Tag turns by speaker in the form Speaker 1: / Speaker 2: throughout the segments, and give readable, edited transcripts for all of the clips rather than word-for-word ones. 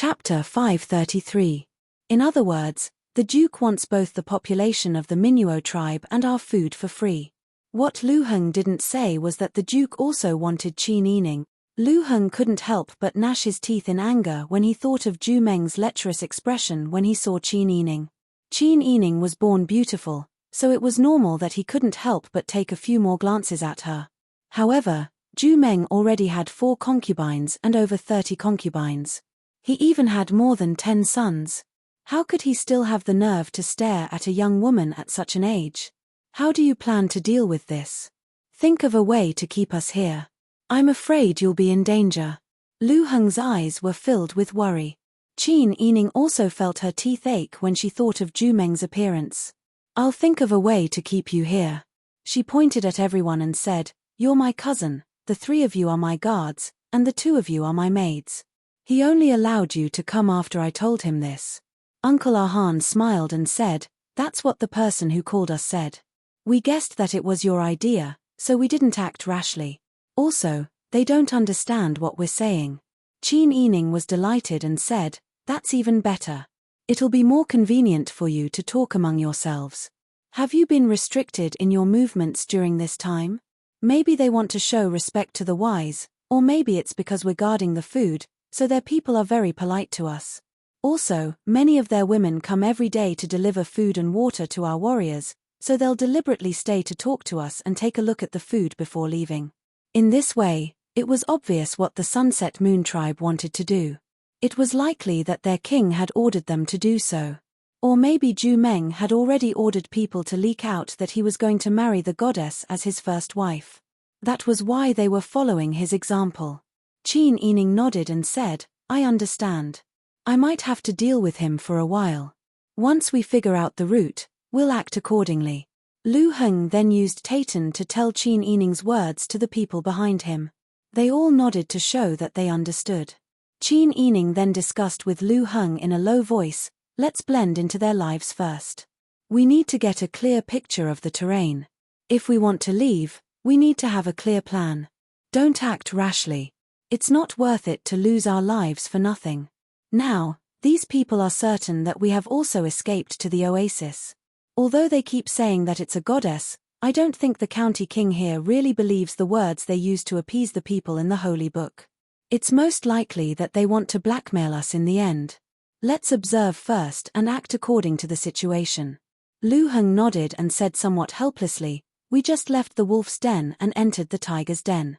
Speaker 1: Chapter 533. In other words, the Duke wants both the population of the Minuo tribe and our food for free. What Lu Heng didn't say was that the Duke also wanted Qin Yining. Lu Heng couldn't help but gnash his teeth in anger when he thought of Zhu Meng's lecherous expression when he saw Qin Yining. Qin Yining was born beautiful, so it was normal that he couldn't help but take a few more glances at her. However, Zhu Meng already had 4 concubines and over 30 concubines. He even had more than 10 sons. How could he still have the nerve to stare at a young woman at such an age? How do you plan to deal with this? Think of a way to keep us here. I'm afraid you'll be in danger. Lu Heng's eyes were filled with worry. Qin Yining also felt her teeth ache when she thought of Zhu Meng's appearance. I'll think of a way to keep you here. She pointed at everyone and said, "You're my cousin, the 3 of you are my guards, and the 2 of you are my maids. He only allowed you to come after I told him this." Uncle Ahan smiled and said, "That's what the person who called us said. We guessed that it was your idea, so we didn't act rashly. Also, they don't understand what we're saying." Qin Yining was delighted and said, "That's even better. It'll be more convenient for you to talk among yourselves. Have you been restricted in your movements during this time? Maybe they want to show respect to the wise, or maybe it's because we're guarding the food, so their people are very polite to us. Also, many of their women come every day to deliver food and water to our warriors, so they'll deliberately stay to talk to us and take a look at the food before leaving." In this way, it was obvious what the Sunset Moon tribe wanted to do. It was likely that their king had ordered them to do so. Or maybe Zhu Meng had already ordered people to leak out that he was going to marry the goddess as his first wife. That was why they were following his example. Qin Yining nodded and said, "I understand. I might have to deal with him for a while. Once we figure out the route, we'll act accordingly." Lu Heng then used Taitan to tell Qin Yining's words to the people behind him. They all nodded to show that they understood. Qin Yining then discussed with Lu Heng in a low voice, "Let's blend into their lives first. We need to get a clear picture of the terrain. If we want to leave, we need to have a clear plan. Don't act rashly. It's not worth it to lose our lives for nothing. Now, these people are certain that we have also escaped to the oasis. Although they keep saying that it's a goddess, I don't think the county king here really believes the words they use to appease the people in the holy book. It's most likely that they want to blackmail us in the end. Let's observe first and act according to the situation." Lu Heng nodded and said somewhat helplessly, "We just left the wolf's den and entered the tiger's den.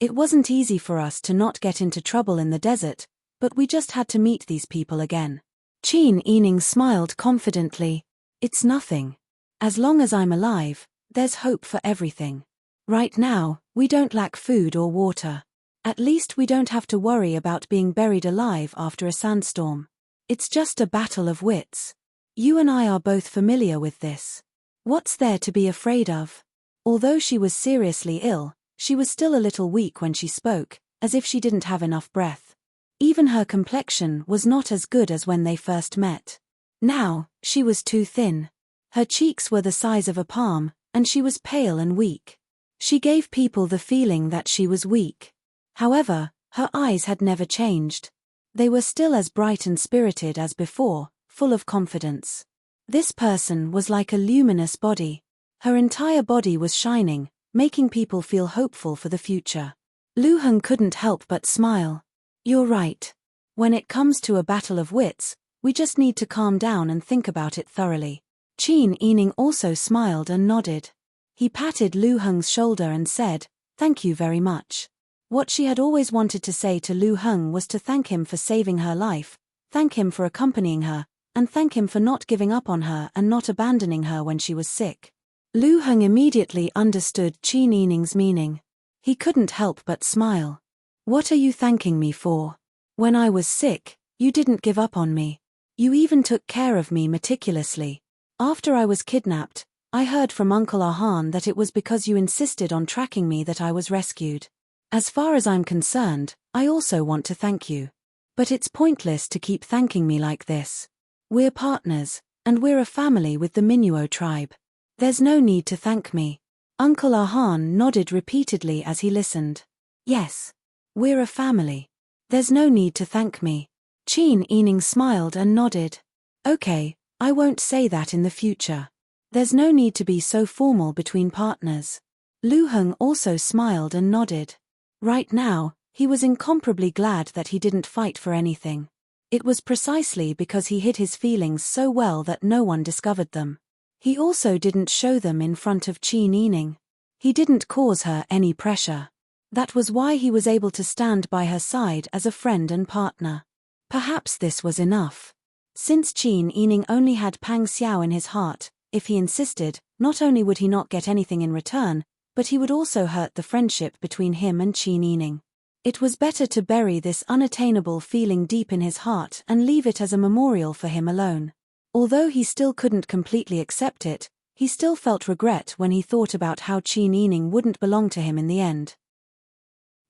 Speaker 1: It wasn't easy for us to not get into trouble in the desert, but we just had to meet these people again." Qin Yining smiled confidently. "It's nothing. As long as I'm alive, there's hope for everything. Right now, we don't lack food or water. At least we don't have to worry about being buried alive after a sandstorm. It's just a battle of wits. You and I are both familiar with this. What's there to be afraid of?" Although she was seriously ill, she was still a little weak when she spoke, as if she didn't have enough breath. Even her complexion was not as good as when they first met. Now, she was too thin. Her cheeks were the size of a palm, and she was pale and weak. She gave people the feeling that she was weak. However, her eyes had never changed. They were still as bright and spirited as before, full of confidence. This person was like a luminous body. Her entire body was shining, making people feel hopeful for the future. Lu Heng couldn't help but smile. "You're right. When it comes to a battle of wits, we just need to calm down and think about it thoroughly." Qin Yining also smiled and nodded. He patted Lu Heng's shoulder and said, "Thank you very much." What she had always wanted to say to Lu Heng was to thank him for saving her life, thank him for accompanying her, and thank him for not giving up on her and not abandoning her when she was sick. Lu Heng immediately understood Qin Yining's meaning. He couldn't help but smile. "What are you thanking me for? When I was sick, you didn't give up on me. You even took care of me meticulously. After I was kidnapped, I heard from Uncle Ahan that it was because you insisted on tracking me that I was rescued. As far as I'm concerned, I also want to thank you. But it's pointless to keep thanking me like this. We're partners, and we're a family with the Minuo tribe. There's no need to thank me." Uncle Ahan nodded repeatedly as he listened. "Yes. We're a family. There's no need to thank me. Qin Yining smiled and nodded. Okay, I won't say that in the future. There's no need to be so formal between partners. Lu Heng also smiled and nodded. Right now, he was incomparably glad that he didn't fight for anything. It was precisely because he hid his feelings so well that no one discovered them. He also didn't show them in front of Qin Yining. He didn't cause her any pressure. That was why he was able to stand by her side as a friend and partner. Perhaps this was enough. Since Qin Yining only had Pang Xiao in his heart, if he insisted, not only would he not get anything in return, but he would also hurt the friendship between him and Qin Yining. It was better to bury this unattainable feeling deep in his heart and leave it as a memorial for him alone. Although he still couldn't completely accept it, he still felt regret when he thought about how Qin Yining wouldn't belong to him in the end.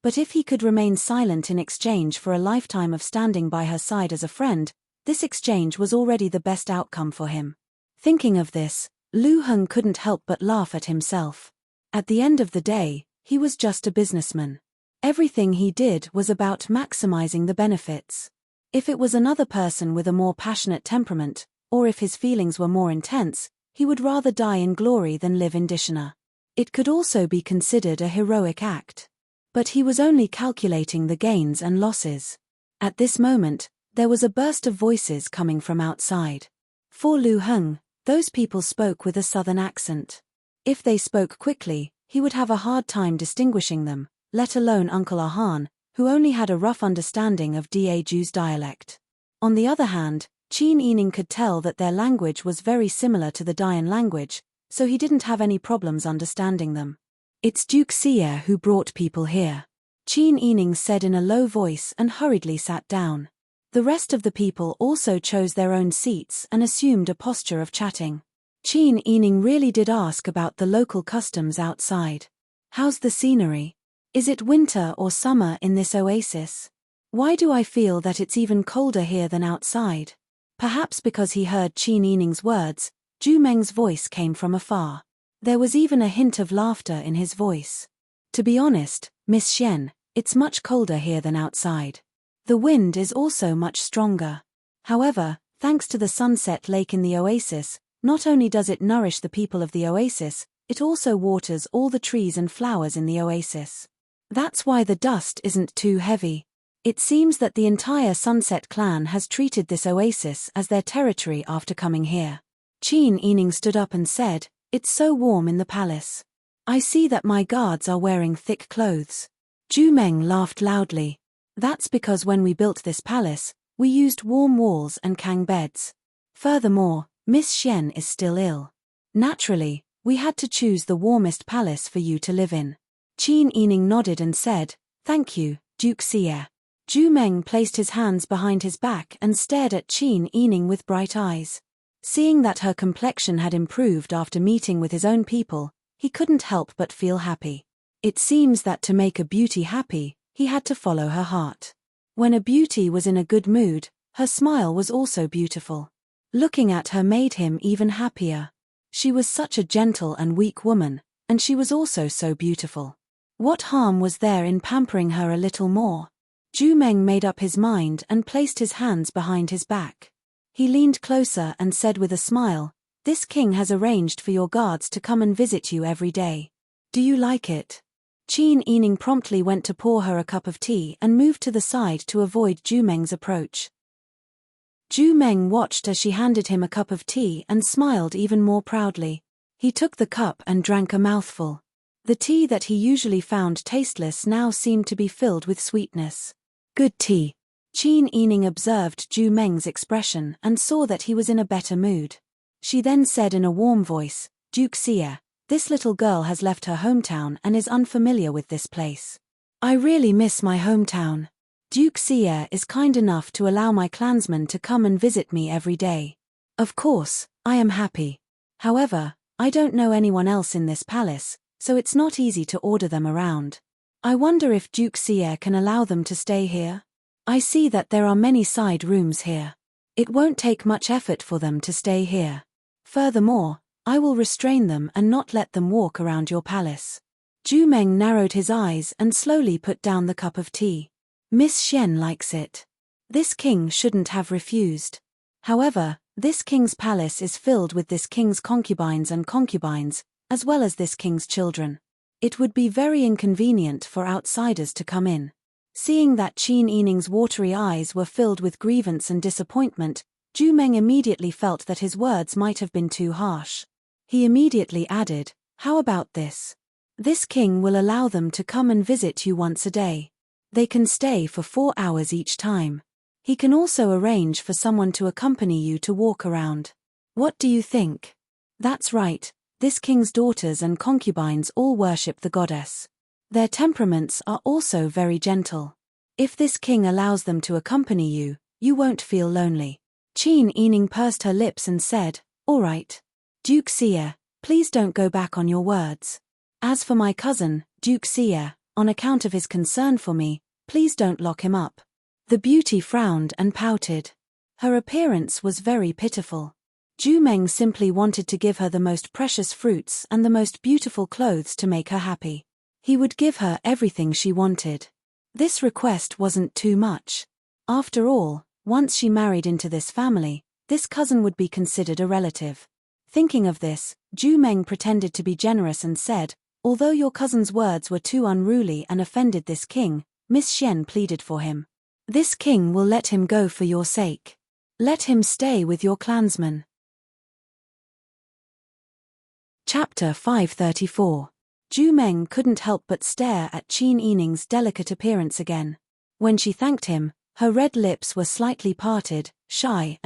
Speaker 1: But if he could remain silent in exchange for a lifetime of standing by her side as a friend, this exchange was already the best outcome for him. Thinking of this, Lu Heng couldn't help but laugh at himself. At the end of the day, he was just a businessman. Everything he did was about maximizing the benefits. If it was another person with a more passionate temperament, or if his feelings were more intense, he would rather die in glory than live in dishonor. It could also be considered a heroic act. But he was only calculating the gains and losses. At this moment, there was a burst of voices coming from outside. For Lu Heng, those people spoke with a southern accent. If they spoke quickly, he would have a hard time distinguishing them, let alone Uncle Ahan, who only had a rough understanding of Daju's dialect. On the other hand, Qin Yining could tell that their language was very similar to the Dayan language, so he didn't have any problems understanding them. It's Duke Xie who brought people here. Qin Yining said in a low voice and hurriedly sat down. The rest of the people also chose their own seats and assumed a posture of chatting. Qin Yining really did ask about the local customs outside. How's the scenery? Is it winter or summer in this oasis? Why do I feel that it's even colder here than outside? Perhaps because he heard Qin Yining's words, Zhu Meng's voice came from afar. There was even a hint of laughter in his voice. To be honest, Miss Xian, it's much colder here than outside. The wind is also much stronger. However, thanks to the sunset lake in the oasis, not only does it nourish the people of the oasis, it also waters all the trees and flowers in the oasis. That's why the dust isn't too heavy. It seems that the entire Sunset clan has treated this oasis as their territory after coming here. Qin Yining stood up and said, "It's so warm in the palace. I see that my guards are wearing thick clothes." Zhu Meng laughed loudly. That's because when we built this palace, we used warm walls and kang beds. Furthermore, Miss Xian is still ill. Naturally, we had to choose the warmest palace for you to live in. Qin Yining nodded and said, "Thank you, Duke Xie." Zhu Meng placed his hands behind his back and stared at Qin Yining with bright eyes. Seeing that her complexion had improved after meeting with his own people, he couldn't help but feel happy. It seems that to make a beauty happy, he had to follow her heart. When a beauty was in a good mood, her smile was also beautiful. Looking at her made him even happier. She was such a gentle and weak woman, and she was also so beautiful. What harm was there in pampering her a little more? Zhu Meng made up his mind and placed his hands behind his back. He leaned closer and said with a smile, "This king has arranged for your guards to come and visit you every day. Do you like it?" Qin Yining promptly went to pour her a cup of tea and moved to the side to avoid Zhu Meng's approach. Zhu Meng watched as she handed him a cup of tea and smiled even more proudly. He took the cup and drank a mouthful. The tea that he usually found tasteless now seemed to be filled with sweetness. Good tea. Qin Yining observed Zhu Meng's expression and saw that he was in a better mood. She then said in a warm voice, "Duke Xie, this little girl has left her hometown and is unfamiliar with this place. I really miss my hometown. Duke Xie is kind enough to allow my clansmen to come and visit me every day. Of course, I am happy. However, I don't know anyone else in this palace, so it's not easy to order them around. I wonder if Duke Xie can allow them to stay here? I see that there are many side rooms here. It won't take much effort for them to stay here. Furthermore, I will restrain them and not let them walk around your palace." Zhu Meng narrowed his eyes and slowly put down the cup of tea. "Miss Xian likes it. This king shouldn't have refused. However, this king's palace is filled with this king's concubines, as well as this king's children. It would be very inconvenient for outsiders to come in. Seeing that Qin Yining's watery eyes were filled with grievance and disappointment, Zhu Meng immediately felt that his words might have been too harsh. He immediately added, "How about this? This king will allow them to come and visit you once a day. They can stay for 4 hours each time. He can also arrange for someone to accompany you to walk around. What do you think?" That's right, this king's daughters and concubines all worship the goddess. Their temperaments are also very gentle. If this king allows them to accompany you, you won't feel lonely. Qin Yining pursed her lips and said, "All right. Duke Xie, please don't go back on your words. As for my cousin, Duke Xie, on account of his concern for me, please don't lock him up." The beauty frowned and pouted. Her appearance was very pitiful. Zhu Meng simply wanted to give her the most precious fruits and the most beautiful clothes to make her happy. He would give her everything she wanted. This request wasn't too much. After all, once she married into this family, this cousin would be considered a relative. Thinking of this, Zhu Meng pretended to be generous and said, "Although your cousin's words were too unruly and offended this king," Miss Xian pleaded for him. "This king will let him go for your sake. Let him stay with your clansmen." Chapter 534. Zhu Meng couldn't help but stare at Qin Yining's delicate appearance again. When she thanked him, her red lips were slightly parted, shy.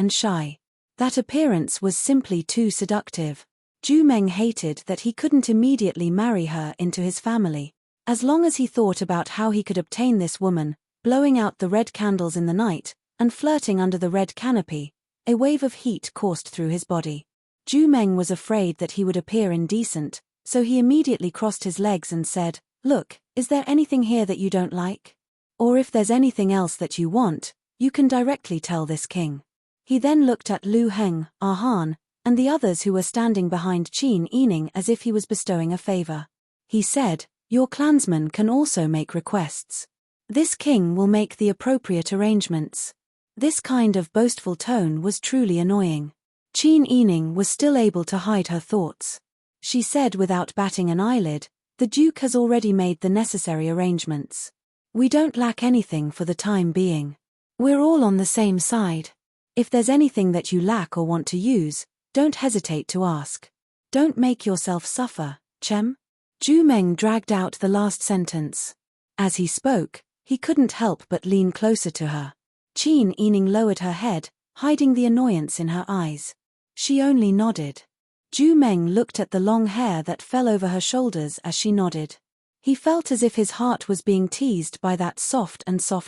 Speaker 1: That appearance was simply too seductive. Zhu Meng hated that he couldn't immediately marry her into his family. As long as he thought about how he could obtain this woman, blowing out the red candles in the night, and flirting under the red canopy, a wave of heat coursed through his body. Zhu Meng was afraid that he would appear indecent, so he immediately crossed his legs and said, "Look, is there anything here that you don't like? Or if there's anything else that you want, you can directly tell this king." He then looked at Lu Heng, Han, and the others who were standing behind Qin Yining as if he was bestowing a favor. He said, "Your clansmen can also make requests. This king will make the appropriate arrangements." This kind of boastful tone was truly annoying. Qin Yining was still able to hide her thoughts. She said without batting an eyelid, "The Duke has already made the necessary arrangements. We don't lack anything for the time being. We're all on the same side. If there's anything that you lack or want to use, don't hesitate to ask. Don't make yourself suffer, Chem." Zhu Meng dragged out the last sentence. As he spoke, he couldn't help but lean closer to her. Qin Yining lowered her head, hiding the annoyance in her eyes. She only nodded. Zhu Meng looked at the long hair that fell over her shoulders as she nodded. He felt as if his heart was being teased by that soft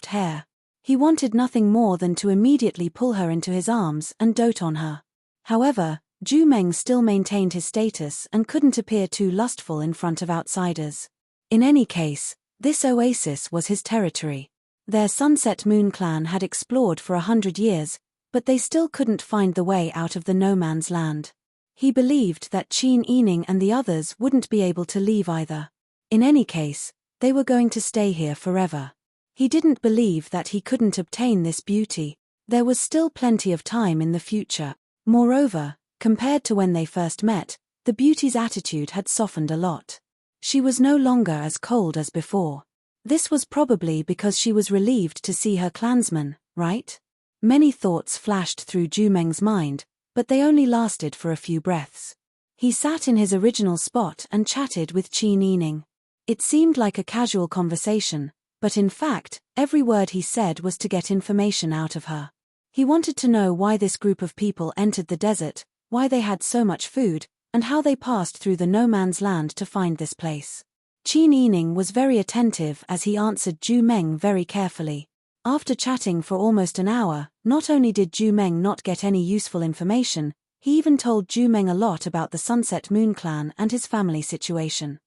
Speaker 1: hair. He wanted nothing more than to immediately pull her into his arms and dote on her. However, Zhu Meng still maintained his status and couldn't appear too lustful in front of outsiders. In any case, this oasis was his territory. Their Sunset Moon clan had explored for 100 years, but they still couldn't find the way out of the no man's land. He believed that Qin Yining and the others wouldn't be able to leave either. In any case, they were going to stay here forever. He didn't believe that he couldn't obtain this beauty. There was still plenty of time in the future. Moreover, compared to when they first met, the beauty's attitude had softened a lot. She was no longer as cold as before. This was probably because she was relieved to see her clansmen, right? Many thoughts flashed through Zhu Meng's mind, but they only lasted for a few breaths. He sat in his original spot and chatted with Qin Yining. It seemed like a casual conversation, but in fact, every word he said was to get information out of her. He wanted to know why this group of people entered the desert, why they had so much food, and how they passed through the no man's land to find this place. Qin Yining was very attentive as he answered Zhu Meng very carefully. After chatting for almost an hour, not only did Zhu Meng not get any useful information, he even told Zhu Meng a lot about the Sunset Moon clan and his family situation.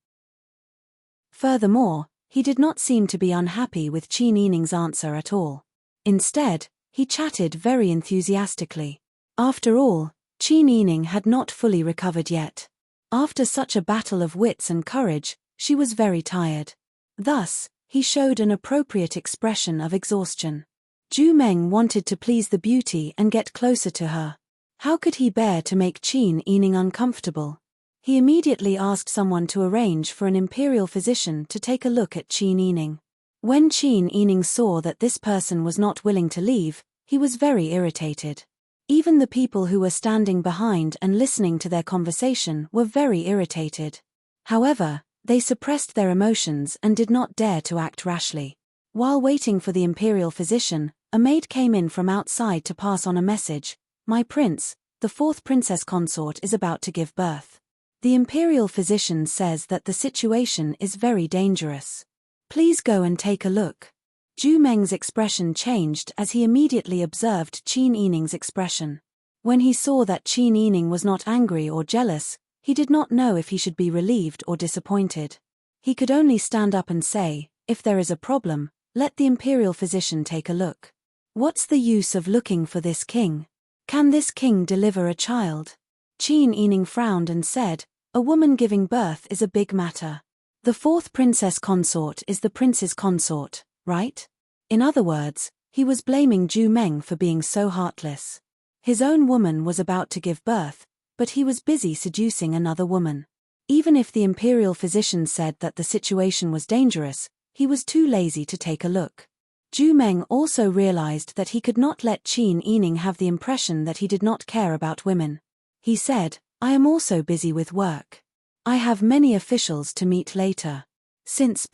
Speaker 1: Furthermore, he did not seem to be unhappy with Qin Yining's answer at all. Instead, he chatted very enthusiastically. After all, Qin Yining had not fully recovered yet. After such a battle of wits and courage, she was very tired. Thus, he showed an appropriate expression of exhaustion. Zhu Meng wanted to please the beauty and get closer to her. How could he bear to make Qin Yining uncomfortable? He immediately asked someone to arrange for an imperial physician to take a look at Qin Yining. When Qin Yining saw that this person was not willing to leave, he was very irritated. Even the people who were standing behind and listening to their conversation were very irritated. However, they suppressed their emotions and did not dare to act rashly. While waiting for the imperial physician, a maid came in from outside to pass on a message. "My prince, the fourth princess consort is about to give birth. The imperial physician says that the situation is very dangerous. Please go and take a look." Zhu Meng's expression changed as he immediately observed Qin Yining's expression. When he saw that Qin Yining was not angry or jealous, he did not know if he should be relieved or disappointed. He could only stand up and say, "If there is a problem, let the imperial physician take a look. What's the use of looking for this king? Can this king deliver a child?" Qin Yining frowned and said, "A woman giving birth is a big matter. The fourth princess consort is the prince's consort, right?" In other words, he was blaming Zhu Meng for being so heartless. His own woman was about to give birth, but he was busy seducing another woman. Even if the imperial physician said that the situation was dangerous, he was too lazy to take a look. Zhu Meng also realized that he could not let Qin Yining have the impression that he did not care about women. He said, "I am also busy with work. I have many officials to meet later. Since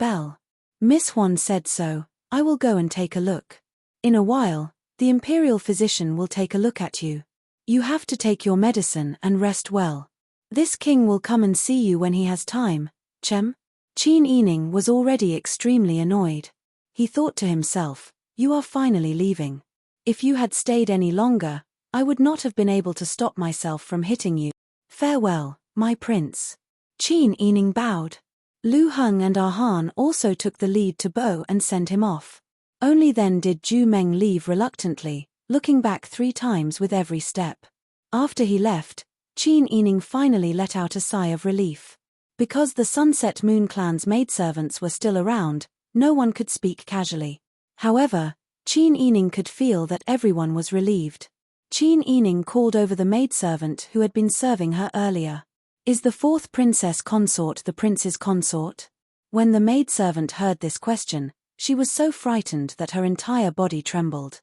Speaker 1: Miss Huan said so, I will go and take a look. In a while, the imperial physician will take a look at you. You have to take your medicine and rest well. This king will come and see you when he has time, Qin Yining was already extremely annoyed. He thought to himself, "You are finally leaving. If you had stayed any longer, I would not have been able to stop myself from hitting you. Farewell, my prince." Qin Yining bowed. Lu Heng and Arhan also took the lead to bow and send him off. Only then did Zhu Meng leave reluctantly, looking back 3 times with every step. After he left, Qin Yining finally let out a sigh of relief. Because the Sunset Moon Clan's maidservants were still around, no one could speak casually. However, Qin Yining could feel that everyone was relieved. Qin Yining called over the maidservant who had been serving her earlier. "Is the fourth princess consort the prince's consort?" When the maidservant heard this question, she was so frightened that her entire body trembled.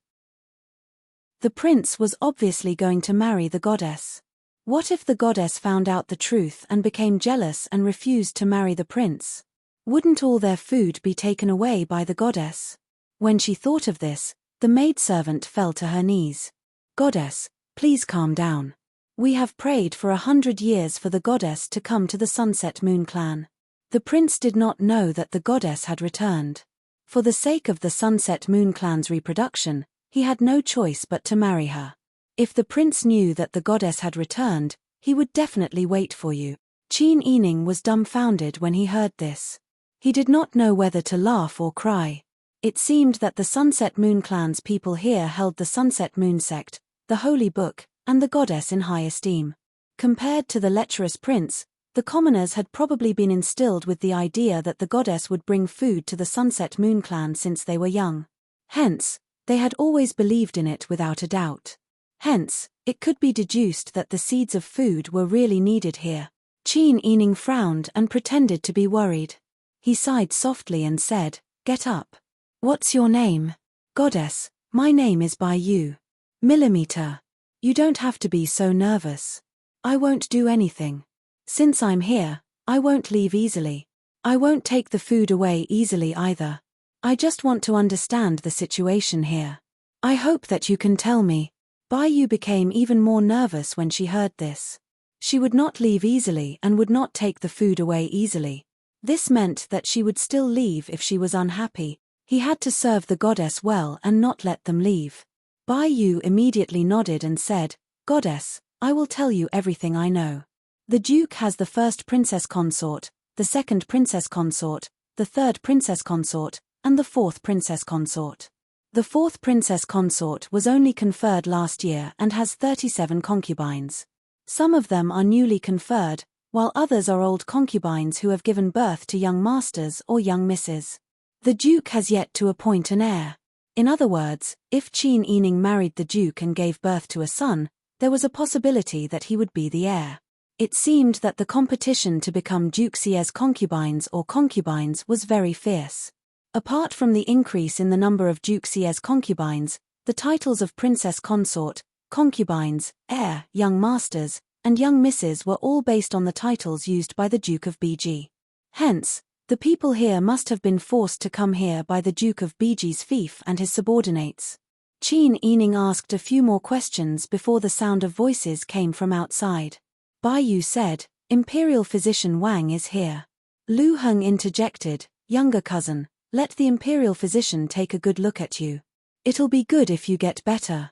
Speaker 1: The prince was obviously going to marry the goddess. What if the goddess found out the truth and became jealous and refused to marry the prince? Wouldn't all their food be taken away by the goddess? When she thought of this, the maidservant fell to her knees. "Goddess, please calm down. We have prayed for 100 years for the goddess to come to the Sunset Moon Clan." The prince did not know that the goddess had returned. For the sake of the Sunset Moon Clan's reproduction, he had no choice but to marry her. If the prince knew that the goddess had returned, he would definitely wait for you. Qin Yining was dumbfounded when he heard this. He did not know whether to laugh or cry. It seemed that the Sunset Moon Clan's people here held the Sunset Moon Sect, the Holy Book, and the goddess in high esteem. Compared to the lecherous prince, the commoners had probably been instilled with the idea that the goddess would bring food to the Sunset Moon Clan since they were young. Hence, they had always believed in it without a doubt. Hence, it could be deduced that the seeds of food were really needed here. Qin Yining frowned and pretended to be worried. He sighed softly and said, "Get up. What's your name?" "Goddess, my name is Bai Yu. Millimeter. You don't have to be so nervous. I won't do anything. Since I'm here, I won't leave easily. I won't take the food away easily either. I just want to understand the situation here. I hope that you can tell me." Bai Yu became even more nervous when she heard this. She would not leave easily and would not take the food away easily. This meant that she would still leave if she was unhappy. He had to serve the goddess well and not let them leave. Bai Yu immediately nodded and said, "Goddess, I will tell you everything I know. The Duke has the first princess consort, the second princess consort, the third princess consort, and the fourth princess consort. The fourth princess consort was only conferred last year and has 37 concubines. Some of them are newly conferred, while others are old concubines who have given birth to young masters or young misses. The Duke has yet to appoint an heir. In other words, if Qin Yining married the Duke and gave birth to a son, there was a possibility that he would be the heir. It seemed that the competition to become Duke Xie's concubines was very fierce. Apart from the increase in the number of Duke Xie's concubines, the titles of princess consort, concubines, heir, young masters, and young misses were all based on the titles used by the Duke of Biji. Hence, the people here must have been forced to come here by the Duke of Biji's fief and his subordinates. Qin Yining asked a few more questions before the sound of voices came from outside. Bai Yu said, "Imperial physician Wang is here." Lu Heng interjected, "Younger cousin, let the imperial physician take a good look at you. It'll be good if you get better."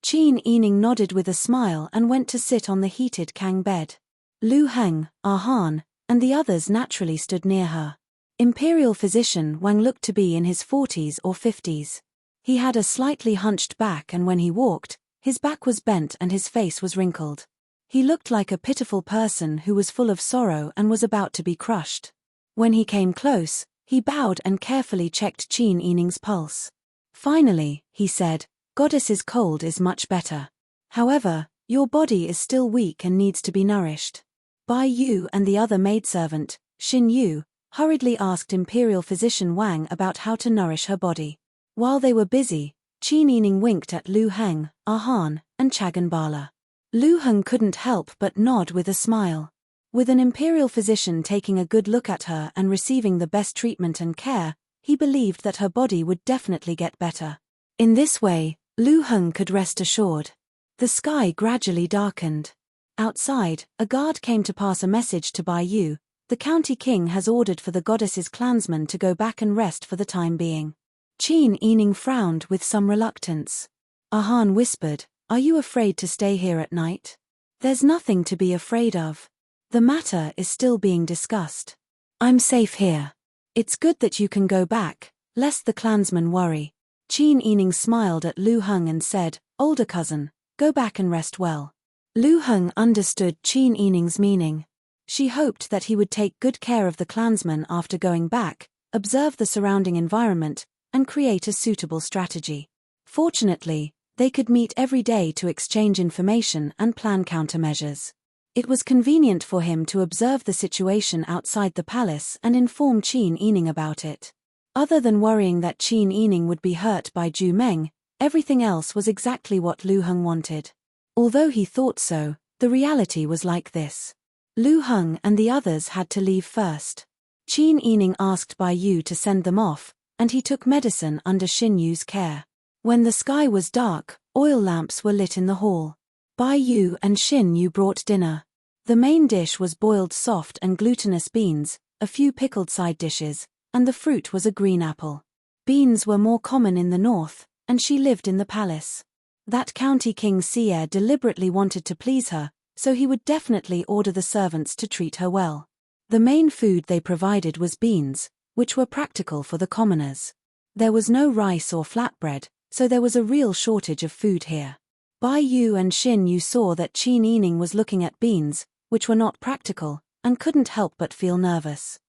Speaker 1: Qin Yining nodded with a smile and went to sit on the heated Kang bed. Lu Heng, Han, and the others naturally stood near her. Imperial physician Wang looked to be in his 40s or 50s. He had a slightly hunched back, and when he walked, his back was bent and his face was wrinkled. He looked like a pitiful person who was full of sorrow and was about to be crushed. When he came close, he bowed and carefully checked Qin Yining's pulse. Finally, he said, "Goddess's cold is much better. However, your body is still weak and needs to be nourished." Bai Yu and the other maidservant, Xin Yu, hurriedly asked Imperial physician Wang about how to nourish her body. While they were busy, Qin Yining winked at Lu Heng, Han, and Chagan Bala. Lu Heng couldn't help but nod with a smile. With an imperial physician taking a good look at her and receiving the best treatment and care, he believed that her body would definitely get better. In this way, Lu Heng could rest assured. The sky gradually darkened. Outside, a guard came to pass a message to Bai Yu. "The county king has ordered for the goddess's clansmen to go back and rest for the time being." Qin Yining frowned with some reluctance. Han whispered, "Are you afraid to stay here at night?" "There's nothing to be afraid of. The matter is still being discussed. I'm safe here. It's good that you can go back, lest the clansmen worry." Qin Yining smiled at Lu Heng and said, "Older cousin, go back and rest well." Lu Heng understood Qin Yining's meaning. She hoped that he would take good care of the clansmen after going back, observe the surrounding environment, and create a suitable strategy. Fortunately, they could meet every day to exchange information and plan countermeasures. It was convenient for him to observe the situation outside the palace and inform Qin Yining about it. Other than worrying that Qin Yining would be hurt by Zhu Meng, everything else was exactly what Lu Heng wanted. Although he thought so, the reality was like this. Lu Heng and the others had to leave first. Qin Yining asked Bai Yu to send them off, and he took medicine under Xin Yu's care. When the sky was dark, oil lamps were lit in the hall. Bai Yu and Xin Yu brought dinner. The main dish was boiled soft and glutinous beans, a few pickled side dishes, and the fruit was a green apple. Beans were more common in the north, and she lived in the palace. That county king Xie deliberately wanted to please her, so he would definitely order the servants to treat her well. The main food they provided was beans, which were practical for the commoners. There was no rice or flatbread, so there was a real shortage of food here. Bai Yu and Xin Yu saw that Qin Yining was looking at beans, which were not practical, and couldn't help but feel nervous.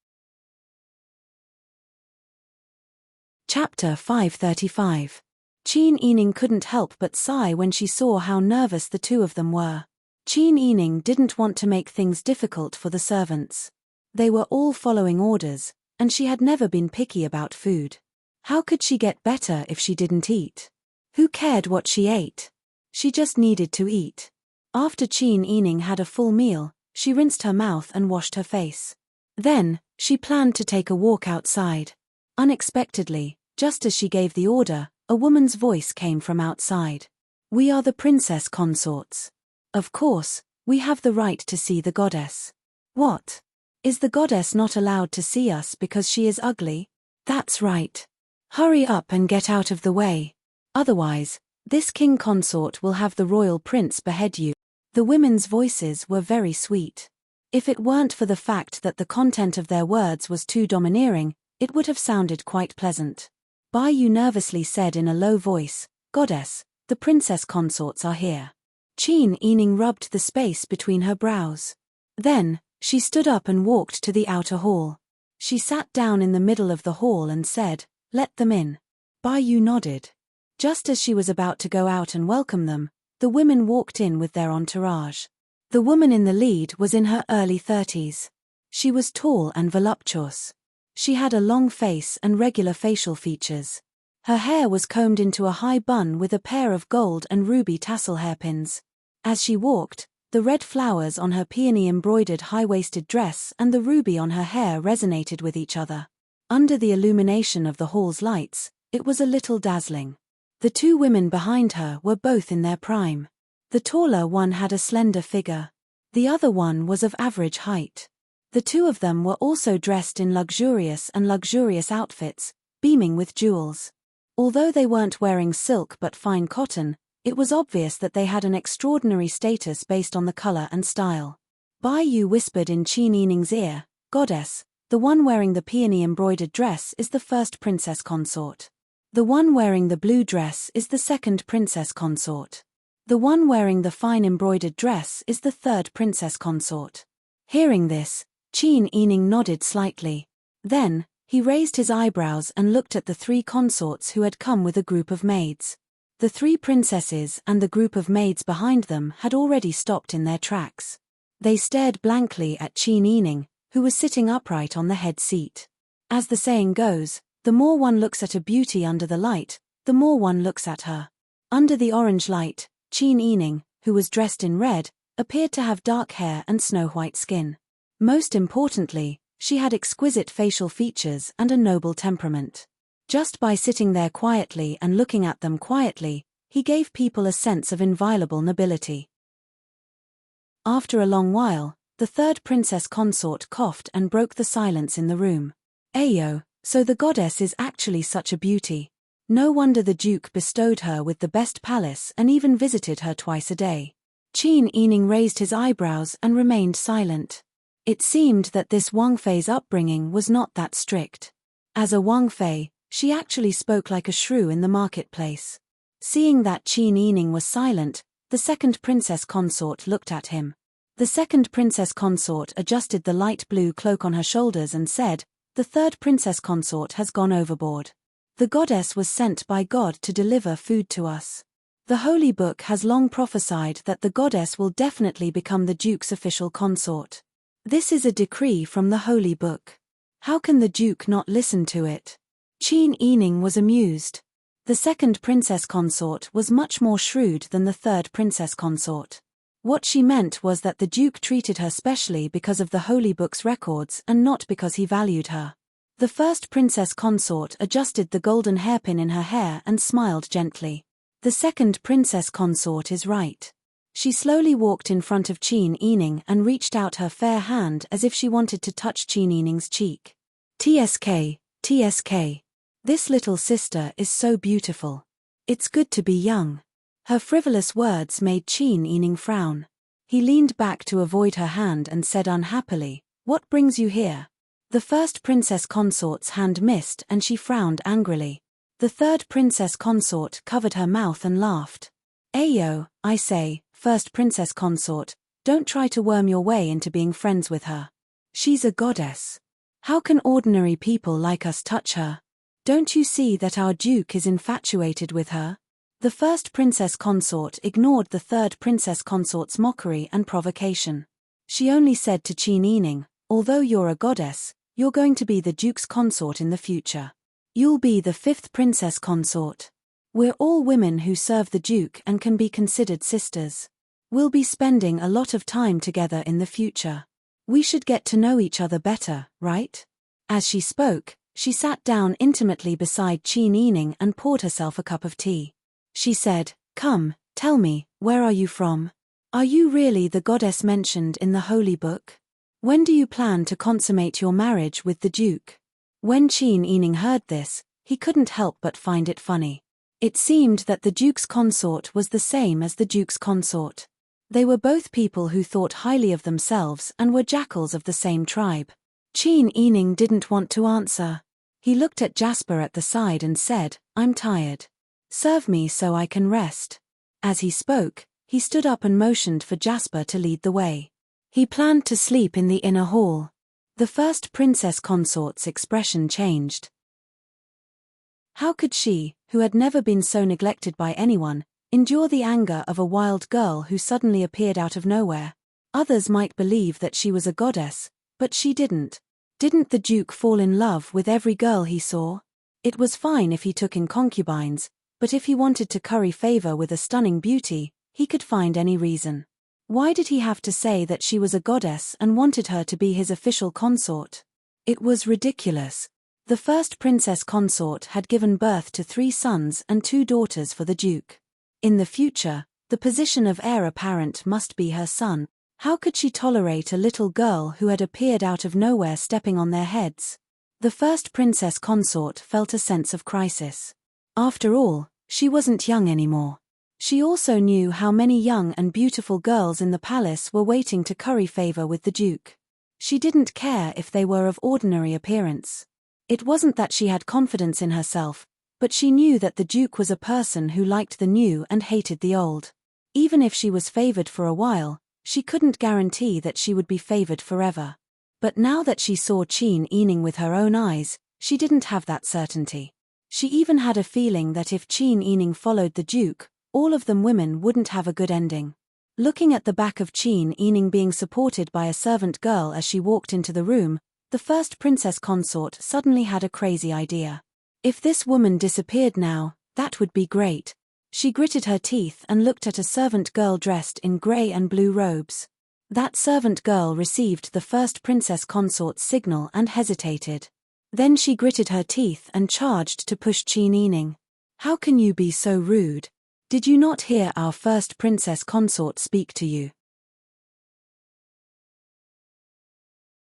Speaker 1: Chapter 535. Qin Yining couldn't help but sigh when she saw how nervous the two of them were. Qin Yining didn't want to make things difficult for the servants. They were all following orders, and she had never been picky about food. How could she get better if she didn't eat? Who cared what she ate? She just needed to eat. After Qin Yining had a full meal, she rinsed her mouth and washed her face. Then, she planned to take a walk outside. Unexpectedly, just as she gave the order, a woman's voice came from outside. "We are the princess consorts. Of course, we have the right to see the goddess." "What? Is the goddess not allowed to see us because she is ugly?" "That's right. Hurry up and get out of the way. Otherwise, this king consort will have the royal prince behead you." The women's voices were very sweet. If it weren't for the fact that the content of their words was too domineering, it would have sounded quite pleasant. Bai Yu nervously said in a low voice, "Goddess, the princess consorts are here." Qin Yining rubbed the space between her brows. Then, she stood up and walked to the outer hall. She sat down in the middle of the hall and said, "Let them in." Bai Yu nodded. Just as she was about to go out and welcome them, the women walked in with their entourage. The woman in the lead was in her early 30s. She was tall and voluptuous. She had a long face and regular facial features. Her hair was combed into a high bun with a pair of gold and ruby tassel hairpins. As she walked, the red flowers on her peony-embroidered high-waisted dress and the ruby on her hair resonated with each other. Under the illumination of the hall's lights, it was a little dazzling. The two women behind her were both in their prime. The taller one had a slender figure. The other one was of average height. The two of them were also dressed in luxurious outfits, beaming with jewels. Although they weren't wearing silk but fine cotton, it was obvious that they had an extraordinary status based on the color and style. Bai Yu whispered in Qin Yining's ear, "Goddess, the one wearing the peony-embroidered dress is the first princess consort. The one wearing the blue dress is the second princess consort. The one wearing the fine embroidered dress is the third princess consort." Hearing this, Qin Yining nodded slightly. Then, he raised his eyebrows and looked at the three consorts who had come with a group of maids. The three princesses and the group of maids behind them had already stopped in their tracks. They stared blankly at Qin Yining, who was sitting upright on the head seat. As the saying goes, the more one looks at a beauty under the light, the more one looks at her. Under the orange light, Qin Yining, who was dressed in red, appeared to have dark hair and snow-white skin. Most importantly, she had exquisite facial features and a noble temperament. Just by sitting there quietly and looking at them quietly, he gave people a sense of inviolable nobility. After a long while, the third princess consort coughed and broke the silence in the room. "Ayo, so the goddess is actually such a beauty. No wonder the duke bestowed her with the best palace and even visited her twice a day." Qin Yining raised his eyebrows and remained silent. It seemed that this Wang Fei's upbringing was not that strict. As a Wang Fei, she actually spoke like a shrew in the marketplace. Seeing that Qin Yining was silent, the second princess consort looked at him. The second princess consort adjusted the light blue cloak on her shoulders and said, "The third princess consort has gone overboard. The goddess was sent by God to deliver food to us. The Holy Book has long prophesied that the goddess will definitely become the duke's official consort. This is a decree from the Holy Book. How can the duke not listen to it?" Qin Yining was amused. The second princess consort was much more shrewd than the third princess consort. What she meant was that the duke treated her specially because of the Holy Book's records and not because he valued her. The first princess consort adjusted the golden hairpin in her hair and smiled gently. The second princess consort is right. She slowly walked in front of Qin Yining and reached out her fair hand as if she wanted to touch Qin Yining's cheek. "TSK, TSK. This little sister is so beautiful. It's good to be young." Her frivolous words made Qin Yining frown. He leaned back to avoid her hand and said unhappily, "What brings you here?" The first princess consort's hand missed and she frowned angrily. The third princess consort covered her mouth and laughed. "Ayo, I say, first princess consort, don't try to worm your way into being friends with her. She's a goddess. How can ordinary people like us touch her? Don't you see that our duke is infatuated with her?" The first princess consort ignored the third princess consort's mockery and provocation. She only said to Qin Yining, "Although you're a goddess, you're going to be the duke's consort in the future. You'll be the fifth princess consort. We're all women who serve the duke and can be considered sisters. We'll be spending a lot of time together in the future. We should get to know each other better, right?" As she spoke, she sat down intimately beside Qin Yining and poured herself a cup of tea. She said, "Come, tell me, where are you from? Are you really the goddess mentioned in the Holy Book? When do you plan to consummate your marriage with the duke?" When Qin Yining heard this, he couldn't help but find it funny. It seemed that the duke's consort was the same as the duke's consort. They were both people who thought highly of themselves and were jackals of the same tribe. Qin Yining didn't want to answer. He looked at Jasper at the side and said, "I'm tired. Serve me so I can rest." As he spoke, he stood up and motioned for Jasper to lead the way. He planned to sleep in the inner hall. The first princess consort's expression changed. How could she, who had never been so neglected by anyone, endure the anger of a wild girl who suddenly appeared out of nowhere? Others might believe that she was a goddess, but she didn't. Didn't the Duke fall in love with every girl he saw? It was fine if he took in concubines, but if he wanted to curry favor with a stunning beauty, he could find any reason. Why did he have to say that she was a goddess and wanted her to be his official consort? It was ridiculous. The first princess consort had given birth to 3 sons and 2 daughters for the Duke. In the future, the position of heir apparent must be her son. How could she tolerate a little girl who had appeared out of nowhere stepping on their heads? The first princess consort felt a sense of crisis. After all, she wasn't young anymore. She also knew how many young and beautiful girls in the palace were waiting to curry favor with the Duke. She didn't care if they were of ordinary appearance. It wasn't that she had confidence in herself, but she knew that the Duke was a person who liked the new and hated the old. Even if she was favored for a while, she couldn't guarantee that she would be favored forever. But now that she saw Qin Yining with her own eyes, she didn't have that certainty. She even had a feeling that if Qin Yining followed the Duke, all of them women wouldn't have a good ending. Looking at the back of Qin Yining being supported by a servant girl as she walked into the room, the first princess consort suddenly had a crazy idea. If this woman disappeared now, that would be great. She gritted her teeth and looked at a servant girl dressed in grey and blue robes. That servant girl received the first princess consort's signal and hesitated. Then she gritted her teeth and charged to push Qin Yining. How can you be so rude? Did you not hear our first princess consort speak to you?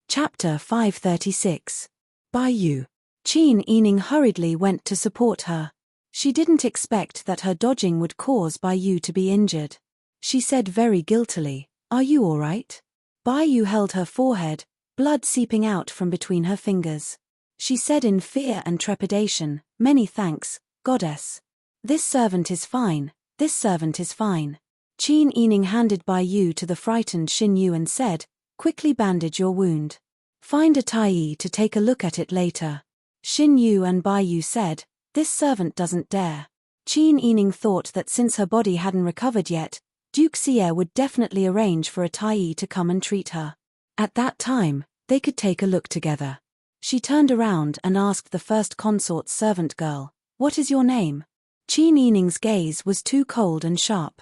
Speaker 1: Chapter 536. By you. Qin Yining hurriedly went to support her. She didn't expect that her dodging would cause Bai Yu to be injured. She said very guiltily, "Are you all right?" Bai Yu held her forehead, blood seeping out from between her fingers. She said in fear and trepidation, "Many thanks, goddess. This servant is fine, this servant is fine." Qin Yining handed Bai Yu to the frightened Xin Yu and said, "Quickly bandage your wound. Find a Tai to take a look at it later." Xin Yu and Bai Yu said, "This servant doesn't dare." Qin Yining thought that since her body hadn't recovered yet, Duke Xie would definitely arrange for a Tai to come and treat her. At that time, they could take a look together. She turned around and asked the first consort's servant girl, "What is your name?" Qin Yining's gaze was too cold and sharp.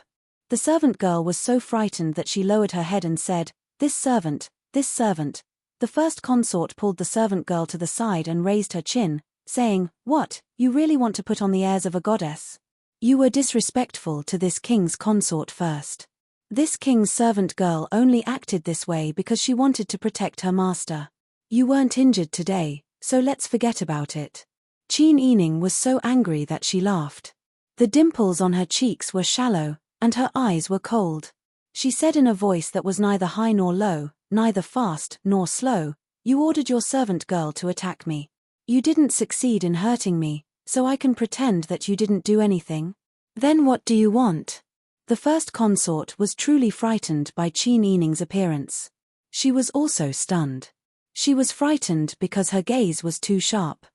Speaker 1: The servant girl was so frightened that she lowered her head and said, This servant, this servant." The first consort pulled the servant girl to the side and raised her chin, saying, "What, you really want to put on the airs of a goddess? You were disrespectful to this king's consort first. This king's servant girl only acted this way because she wanted to protect her master. You weren't injured today, so let's forget about it." Qin Yining was so angry that she laughed. The dimples on her cheeks were shallow, and her eyes were cold. She said in a voice that was neither high nor low, neither fast nor slow, "You ordered your servant girl to attack me. You didn't succeed in hurting me, so I can pretend that you didn't do anything? Then what do you want?" The first consort was truly frightened by Qin Yining's appearance. She was also stunned. She was frightened because her gaze was too sharp.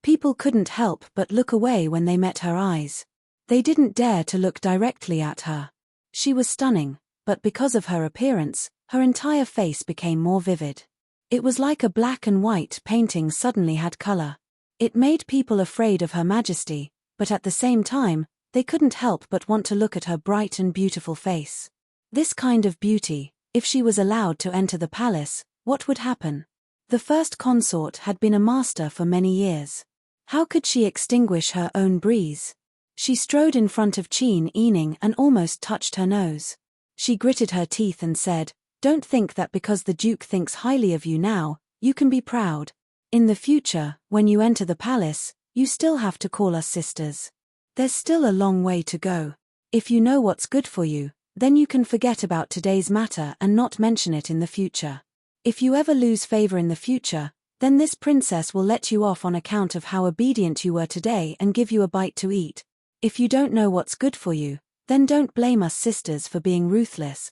Speaker 1: People couldn't help but look away when they met her eyes. They didn't dare to look directly at her. She was stunning, but because of her appearance, her entire face became more vivid. It was like a black and white painting suddenly had color. It made people afraid of her majesty, but at the same time, they couldn't help but want to look at her bright and beautiful face. This kind of beauty, if she was allowed to enter the palace, what would happen? The first consort had been a master for many years. How could she extinguish her own breeze? She strode in front of Qin Yining and almost touched her nose. She gritted her teeth and said, "Don't think that because the Duke thinks highly of you now, you can be proud. In the future, when you enter the palace, you still have to call us sisters. There's still a long way to go. If you know what's good for you, then you can forget about today's matter and not mention it in the future. If you ever lose favor in the future, then this princess will let you off on account of how obedient you were today and give you a bite to eat. If you don't know what's good for you, then don't blame us sisters for being ruthless.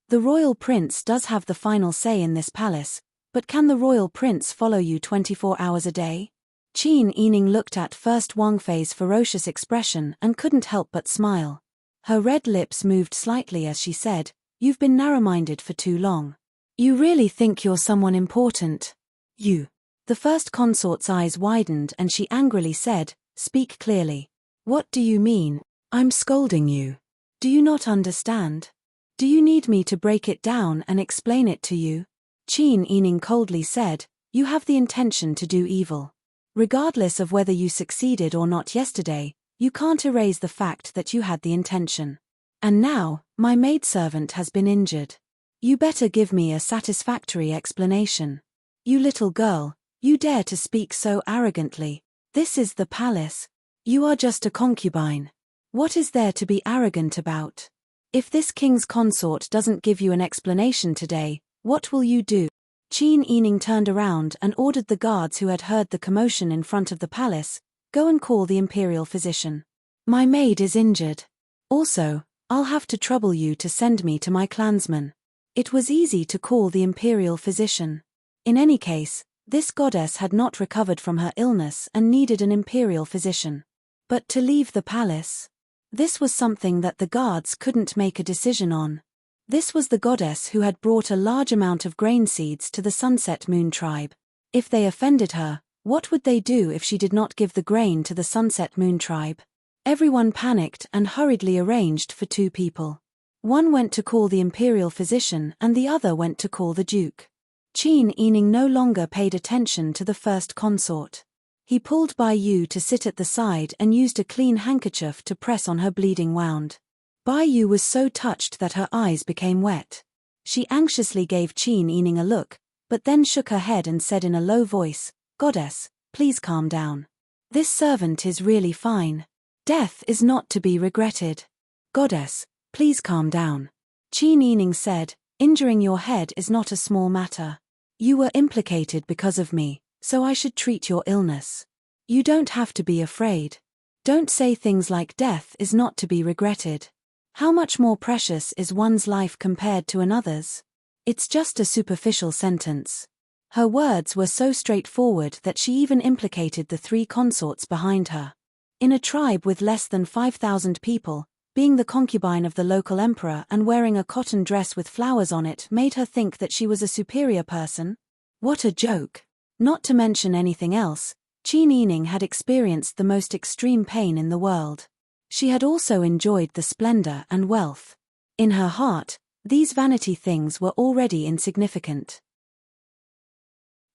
Speaker 1: The royal prince does have the final say in this palace, but can the royal prince follow you 24 hours a day?" Qin Yining looked at First Wang Fei's ferocious expression and couldn't help but smile. Her red lips moved slightly as she said, "You've been narrow-minded for too long. You really think you're someone important? You." The first consort's eyes widened and she angrily said, "Speak clearly. What do you mean? I'm scolding you. Do you not understand? Do you need me to break it down and explain it to you?" Qin Yining coldly said, "You have the intention to do evil. Regardless of whether you succeeded or not yesterday, you can't erase the fact that you had the intention. And now, my maidservant has been injured. You better give me a satisfactory explanation. You little girl, you dare to speak so arrogantly. This is the palace. You are just a concubine. What is there to be arrogant about? If this king's consort doesn't give you an explanation today, what will you do?" Qin Yining turned around and ordered the guards who had heard the commotion in front of the palace, "Go and call the imperial physician. My maid is injured. Also, I'll have to trouble you to send me to my clansmen." It was easy to call the imperial physician. In any case, this goddess had not recovered from her illness and needed an imperial physician. But to leave the palace? This was something that the guards couldn't make a decision on. This was the goddess who had brought a large amount of grain seeds to the Sunset Moon tribe. If they offended her, what would they do if she did not give the grain to the Sunset Moon tribe? Everyone panicked and hurriedly arranged for two people. One went to call the imperial physician and the other went to call the duke. Qin Yining no longer paid attention to the first consort. He pulled Bai Yu to sit at the side and used a clean handkerchief to press on her bleeding wound. Bai Yu was so touched that her eyes became wet. She anxiously gave Qin Yining a look, but then shook her head and said in a low voice, "Goddess, please calm down. This servant is really fine. Death is not to be regretted. Goddess, please calm down." Qin Yining said, "Injuring your head is not a small matter. You were implicated because of me, so I should treat your illness. You don't have to be afraid. Don't say things like death is not to be regretted. How much more precious is one's life compared to another's? It's just a superficial sentence." Her words were so straightforward that she even implicated the three consorts behind her. In a tribe with less than 5,000 people, being the concubine of the local emperor and wearing a cotton dress with flowers on it made her think that she was a superior person. What a joke. Not to mention anything else, Qin Yining had experienced the most extreme pain in the world. She had also enjoyed the splendor and wealth. In her heart, these vanity things were already insignificant.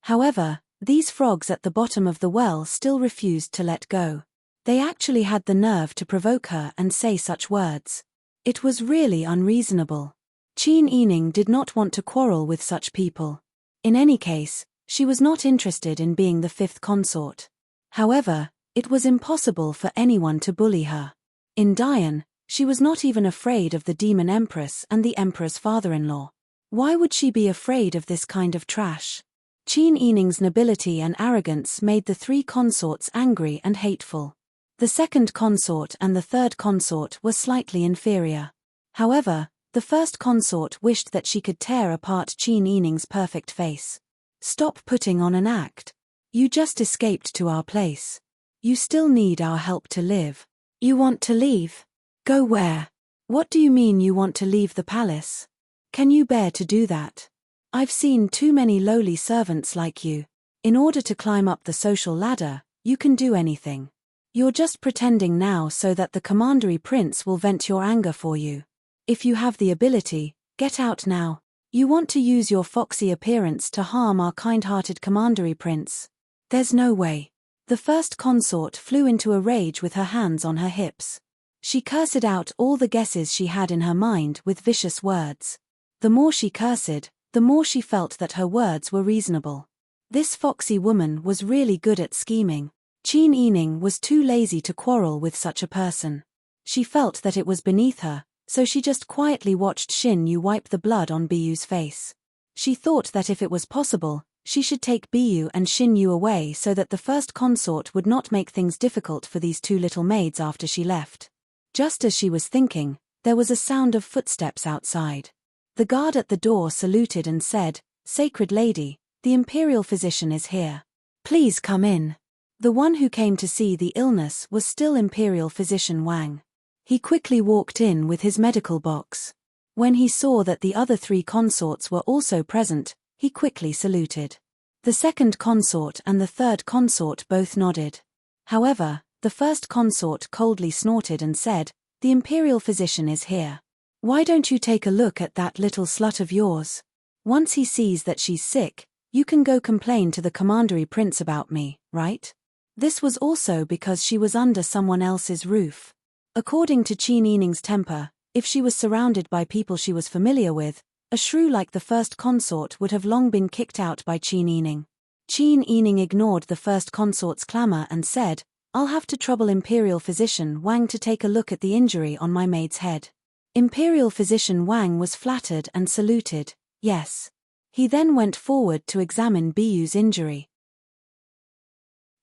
Speaker 1: However, these frogs at the bottom of the well still refused to let go. They actually had the nerve to provoke her and say such words. It was really unreasonable. Qin Yining did not want to quarrel with such people. In any case, she was not interested in being the fifth consort. However, it was impossible for anyone to bully her. In Dian, she was not even afraid of the demon empress and the emperor's father-in-law. Why would she be afraid of this kind of trash? Qin Yining's nobility and arrogance made the three consorts angry and hateful. The second consort and the third consort were slightly inferior. However, the first consort wished that she could tear apart Qin Yining's perfect face. "Stop putting on an act. You just escaped to our place. You still need our help to live. You want to leave? Go where? What do you mean you want to leave the palace? Can you bear to do that? I've seen too many lowly servants like you. In order to climb up the social ladder, you can do anything. You're just pretending now so that the commandery prince will vent your anger for you. If you have the ability, get out now. You want to use your foxy appearance to harm our kind-hearted commandery prince. There's no way." The first consort flew into a rage with her hands on her hips. She cursed out all the guesses she had in her mind with vicious words. The more she cursed, the more she felt that her words were reasonable. This foxy woman was really good at scheming. Qin Yining was too lazy to quarrel with such a person. She felt that it was beneath her, so she just quietly watched Xin Yu wipe the blood on Biyu's face. She thought that if it was possible, she should take Biyu and Xin Yu away so that the first consort would not make things difficult for these two little maids after she left. Just as she was thinking, there was a sound of footsteps outside. The guard at the door saluted and said, "Sacred lady, the imperial physician is here. Please come in." The one who came to see the illness was still Imperial Physician Wang. He quickly walked in with his medical box. When he saw that the other 3 consorts were also present, he quickly saluted. The second consort and the third consort both nodded. However, the first consort coldly snorted and said, "The Imperial Physician is here. Why don't you take a look at that little slut of yours? Once he sees that she's sick, you can go complain to the Commandery Prince about me, right?" This was also because she was under someone else's roof. According to Qin Yining's temper, if she was surrounded by people she was familiar with, a shrew like the first consort would have long been kicked out by Qin Yining. Qin Yining ignored the first consort's clamor and said, "I'll have to trouble Imperial Physician Wang to take a look at the injury on my maid's head." Imperial Physician Wang was flattered and saluted, "Yes." He then went forward to examine Biyu's injury.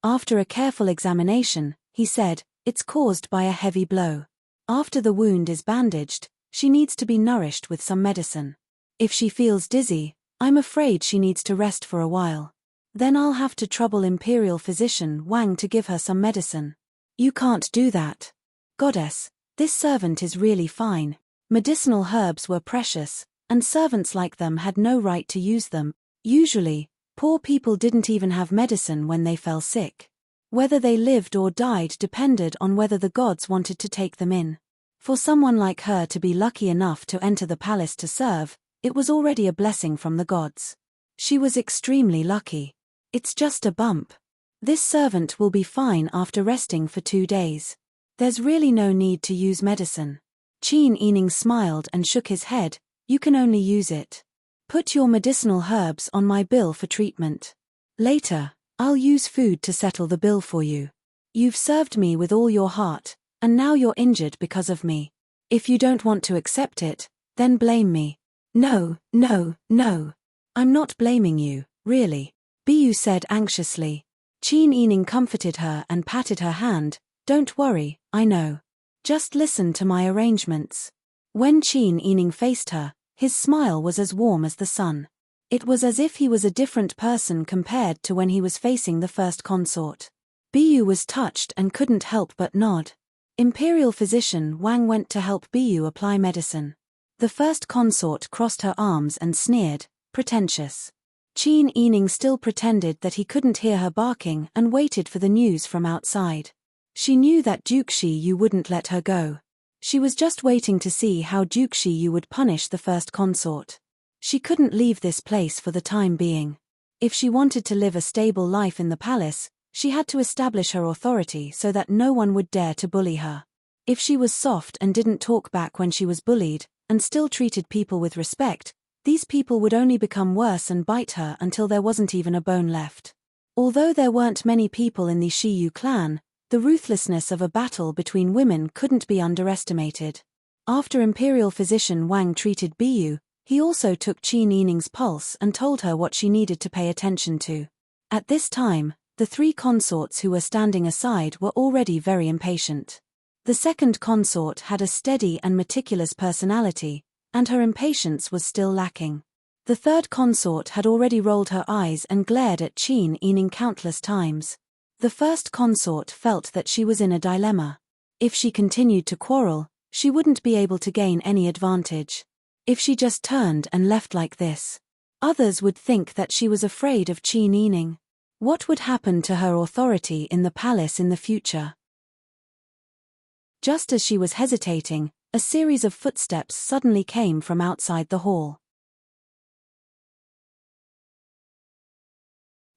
Speaker 1: After a careful examination, he said, "It's caused by a heavy blow. After the wound is bandaged, she needs to be nourished with some medicine. If she feels dizzy, I'm afraid she needs to rest for a while. Then I'll have to trouble Imperial Physician Wang to give her some medicine." "You can't do that. Goddess, this servant is really fine." Medicinal herbs were precious, and servants like them had no right to use them. Usually, poor people didn't even have medicine when they fell sick. Whether they lived or died depended on whether the gods wanted to take them in. For someone like her to be lucky enough to enter the palace to serve, it was already a blessing from the gods. She was extremely lucky. "It's just a bump. This servant will be fine after resting for 2 days. There's really no need to use medicine." Qin Yining smiled and shook his head, "You can only use it. Put your medicinal herbs on my bill for treatment. Later, I'll use food to settle the bill for you. You've served me with all your heart, and now you're injured because of me. If you don't want to accept it, then blame me." "No, no, no. I'm not blaming you, really," Biyu said anxiously. Qin Yining comforted her and patted her hand, "Don't worry, I know. Just listen to my arrangements." When Qin Yining faced her, his smile was as warm as the sun. It was as if he was a different person compared to when he was facing the first consort. Biyu was touched and couldn't help but nod. Imperial Physician Wang went to help Biyu apply medicine. The first consort crossed her arms and sneered, "Pretentious." Qin Yining still pretended that he couldn't hear her barking and waited for the news from outside. She knew that Duke Shiyu wouldn't let her go. She was just waiting to see how Duke Shiyu would punish the first consort. She couldn't leave this place for the time being. If she wanted to live a stable life in the palace, she had to establish her authority so that no one would dare to bully her. If she was soft and didn't talk back when she was bullied, and still treated people with respect, these people would only become worse and bite her until there wasn't even a bone left. Although there weren't many people in the Shiyu clan, the ruthlessness of a battle between women couldn't be underestimated. After Imperial Physician Wang treated Biyu, he also took Qin Yining's pulse and told her what she needed to pay attention to. At this time, the 3 consorts who were standing aside were already very impatient. The second consort had a steady and meticulous personality, and her impatience was still lacking. The third consort had already rolled her eyes and glared at Qin Yining countless times. The first consort felt that she was in a dilemma. If she continued to quarrel, she wouldn't be able to gain any advantage. If she just turned and left like this, others would think that she was afraid of Qin Yining. What would happen to her authority in the palace in the future? Just as she was hesitating, a series of footsteps suddenly came from outside the hall.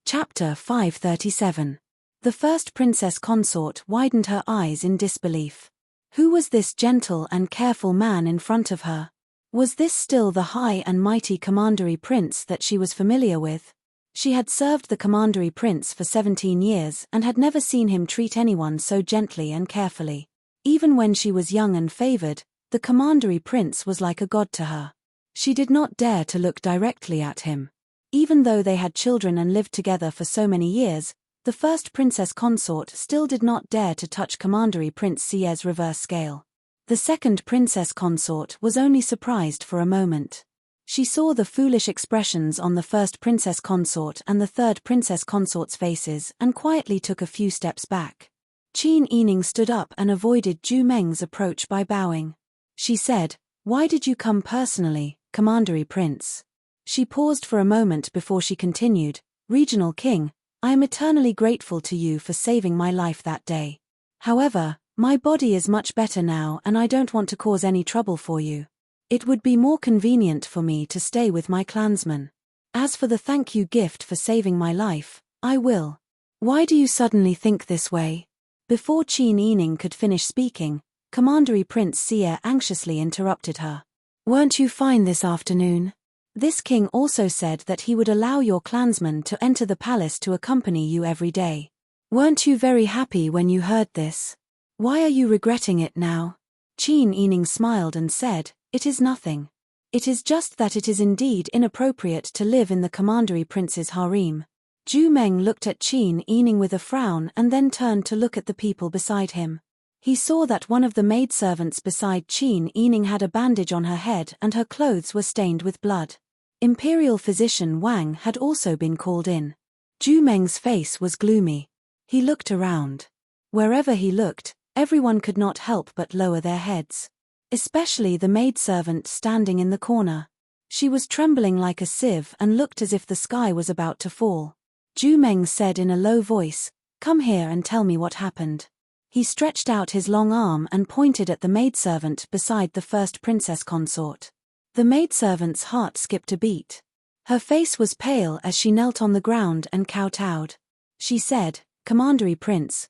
Speaker 1: Chapter 537. The first princess consort widened her eyes in disbelief. Who was this gentle and careful man in front of her? Was this still the high and mighty Commandery Prince that she was familiar with? She had served the Commandery Prince for 17 years and had never seen him treat anyone so gently and carefully. Even when she was young and favored, the Commandery Prince was like a god to her. She did not dare to look directly at him. Even though they had children and lived together for so many years, the first princess consort still did not dare to touch Commandery Prince Xie's reverse scale. The second princess consort was only surprised for a moment. She saw the foolish expressions on the first princess consort and the third princess consort's faces and quietly took a few steps back. Qin Yining stood up and avoided Zhu Meng's approach by bowing. She said, "Why did you come personally, Commandery Prince?" She paused for a moment before she continued, "Regional King, I am eternally grateful to you for saving my life that day. However, my body is much better now and I don't want to cause any trouble for you. It would be more convenient for me to stay with my clansmen. As for the thank you gift for saving my life, I will." "Why do you suddenly think this way?" Before Qin Yining could finish speaking, Commandery Prince Xie anxiously interrupted her. "Weren't you fine this afternoon? This king also said that he would allow your clansmen to enter the palace to accompany you every day. Weren't you very happy when you heard this? Why are you regretting it now?" Qin Yining smiled and said, "It is nothing. It is just that it is indeed inappropriate to live in the Commandery Prince's harem." Zhu Meng looked at Qin Yining with a frown and then turned to look at the people beside him. He saw that one of the maidservants beside Qin Yining had a bandage on her head and her clothes were stained with blood. Imperial physician Wang had also been called in. Zhu Meng's face was gloomy. He looked around. Wherever he looked, everyone could not help but lower their heads. Especially the maidservant standing in the corner. She was trembling like a sieve and looked as if the sky was about to fall. Zhu Meng said in a low voice, "Come here and tell me what happened." He stretched out his long arm and pointed at the maidservant beside the first princess consort. The maidservant's heart skipped a beat. Her face was pale as she knelt on the ground and kowtowed. She said, Commandery Prince,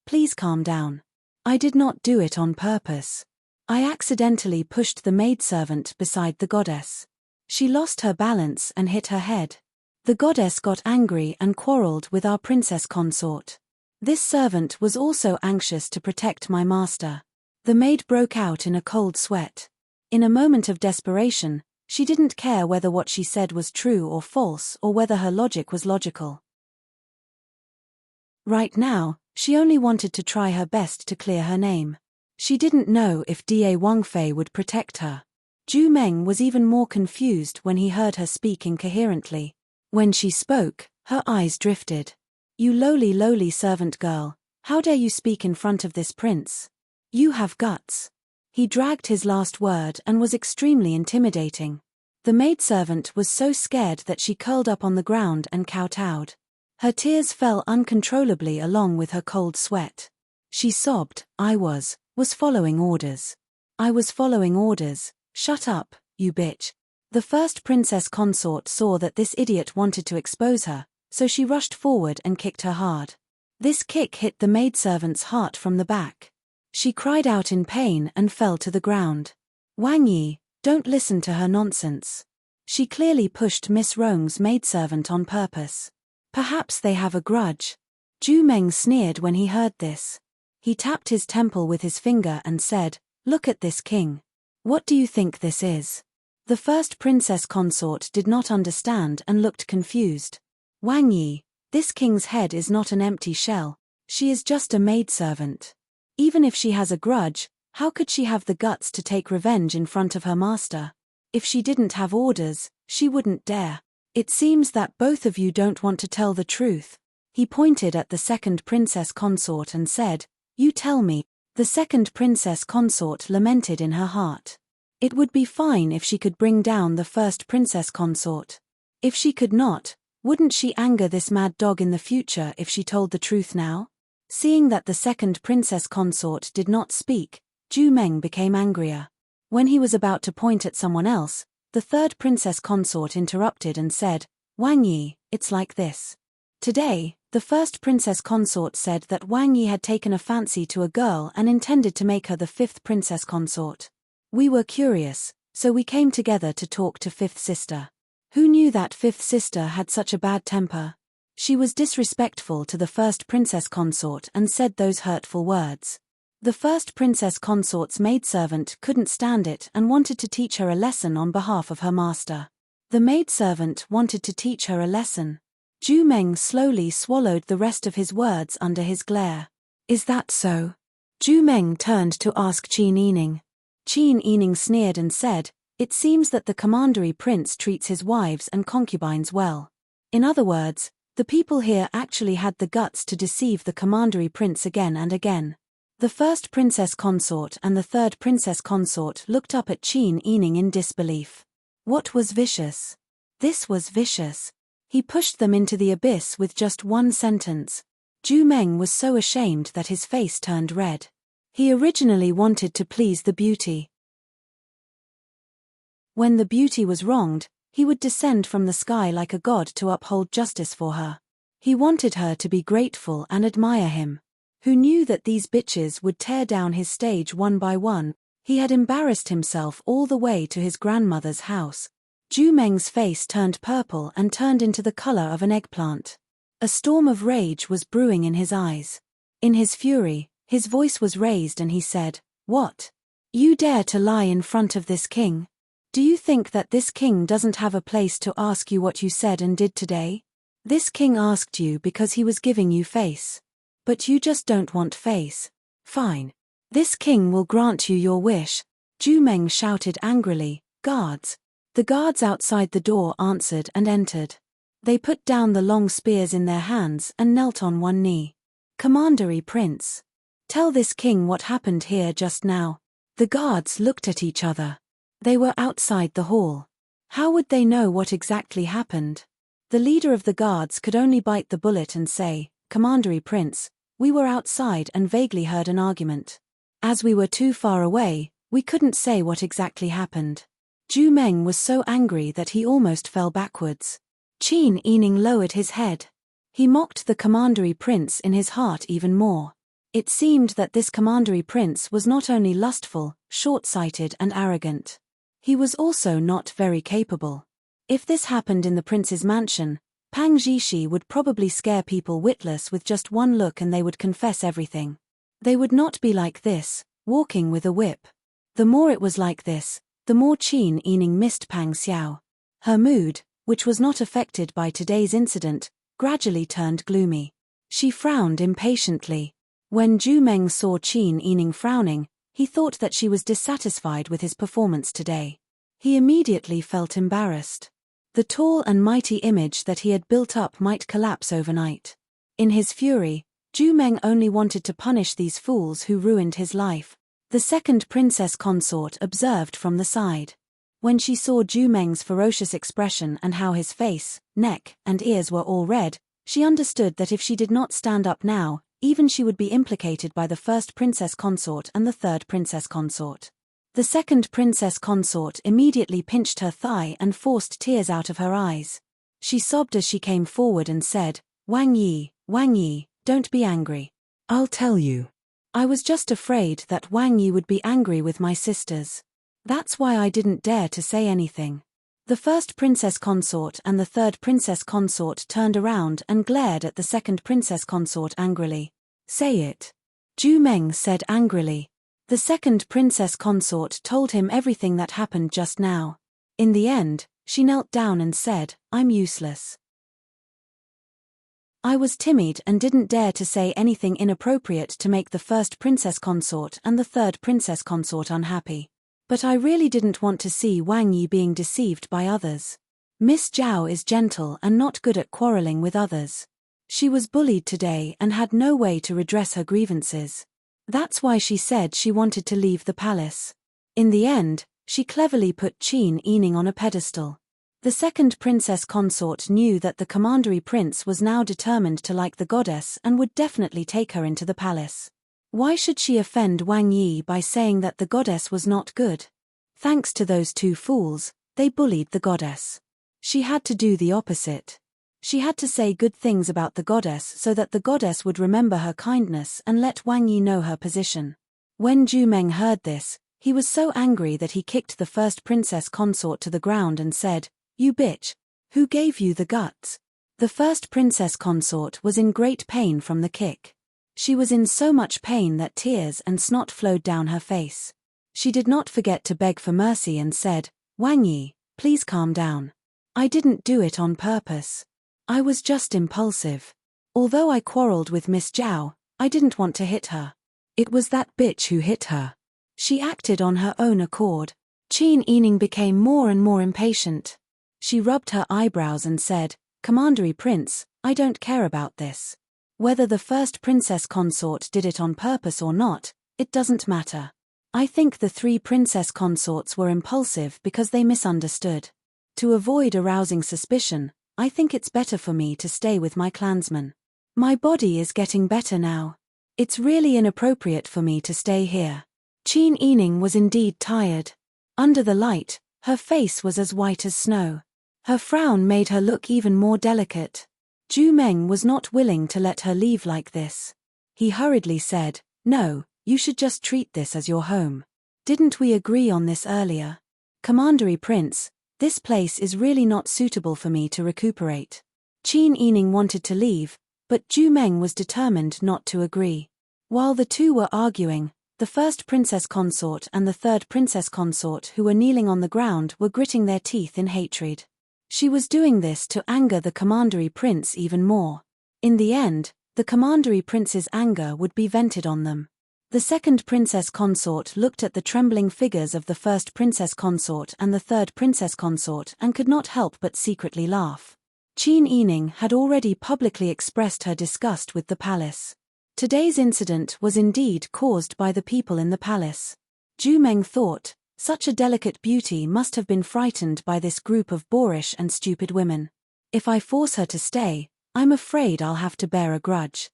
Speaker 1: please calm down. I did not do it on purpose. I accidentally pushed the maidservant beside the goddess. She lost her balance and hit her head. The goddess got angry and quarreled with our princess consort. This servant was also anxious to protect my master. The maid broke out in a cold sweat. In a moment of desperation, she didn't care whether what she said was true or false or whether her logic was logical. Right now, she only wanted to try her best to clear her name. She didn't know if Da Wangfei would protect her. Zhu Meng was even more confused when he heard her speak incoherently. When she spoke, her eyes drifted. "You lowly servant girl, how dare you speak in front of this prince? You have guts." He dragged his last word and was extremely intimidating. The maidservant was so scared that she curled up on the ground and kowtowed. Her tears fell uncontrollably along with her cold sweat. She sobbed, I was following orders. I was following orders. Shut up, you bitch." The first princess consort saw that this idiot wanted to expose her, so she rushed forward and kicked her hard. This kick hit the maidservant's heart from the back. She cried out in pain and fell to the ground. "Wang Yi, don't listen to her nonsense. She clearly pushed Miss Rong's maidservant on purpose. Perhaps they have a grudge." Zhu Meng sneered when he heard this. He tapped his temple with his finger and said, "Look at this king. What do you think this is?" The first princess consort did not understand and looked confused. "Wang Yi, this king's head is not an empty shell. She is just a maidservant. Even if she has a grudge, how could she have the guts to take revenge in front of her master? If she didn't have orders, she wouldn't dare. It seems that both of you don't want to tell the truth." He pointed at the second princess consort and said, "You tell me." The second princess consort lamented in her heart. It would be fine if she could bring down the first princess consort. If she could not, wouldn't she anger this mad dog in the future if she told the truth now? Seeing that the second princess consort did not speak, Zhu Meng became angrier. When he was about to point at someone else, the third princess consort interrupted and said, "Wang Yi, it's like this. Today, the first princess consort said that Wang Yi had taken a fancy to a girl and intended to make her the fifth princess consort. We were curious, so we came together to talk to fifth sister. Who knew that fifth sister had such a bad temper? She was disrespectful to the first princess consort and said those hurtful words. The first princess consort's maidservant couldn't stand it and wanted to teach her a lesson on behalf of her master. The maidservant wanted to teach her a lesson. Zhu Meng slowly swallowed the rest of his words under his glare. Is that so? Zhu Meng turned to ask Qin Yining. Qin Yining sneered and said, It seems that the commandery prince treats his wives and concubines well. In other words, the people here actually had the guts to deceive the commandery prince again and again. The first princess consort and the third princess consort looked up at Qin Yining in disbelief. What was vicious? This was vicious. He pushed them into the abyss with just one sentence. Zhu Meng was so ashamed that his face turned red. He originally wanted to please the beauty. When the beauty was wronged, he would descend from the sky like a god to uphold justice for her. He wanted her to be grateful and admire him. Who knew that these bitches would tear down his stage one by one? He had embarrassed himself all the way to his grandmother's house. Zhu Meng's face turned purple and turned into the color of an eggplant. A storm of rage was brewing in his eyes. In his fury, his voice was raised and he said, "What? You dare to lie in front of this king? Do you think that this king doesn't have a place to ask you what you said and did today? This king asked you because he was giving you face. But you just don't want face. Fine. This king will grant you your wish." Zhu Meng shouted angrily, "Guards!" The guards outside the door answered and entered. They put down the long spears in their hands and knelt on one knee. "Commandery Prince, tell this king what happened here just now." The guards looked at each other. They were outside the hall. How would they know what exactly happened? The leader of the guards could only bite the bullet and say, "Commandery Prince, we were outside and vaguely heard an argument. As we were too far away, we couldn't say what exactly happened." Zhu Meng was so angry that he almost fell backwards. Qin Yining lowered his head. He mocked the commandery prince in his heart even more. It seemed that this commandery prince was not only lustful, short-sighted and arrogant. He was also not very capable. If this happened in the prince's mansion, Pang Zhishi would probably scare people witless with just one look and they would confess everything. They would not be like this, walking with a whip. The more it was like this, the more Qin Yining missed Pang Xiao. Her mood, which was not affected by today's incident, gradually turned gloomy. She frowned impatiently. When Zhu Meng saw Qin Yining frowning, he thought that she was dissatisfied with his performance today. He immediately felt embarrassed. The tall and mighty image that he had built up might collapse overnight. In his fury, Zhu Meng only wanted to punish these fools who ruined his life. The second princess consort observed from the side. When she saw Zhu Meng's ferocious expression and how his face, neck, and ears were all red, she understood that if she did not stand up now, even she would be implicated by the first princess consort and the third princess consort. The second princess consort immediately pinched her thigh and forced tears out of her eyes. She sobbed as she came forward and said, Wang Yi, don't be angry. I'll tell you. I was just afraid that Wang Yi would be angry with my sisters. That's why I didn't dare to say anything." The first princess consort and the third princess consort turned around and glared at the second princess consort angrily. "Say it." Zhu Meng said angrily. The second princess consort told him everything that happened just now. In the end, she knelt down and said, "I'm useless. I was timid and didn't dare to say anything inappropriate to make the first princess consort and the third princess consort unhappy. But I really didn't want to see Wang Yi being deceived by others. Miss Zhao is gentle and not good at quarreling with others. She was bullied today and had no way to redress her grievances. That's why she said she wanted to leave the palace. In the end, she cleverly put Qin Yining on a pedestal. The second princess consort knew that the commandery prince was now determined to like the goddess and would definitely take her into the palace. Why should she offend Wang Yi by saying that the goddess was not good? Thanks to those two fools, they bullied the goddess. She had to do the opposite. She had to say good things about the goddess so that the goddess would remember her kindness and let Wang Yi know her position. When Zhu Meng heard this, he was so angry that he kicked the first princess consort to the ground and said, "You bitch! Who gave you the guts?" The first princess consort was in great pain from the kick. She was in so much pain that tears and snot flowed down her face. She did not forget to beg for mercy and said, "Wang Yi, please calm down. I didn't do it on purpose. I was just impulsive. Although I quarreled with Miss Zhao, I didn't want to hit her. It was that bitch who hit her. She acted on her own accord." Qin Yining became more and more impatient. She rubbed her eyebrows and said, "Commandery Prince, I don't care about this. Whether the first princess consort did it on purpose or not, it doesn't matter. I think the 3 princess consorts were impulsive because they misunderstood. To avoid arousing suspicion, I think it's better for me to stay with my clansmen. My body is getting better now. It's really inappropriate for me to stay here." Qin Yining was indeed tired. Under the light, her face was as white as snow. Her frown made her look even more delicate. Zhu Meng was not willing to let her leave like this. He hurriedly said, "No, you should just treat this as your home. Didn't we agree on this earlier? Commandery Prince, this place is really not suitable for me to recuperate." Qin Yining wanted to leave, but Zhu Meng was determined not to agree. While the two were arguing, the first princess consort and the third princess consort who were kneeling on the ground were gritting their teeth in hatred. She was doing this to anger the commandery prince even more. In the end, the commandery prince's anger would be vented on them. The second princess consort looked at the trembling figures of the first princess consort and the third princess consort and could not help but secretly laugh. Qin Yining had already publicly expressed her disgust with the palace. Today's incident was indeed caused by the people in the palace. Zhu Meng thought, such a delicate beauty must have been frightened by this group of boorish and stupid women. If I force her to stay, I'm afraid I'll have to bear a grudge.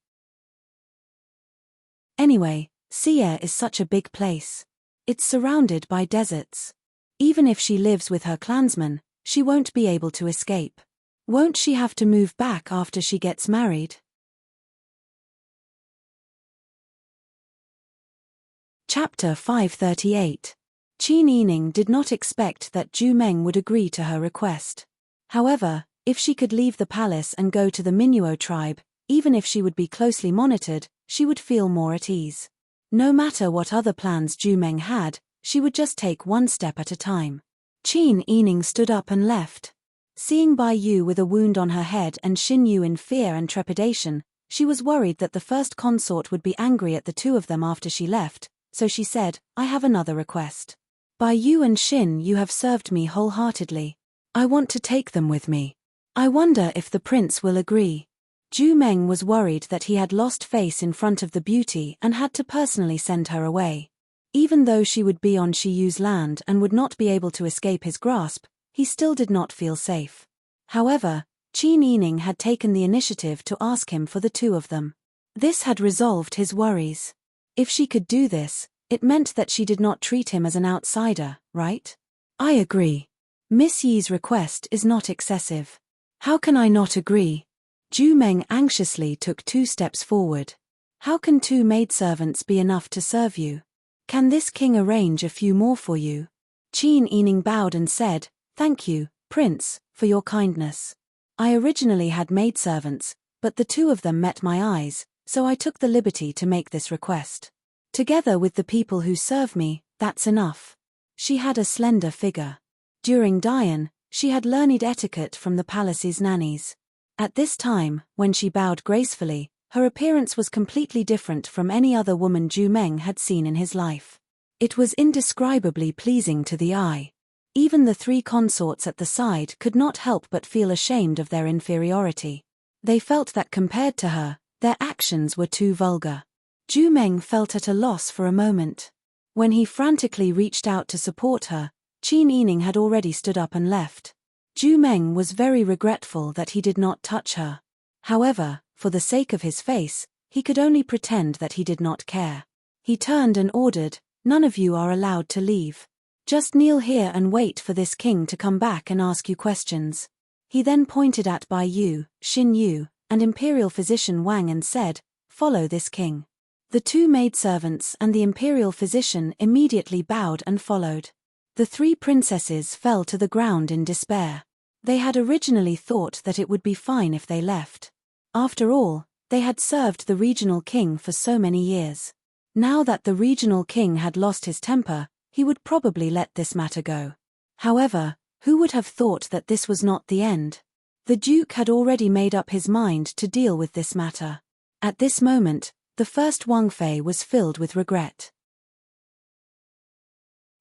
Speaker 1: Anyway, Xie is such a big place. It's surrounded by deserts. Even if she lives with her clansmen, she won't be able to escape. Won't she have to move back after she gets married? Chapter 538. Qin Yining did not expect that Zhu Meng would agree to her request. However, if she could leave the palace and go to the Minuo tribe, even if she would be closely monitored, she would feel more at ease. No matter what other plans Zhu Meng had, she would just take one step at a time. Qin Yining stood up and left. Seeing Bai Yu with a wound on her head and Xin Yu in fear and trepidation, she was worried that the first consort would be angry at the two of them after she left, so she said, "I have another request. Bai Yu and Xin Yu have served me wholeheartedly. I want to take them with me. I wonder if the prince will agree." Zhu Meng was worried that he had lost face in front of the beauty and had to personally send her away. Even though she would be on Shi Yu's land and would not be able to escape his grasp, he still did not feel safe. However, Qin Yining had taken the initiative to ask him for the two of them. This had resolved his worries. If she could do this, it meant that she did not treat him as an outsider, right? "I agree. Miss Yi's request is not excessive. How can I not agree?" Zhu Meng anxiously took 2 steps forward. "How can 2 maidservants be enough to serve you? Can this king arrange a few more for you?" Qin Yining bowed and said, "Thank you, Prince, for your kindness. I originally had maidservants, but the 2 of them met my eyes, so I took the liberty to make this request. Together with the people who serve me, that's enough." She had a slender figure. During Dian, she had learned etiquette from the palace's nannies. At this time, when she bowed gracefully, her appearance was completely different from any other woman Zhu Meng had seen in his life. It was indescribably pleasing to the eye. Even the 3 consorts at the side could not help but feel ashamed of their inferiority. They felt that compared to her, their actions were too vulgar. Zhu Meng felt at a loss for a moment. When he frantically reached out to support her, Qin Yining had already stood up and left. Zhu Meng was very regretful that he did not touch her. However, for the sake of his face, he could only pretend that he did not care. He turned and ordered, "None of you are allowed to leave. Just kneel here and wait for this king to come back and ask you questions." He then pointed at Bai Yu, Xin Yu, and Imperial Physician Wang and said, "Follow this king." The 2 maidservants and the Imperial Physician immediately bowed and followed. The 3 princesses fell to the ground in despair. They had originally thought that it would be fine if they left. After all, they had served the regional king for so many years. Now that the regional king had lost his temper, he would probably let this matter go. However, who would have thought that this was not the end? The Duke had already made up his mind to deal with this matter. At this moment, the first Wang Fei was filled with regret.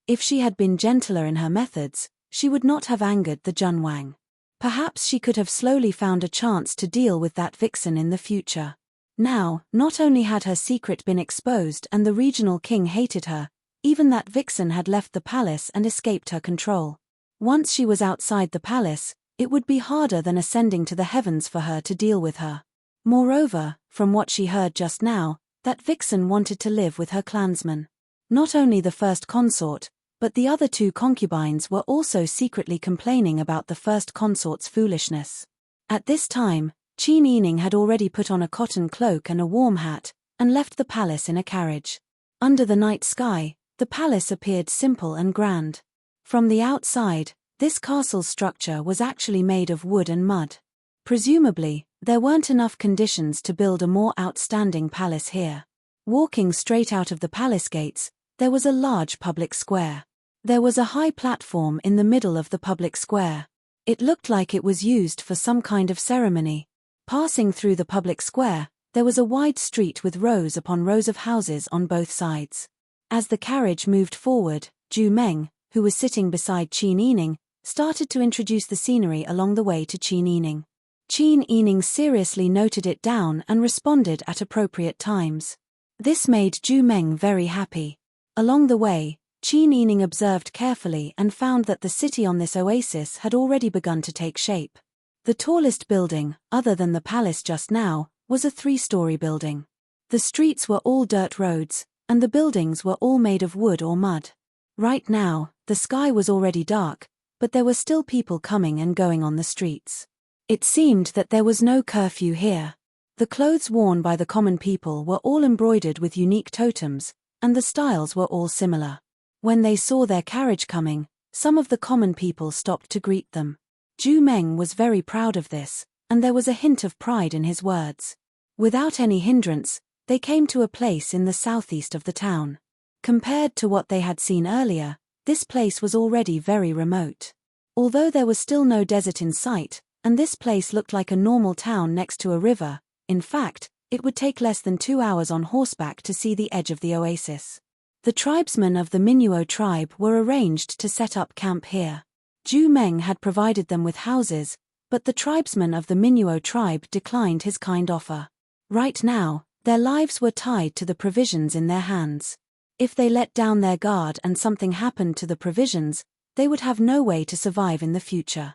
Speaker 1: If she had been gentler in her methods, she would not have angered the Junwang. Perhaps she could have slowly found a chance to deal with that vixen in the future. Now, not only had her secret been exposed and the regional king hated her, even that vixen had left the palace and escaped her control. Once she was outside the palace, it would be harder than ascending to the heavens for her to deal with her. Moreover, from what she heard just now, that vixen wanted to live with her clansmen. Not only the first consort, but the other two concubines were also secretly complaining about the first consort's foolishness. At this time, Qin Yining had already put on a cotton cloak and a warm hat, and left the palace in a carriage. Under the night sky, the palace appeared simple and grand. From the outside, this castle's structure was actually made of wood and mud. Presumably, there weren't enough conditions to build a more outstanding palace here. Walking straight out of the palace gates, there was a large public square. There was a high platform in the middle of the public square. It looked like it was used for some kind of ceremony. Passing through the public square, there was a wide street with rows upon rows of houses on both sides. As the carriage moved forward, Zhu Meng, who was sitting beside Qin Yining, started to introduce the scenery along the way to Qin Yining. Qin Yining seriously noted it down and responded at appropriate times. This made Zhu Meng very happy. Along the way, Qin Yining observed carefully and found that the city on this oasis had already begun to take shape. The tallest building, other than the palace just now, was a 3-story building. The streets were all dirt roads, and the buildings were all made of wood or mud. Right now, the sky was already dark, but there were still people coming and going on the streets. It seemed that there was no curfew here. The clothes worn by the common people were all embroidered with unique totems, and the styles were all similar. When they saw their carriage coming, some of the common people stopped to greet them. Zhu Meng was very proud of this, and there was a hint of pride in his words. Without any hindrance, they came to a place in the southeast of the town. Compared to what they had seen earlier, this place was already very remote. Although there was still no desert in sight, and this place looked like a normal town next to a river, in fact, it would take less than 2 hours on horseback to see the edge of the oasis. The tribesmen of the Minuo tribe were arranged to set up camp here. Zhu Meng had provided them with houses, but the tribesmen of the Minuo tribe declined his kind offer. Right now, their lives were tied to the provisions in their hands. If they let down their guard and something happened to the provisions, they would have no way to survive in the future.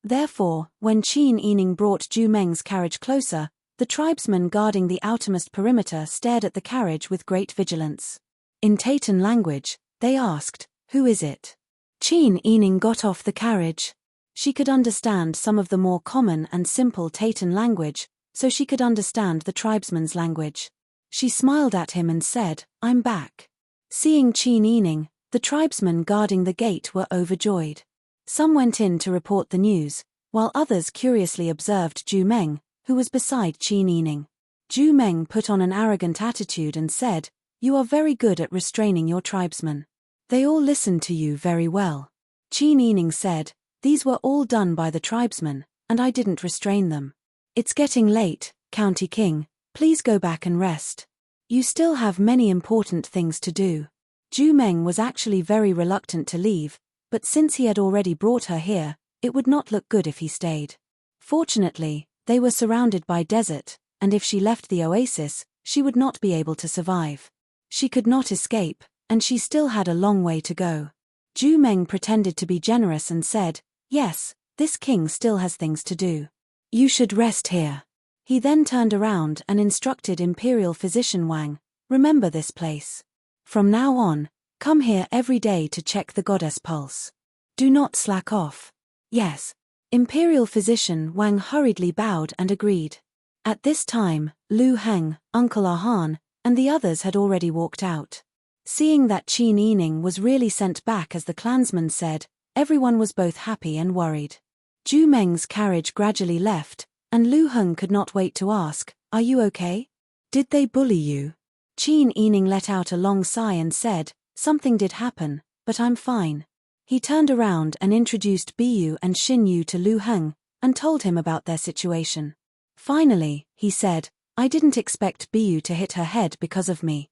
Speaker 1: Therefore, when Qin Yining brought Zhu Meng's carriage closer, the tribesmen guarding the outermost perimeter stared at the carriage with great vigilance. In Taitan language, they asked, "Who is it?" Qin Yining got off the carriage. She could understand some of the more common and simple Taitan language, so she could understand the tribesmen's language. She smiled at him and said, "I'm back." Seeing Qin Yining, the tribesmen guarding the gate were overjoyed. Some went in to report the news, while others curiously observed Zhu Meng, who was beside Qin Yining. Zhu Meng put on an arrogant attitude and said, "You are very good at restraining your tribesmen. They all listen to you very well." Qin Yining said, "These were all done by the tribesmen, and I didn't restrain them. It's getting late, County King, please go back and rest. You still have many important things to do." Zhu Meng was actually very reluctant to leave, but since he had already brought her here, it would not look good if he stayed. Fortunately, they were surrounded by desert, and if she left the oasis, she would not be able to survive. She could not escape, and she still had a long way to go. Zhu Meng pretended to be generous and said, "Yes, this king still has things to do. You should rest here." He then turned around and instructed Imperial Physician Wang, "Remember this place. From now on, come here every day to check the goddess pulse. Do not slack off." "Yes." Imperial Physician Wang hurriedly bowed and agreed. At this time, Lu Heng, Uncle Ahan, and the others had already walked out. Seeing that Qin Yining was really sent back as the clansman said, everyone was both happy and worried. Zhu Meng's carriage gradually left, and Lu Heng could not wait to ask, "Are you okay? Did they bully you?" Qin Yining let out a long sigh and said, "Something did happen, but I'm fine." He turned around and introduced Biyu and Xin Yu to Lu Heng, and told him about their situation. Finally, he said, "I didn't expect Biyu to hit her head because of me.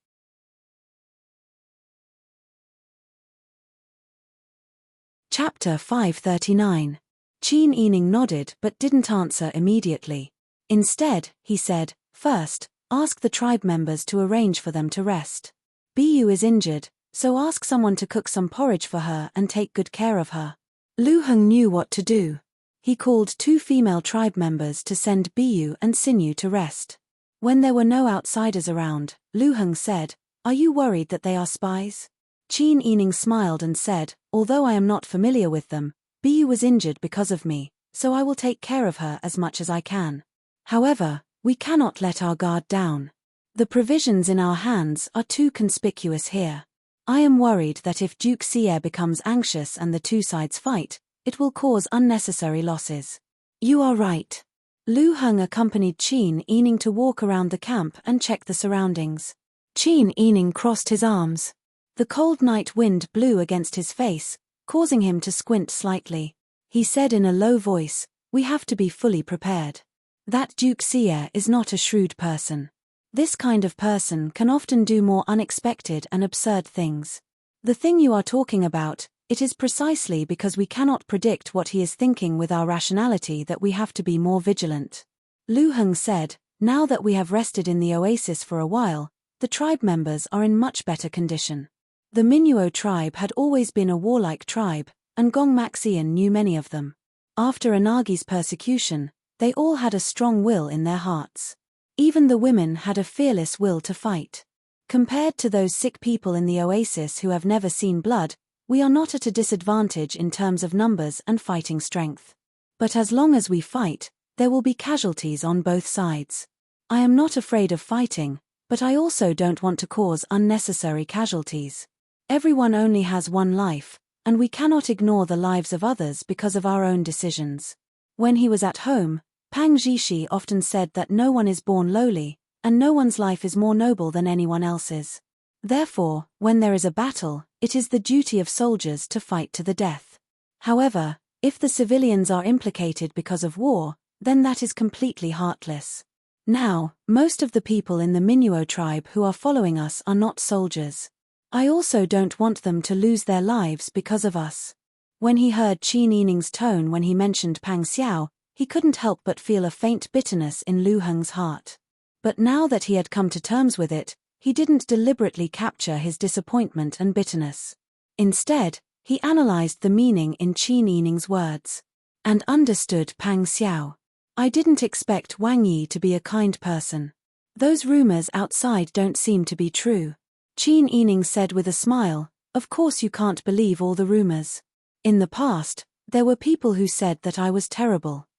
Speaker 1: Chapter 539. Qin Yining nodded but didn't answer immediately. Instead, he said, "First, ask the tribe members to arrange for them to rest. Bu is injured, so ask someone to cook some porridge for her and take good care of her." Lu Heng knew what to do. He called 2 female tribe members to send Bu and Sinew to rest. When there were no outsiders around, Lu Heng said, "Are you worried that they are spies?" Qin Yining smiled and said, "Although I am not familiar with them, Bu was injured because of me, so I will take care of her as much as I can. However, we cannot let our guard down. The provisions in our hands are too conspicuous here. I am worried that if Duke Xie becomes anxious and the 2 sides fight, it will cause unnecessary losses." "You are right." Lu Heng accompanied Qin Yining to walk around the camp and check the surroundings. Qin Yining crossed his arms. The cold night wind blew against his face, causing him to squint slightly. He said in a low voice, "We have to be fully prepared. That Duke Xie is not a shrewd person. This kind of person can often do more unexpected and absurd things. The thing you are talking about, it is precisely because we cannot predict what he is thinking with our rationality that we have to be more vigilant." Lu Heng said, "Now that we have rested in the oasis for a while, the tribe members are in much better condition." The Minuo tribe had always been a warlike tribe, and Gong Maxian knew many of them. After Anagi's persecution, they all had a strong will in their hearts. Even the women had a fearless will to fight. Compared to those sick people in the oasis who have never seen blood, we are not at a disadvantage in terms of numbers and fighting strength. But as long as we fight, there will be casualties on both sides. I am not afraid of fighting, but I also don't want to cause unnecessary casualties. Everyone only has one life, and we cannot ignore the lives of others because of our own decisions. When he was at home, Pang Zhishi often said that no one is born lowly, and no one's life is more noble than anyone else's. Therefore, when there is a battle, it is the duty of soldiers to fight to the death. However, if the civilians are implicated because of war, then that is completely heartless. Now, most of the people in the Minuo tribe who are following us are not soldiers. I also don't want them to lose their lives because of us." When he heard Qin Yining's tone when he mentioned Pang Xiao, he couldn't help but feel a faint bitterness in Lu Heng's heart. But now that he had come to terms with it, he didn't deliberately capture his disappointment and bitterness. Instead, he analyzed the meaning in Qin Yining's words. And understood Pang Xiao. "I didn't expect Wang Yi to be a kind person. Those rumors outside don't seem to be true." Qin Yining said with a smile, "Of course you can't believe all the rumors. In the past, there were people who said that I was terrible."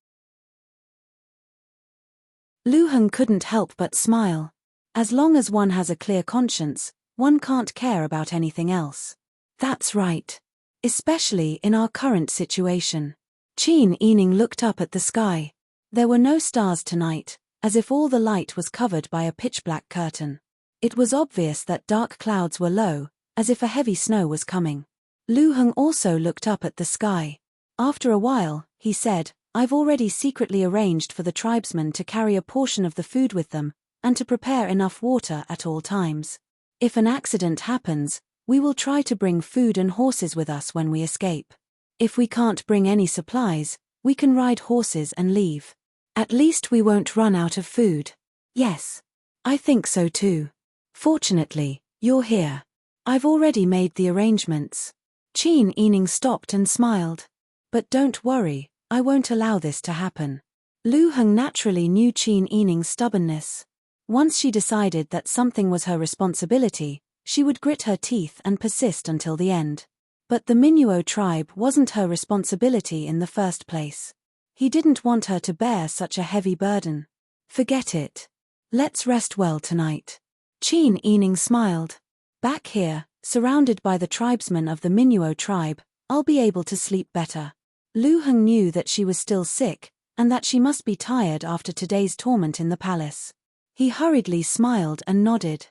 Speaker 1: Lu Heng couldn't help but smile. As long as one has a clear conscience, one can't care about anything else. That's right. Especially in our current situation. Qin Yining looked up at the sky. There were no stars tonight, as if all the light was covered by a pitch-black curtain. It was obvious that dark clouds were low, as if a heavy snow was coming. Lu Heng also looked up at the sky. After a while, he said, "I've already secretly arranged for the tribesmen to carry a portion of the food with them, and to prepare enough water at all times. If an accident happens, we will try to bring food and horses with us when we escape. If we can't bring any supplies, we can ride horses and leave. At least we won't run out of food." "Yes. I think so too. Fortunately, you're here. I've already made the arrangements." Qin Yining stopped and smiled. "But don't worry, I won't allow this to happen." Lu Heng naturally knew Qin Yining's stubbornness. Once she decided that something was her responsibility, she would grit her teeth and persist until the end. But the Minuo tribe wasn't her responsibility in the first place. He didn't want her to bear such a heavy burden. "Forget it. Let's rest well tonight." Qin Yining smiled. "Back here, surrounded by the tribesmen of the Minuo tribe, I'll be able to sleep better." Lu Heng knew that she was still sick, and that she must be tired after today's torment in the palace. He hurriedly smiled and nodded.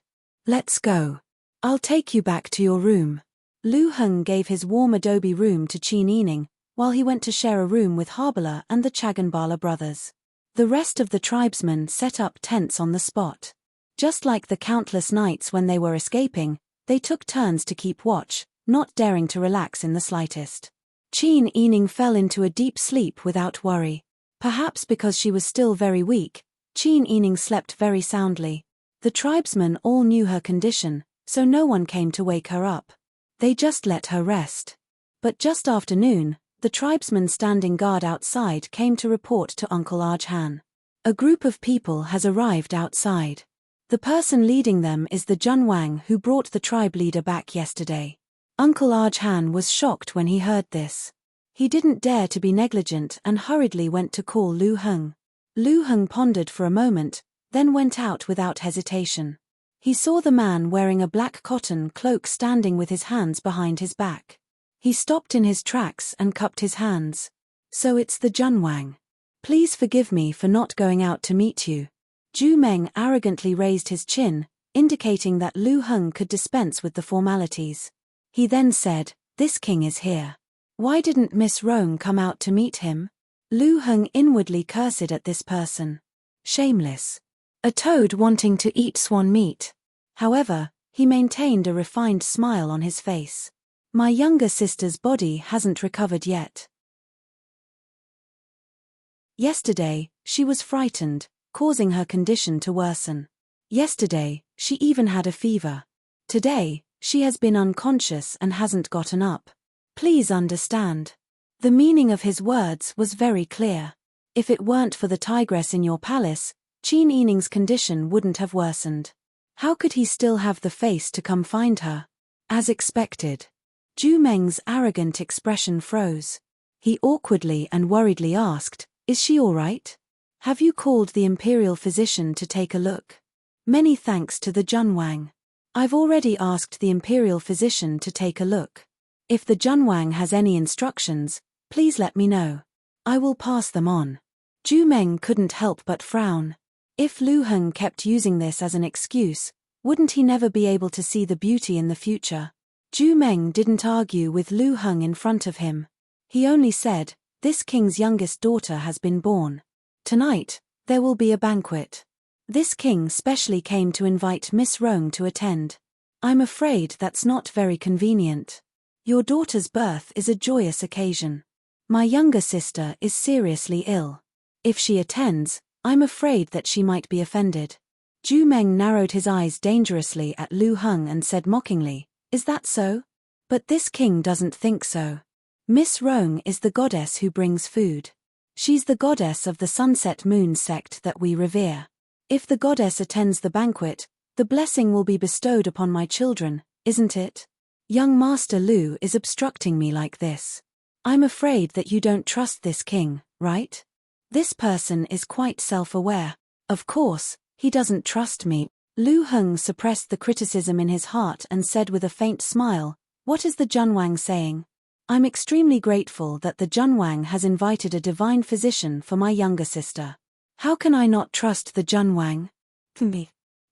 Speaker 1: "Let's go. I'll take you back to your room." Lu Heng gave his warm adobe room to Qin Yining, while he went to share a room with Harbala and the Chaganbala brothers. The rest of the tribesmen set up tents on the spot. Just like the countless nights when they were escaping, they took turns to keep watch, not daring to relax in the slightest. Qin Yining fell into a deep sleep without worry. Perhaps because she was still very weak, Qin Yining slept very soundly. The tribesmen all knew her condition, so no one came to wake her up. They just let her rest. But just after noon, the tribesmen standing guard outside came to report to Uncle Arjhan. A group of people has arrived outside. The person leading them is the Junwang who brought the tribe leader back yesterday. Uncle Arjhan was shocked when he heard this. He didn't dare to be negligent and hurriedly went to call Lu Heng. Lu Heng pondered for a moment, then went out without hesitation. He saw the man wearing a black cotton cloak standing with his hands behind his back. He stopped in his tracks and cupped his hands. So it's the Junwang. Please forgive me for not going out to meet you. Zhu Meng arrogantly raised his chin, indicating that Lu Heng could dispense with the formalities. He then said, "This king is here. Why didn't Miss Rong come out to meet him?" Lu Heng inwardly cursed at this person. Shameless. A toad wanting to eat swan meat. However, he maintained a refined smile on his face. My younger sister's body hasn't recovered yet. Yesterday, she was frightened, causing her condition to worsen. Yesterday, she even had a fever. Today, she has been unconscious and hasn't gotten up. Please understand. The meaning of his words was very clear. If it weren't for the tigress in your palace, Qin Yining's condition wouldn't have worsened. How could he still have the face to come find her? As expected. Zhu Meng's arrogant expression froze. He awkwardly and worriedly asked, "Is she all right? Have you called the imperial physician to take a look?" "Many thanks to the Junwang. I've already asked the imperial physician to take a look. If the Junwang has any instructions, please let me know. I will pass them on." Zhu Meng couldn't help but frown. If Lu Heng kept using this as an excuse, wouldn't he never be able to see the beauty in the future? Zhu Meng didn't argue with Lu Heng in front of him. He only said, "This king's youngest daughter has been born. Tonight, there will be a banquet. This king specially came to invite Miss Rong to attend. I'm afraid that's not very convenient. Your daughter's birth is a joyous occasion. My younger sister is seriously ill. If she attends, I'm afraid that she might be offended." Zhu Meng narrowed his eyes dangerously at Lu Heng and said mockingly, "Is that so? But this king doesn't think so. Miss Rong is the goddess who brings food. She's the goddess of the sunset moon sect that we revere. If the goddess attends the banquet, the blessing will be bestowed upon my children, isn't it? Young Master Lu is obstructing me like this. I'm afraid that you don't trust this king, right? This person is quite self-aware. Of course, he doesn't trust me." Lu Heng suppressed the criticism in his heart and said with a faint smile, "What is the Junwang saying? I'm extremely grateful that the Junwang has invited a divine physician for my younger sister. How can I not trust the Junwang?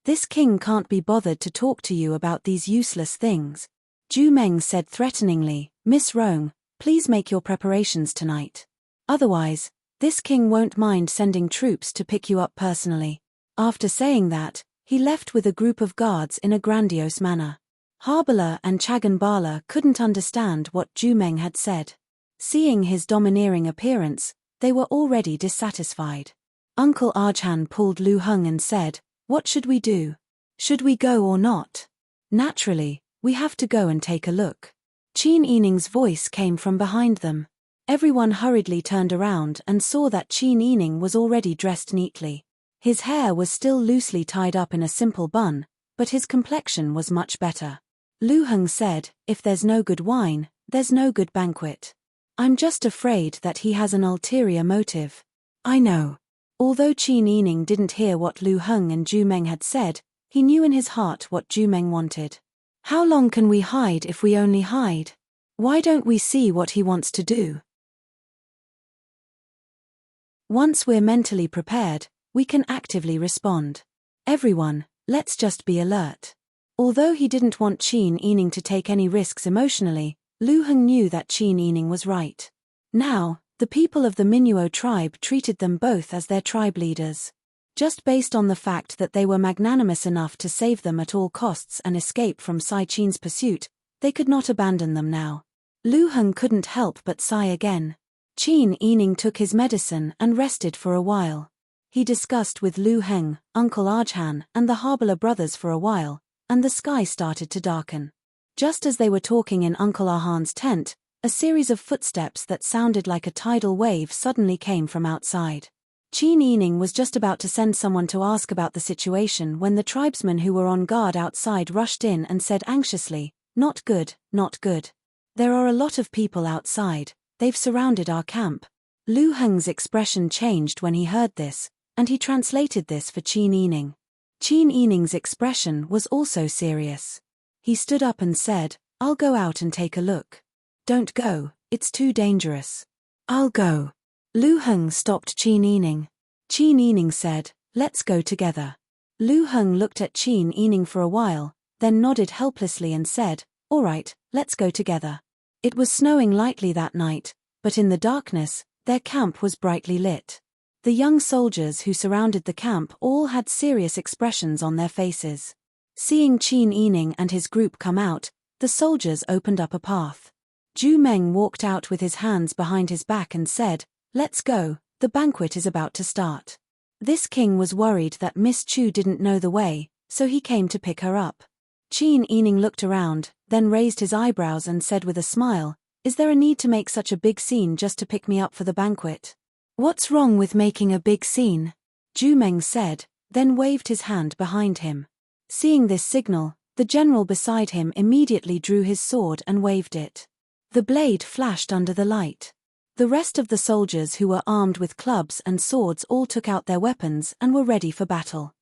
Speaker 1: This king can't be bothered to talk to you about these useless things." Zhu Meng said threateningly, "Miss Rong, please make your preparations tonight. Otherwise, this king won't mind sending troops to pick you up personally." After saying that, he left with a group of guards in a grandiose manner. Harbala and Chagan Bala couldn't understand what Zhu Meng had said. Seeing his domineering appearance, they were already dissatisfied. Uncle Arjhan pulled Lu Heng and said, "What should we do? Should we go or not?" "Naturally, we have to go and take a look." Qin Yining's voice came from behind them. Everyone hurriedly turned around and saw that Qin Yining was already dressed neatly. His hair was still loosely tied up in a simple bun, but his complexion was much better. Lu Heng said, "If there's no good wine, there's no good banquet. I'm just afraid that he has an ulterior motive." "I know." Although Qin Yining didn't hear what Lu Heng and Zhu Meng had said, he knew in his heart what Zhu Meng wanted. "How long can we hide if we only hide? Why don't we see what he wants to do? Once we're mentally prepared, we can actively respond. Everyone, let's just be alert." Although he didn't want Qin Yining to take any risks emotionally, Lu Heng knew that Qin Yining was right. Now, the people of the Minuo tribe treated them both as their tribe leaders. Just based on the fact that they were magnanimous enough to save them at all costs and escape from Sai Qin's pursuit, they could not abandon them now. Lu Heng couldn't help but sigh again. Qin Yining took his medicine and rested for a while. He discussed with Lu Heng, Uncle Arjhan, and the Harbala brothers for a while, and the sky started to darken. Just as they were talking in Uncle Arjan's tent, a series of footsteps that sounded like a tidal wave suddenly came from outside. Qin Yining was just about to send someone to ask about the situation when the tribesmen who were on guard outside rushed in and said anxiously, "Not good, not good. There are a lot of people outside, they've surrounded our camp." Lu Heng's expression changed when he heard this, and he translated this for Qin Yining. Qin Yining's expression was also serious. He stood up and said, "I'll go out and take a look." "Don't go, it's too dangerous." "I'll go." Lu Heng stopped Qin Yining. Qin Yining said, "Let's go together." Lu Heng looked at Qin Yining for a while, then nodded helplessly and said, "All right, let's go together." It was snowing lightly that night, but in the darkness, their camp was brightly lit. The young soldiers who surrounded the camp all had serious expressions on their faces. Seeing Qin Yining and his group come out, the soldiers opened up a path. Zhu Meng walked out with his hands behind his back and said, "Let's go, the banquet is about to start." This king was worried that Miss Chu didn't know the way, so he came to pick her up. Qin Yining looked around, then raised his eyebrows and said with a smile, "Is there a need to make such a big scene just to pick me up for the banquet?" "What's wrong with making a big scene?" Zhu Meng said, then waved his hand behind him. Seeing this signal, the general beside him immediately drew his sword and waved it. The blade flashed under the light. The rest of the soldiers who were armed with clubs and swords all took out their weapons and were ready for battle.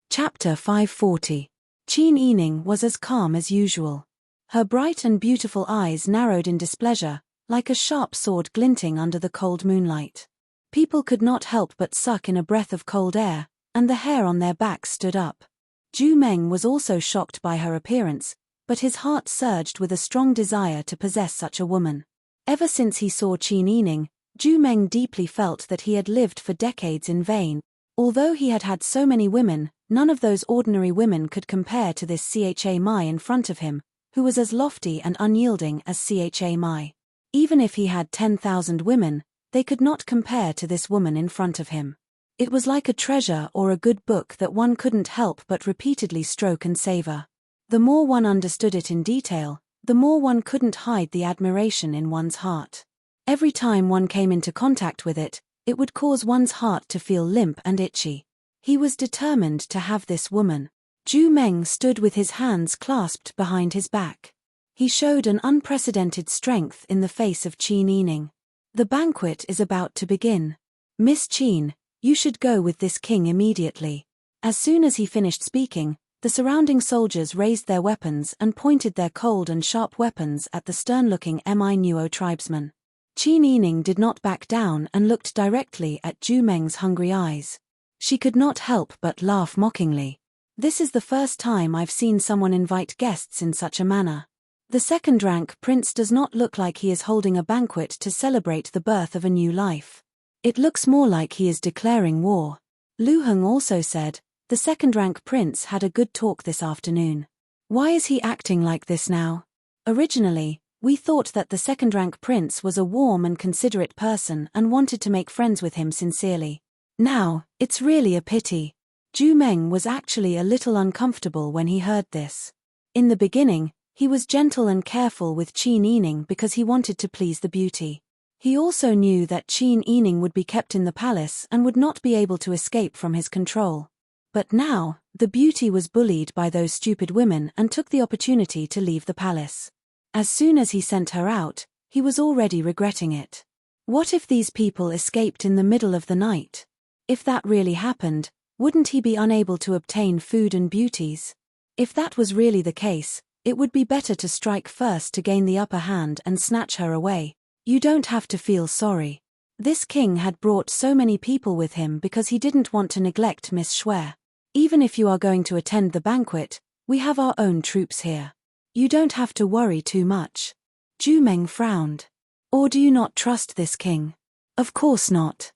Speaker 1: Chapter 540. Qin Yining was as calm as usual. Her bright and beautiful eyes narrowed in displeasure, like a sharp sword glinting under the cold moonlight. People could not help but suck in a breath of cold air, and the hair on their backs stood up. Zhu Meng was also shocked by her appearance, but his heart surged with a strong desire to possess such a woman. Ever since he saw Qin Yining, Zhu Meng deeply felt that he had lived for decades in vain. Although he had had so many women, none of those ordinary women could compare to this Cha Mai in front of him, who was as lofty and unyielding as Cha Mai. Even if he had 10,000 women, they could not compare to this woman in front of him. It was like a treasure or a good book that one couldn't help but repeatedly stroke and savor. The more one understood it in detail, the more one couldn't hide the admiration in one's heart. Every time one came into contact with it, it would cause one's heart to feel limp and itchy. He was determined to have this woman. Zhu Meng stood with his hands clasped behind his back. He showed an unprecedented strength in the face of Qin Yining. "The banquet is about to begin. Miss Qin, you should go with this king immediately." As soon as he finished speaking, the surrounding soldiers raised their weapons and pointed their cold and sharp weapons at the stern-looking Mi-Nuo tribesmen. Qin Yining did not back down and looked directly at Zhu Meng's hungry eyes. She could not help but laugh mockingly. "This is the first time I've seen someone invite guests in such a manner. The second-rank prince does not look like he is holding a banquet to celebrate the birth of a new life. It looks more like he is declaring war." Lu Heng also said, "The second-rank prince had a good talk this afternoon. Why is he acting like this now? Originally, we thought that the second-rank prince was a warm and considerate person and wanted to make friends with him sincerely. Now, it's really a pity." Zhu Meng was actually a little uncomfortable when he heard this. In the beginning, he was gentle and careful with Qin Yining because he wanted to please the beauty. He also knew that Qin Yining would be kept in the palace and would not be able to escape from his control. But now, the beauty was bullied by those stupid women and took the opportunity to leave the palace. As soon as he sent her out, he was already regretting it. What if these people escaped in the middle of the night? If that really happened, wouldn't he be unable to obtain food and beauties? If that was really the case, it would be better to strike first to gain the upper hand and snatch her away. You don't have to feel sorry. This king had brought so many people with him because he didn't want to neglect Miss Shui. Even if you are going to attend the banquet, we have our own troops here. You don't have to worry too much. Zhu Meng frowned. Or do you not trust this king? Of course not.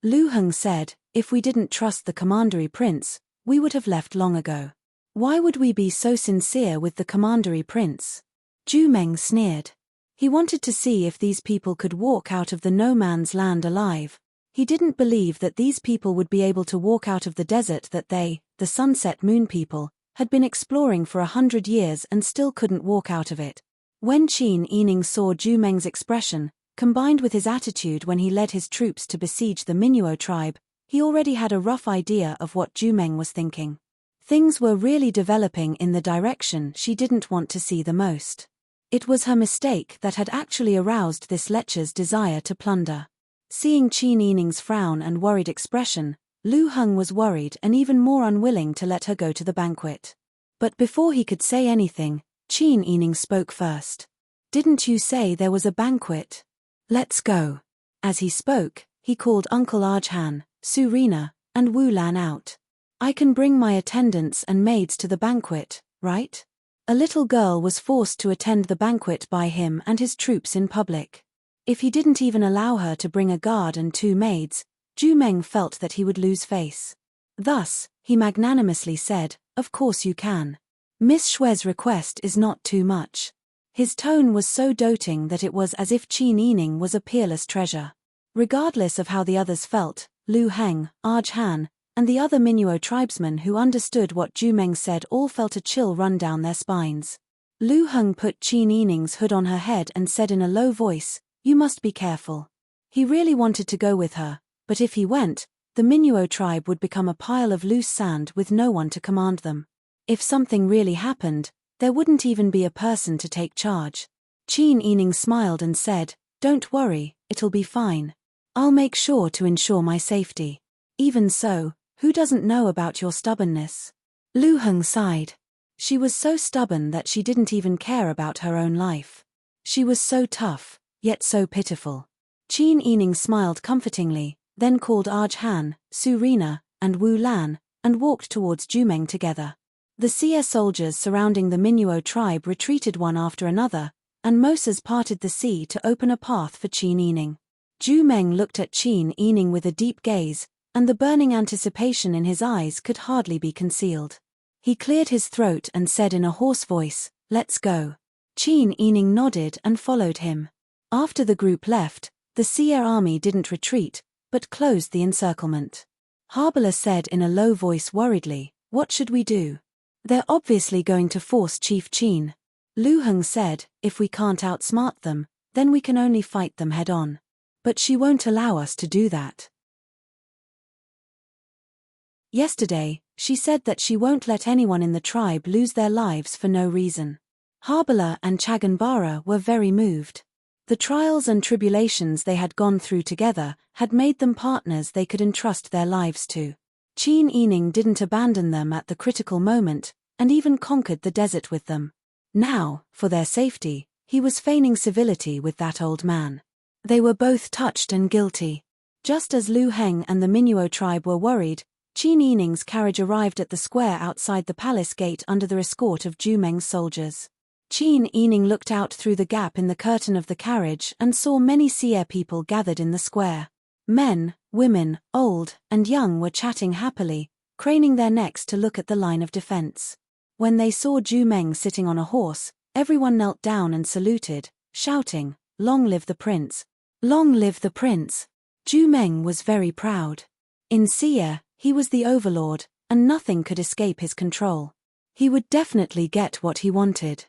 Speaker 1: Lu Heng said, if we didn't trust the Commandery Prince, we would have left long ago. Why would we be so sincere with the Commandery Prince? Zhu Meng sneered. He wanted to see if these people could walk out of the no man's land alive. He didn't believe that these people would be able to walk out of the desert that they, the Sunset Moon people, had been exploring for 100 years and still couldn't walk out of it. When Qin Yining saw Zhu Meng's expression, combined with his attitude when he led his troops to besiege the Minuo tribe, he already had a rough idea of what Zhu Meng was thinking. Things were really developing in the direction she didn't want to see the most. It was her mistake that had actually aroused this lecher's desire to plunder. Seeing Qin Yining's frown and worried expression, Lu Heng was worried and even more unwilling to let her go to the banquet. But before he could say anything, Qin Yining spoke first. Didn't you say there was a banquet? Let's go. As he spoke, he called Uncle Arjhan, Surina, and Wu Lan out. I can bring my attendants and maids to the banquet, right? A little girl was forced to attend the banquet by him and his troops in public. If he didn't even allow her to bring a guard and 2 maids, Zhu Meng felt that he would lose face. Thus, he magnanimously said, of course you can. Miss Shue's request is not too much. His tone was so doting that it was as if Qin Yining was a peerless treasure. Regardless of how the others felt, Lu Heng, Arjhan, and the other Minuo tribesmen who understood what Zhu Meng said all felt a chill run down their spines. Lu Heng put Qin Yining's hood on her head and said in a low voice, you must be careful. He really wanted to go with her, but if he went, the Minuo tribe would become a pile of loose sand with no one to command them. If something really happened, there wouldn't even be a person to take charge. Qin Yining smiled and said, don't worry, it'll be fine. I'll make sure to ensure my safety. Even so, who doesn't know about your stubbornness? Lu Heng sighed. She was so stubborn that she didn't even care about her own life. She was so tough, yet so pitiful. Qin Yining smiled comfortingly, then called Arjhan, Surina, and Wu Lan, and walked towards Zhu Meng together. The Xie soldiers surrounding the Minuo tribe retreated one after another, and Moses parted the sea to open a path for Qin Yining. Zhu Meng looked at Qin Yining with a deep gaze, and the burning anticipation in his eyes could hardly be concealed. He cleared his throat and said in a hoarse voice, let's go. Qin Yining nodded and followed him. After the group left, the Xie army didn't retreat, but closed the encirclement. Harbala said in a low voice worriedly, what should we do? They're obviously going to force Chief Qin. Lu Heng said, if we can't outsmart them, then we can only fight them head-on. But she won't allow us to do that. Yesterday, she said that she won't let anyone in the tribe lose their lives for no reason. Harbala and Chaganbara were very moved. The trials and tribulations they had gone through together had made them partners they could entrust their lives to. Qin Yining didn't abandon them at the critical moment, and even conquered the desert with them. Now, for their safety, he was feigning civility with that old man. They were both touched and guilty. Just as Lu Heng and the Minuo tribe were worried, Qin Yining's carriage arrived at the square outside the palace gate under the escort of Zhu Meng's soldiers. Qin Yining looked out through the gap in the curtain of the carriage and saw many Xie people gathered in the square. Men, women, old, and young were chatting happily, craning their necks to look at the line of defense. When they saw Zhu Meng sitting on a horse, everyone knelt down and saluted, shouting, long live the prince! Long live the prince! Zhu Meng was very proud. In Xie, he was the overlord, and nothing could escape his control. He would definitely get what he wanted.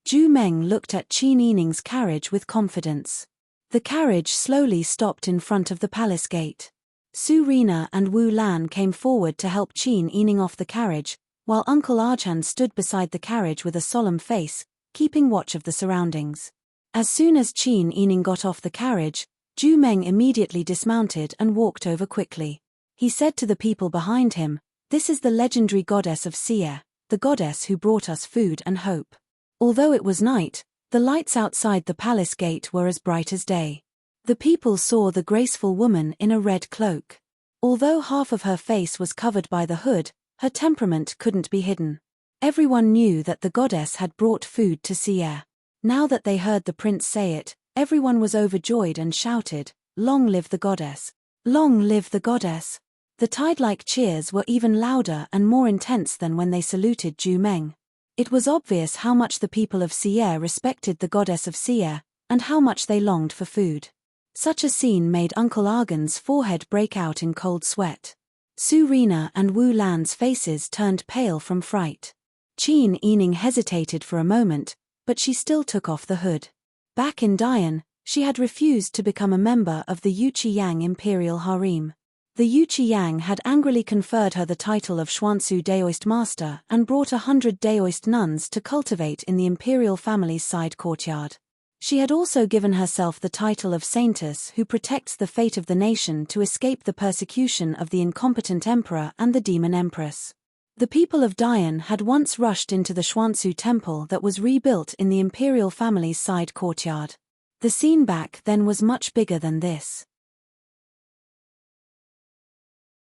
Speaker 1: Zhu Meng looked at Qin Yining's carriage with confidence. The carriage slowly stopped in front of the palace gate. Surina and Wu Lan came forward to help Qin Yining off the carriage, while Uncle Arjhan stood beside the carriage with a solemn face, keeping watch of the surroundings. As soon as Qin Yining got off the carriage, Zhu Meng immediately dismounted and walked over quickly. He said to the people behind him, this is the legendary goddess of Xie, the goddess who brought us food and hope. Although it was night, the lights outside the palace gate were as bright as day. The people saw the graceful woman in a red cloak. Although half of her face was covered by the hood, her temperament couldn't be hidden. Everyone knew that the goddess had brought food to Xie. Now that they heard the prince say it, everyone was overjoyed and shouted, long live the goddess! Long live the goddess! The tide-like cheers were even louder and more intense than when they saluted Ju Meng. It was obvious how much the people of Xie respected the goddess of Xie, and how much they longed for food. Such a scene made Uncle Argan's forehead break out in cold sweat. Su Rina and Wu Lan's faces turned pale from fright. Qin Yining hesitated for a moment, but she still took off the hood. Back in Dian, she had refused to become a member of the Yuqi Yang imperial harem. The Yuqi Yang had angrily conferred her the title of Xuansu Daoist Master and brought 100 Daoist nuns to cultivate in the imperial family's side courtyard. She had also given herself the title of Saintess who protects the fate of the nation to escape the persecution of the incompetent emperor and the demon empress. The people of Dian had once rushed into the Xuansu temple that was rebuilt in the imperial family's side courtyard. The scene back then was much bigger than this.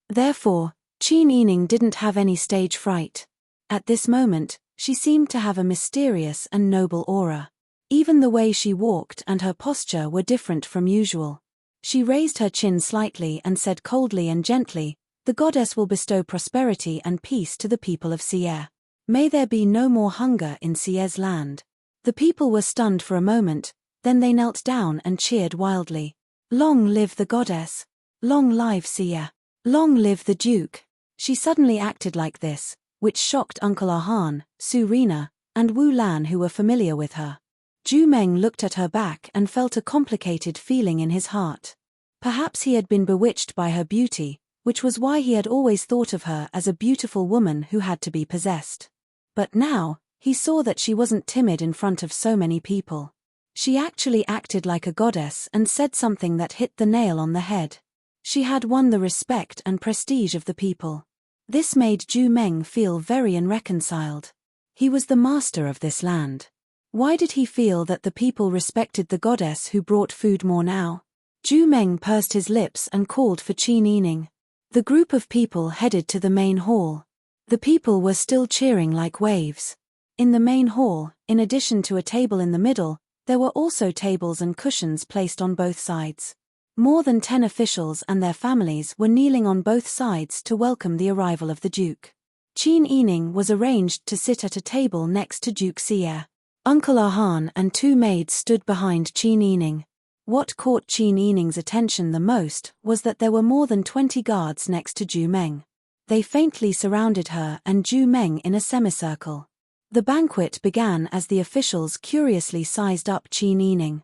Speaker 1: Therefore, Qin Yining didn't have any stage fright. At this moment, she seemed to have a mysterious and noble aura. Even the way she walked and her posture were different from usual. She raised her chin slightly and said coldly and gently, "The goddess will bestow prosperity and peace to the people of Xie. May there be no more hunger in Xie's land." The people were stunned for a moment, then they knelt down and cheered wildly. "Long live the goddess! Long live Xie! Long live the Duke!" She suddenly acted like this, which shocked Uncle Arhan, Su Rina, and Wu Lan who were familiar with her. Ju Meng looked at her back and felt a complicated feeling in his heart. Perhaps he had been bewitched by her beauty, which was why he had always thought of her as a beautiful woman who had to be possessed. But now, he saw that she wasn't timid in front of so many people. She actually acted like a goddess and said something that hit the nail on the head. She had won the respect and prestige of the people. This made Ju Meng feel very unreconciled. He was the master of this land. Why did he feel that the people respected the goddess who brought food more now? Ju Meng pursed his lips and called for Qin Yining. The group of people headed to the main hall. The people were still cheering like waves. In the main hall, in addition to a table in the middle, there were also tables and cushions placed on both sides. More than 10 officials and their families were kneeling on both sides to welcome the arrival of the Duke. Qin Yining was arranged to sit at a table next to Duke Xie. Uncle Arhan and 2 maids stood behind Qin Yining. What caught Qin Yining's attention the most was that there were more than 20 guards next to Ju Meng. They faintly surrounded her and Ju Meng in a semicircle. The banquet began as the officials curiously sized up Qin Yining.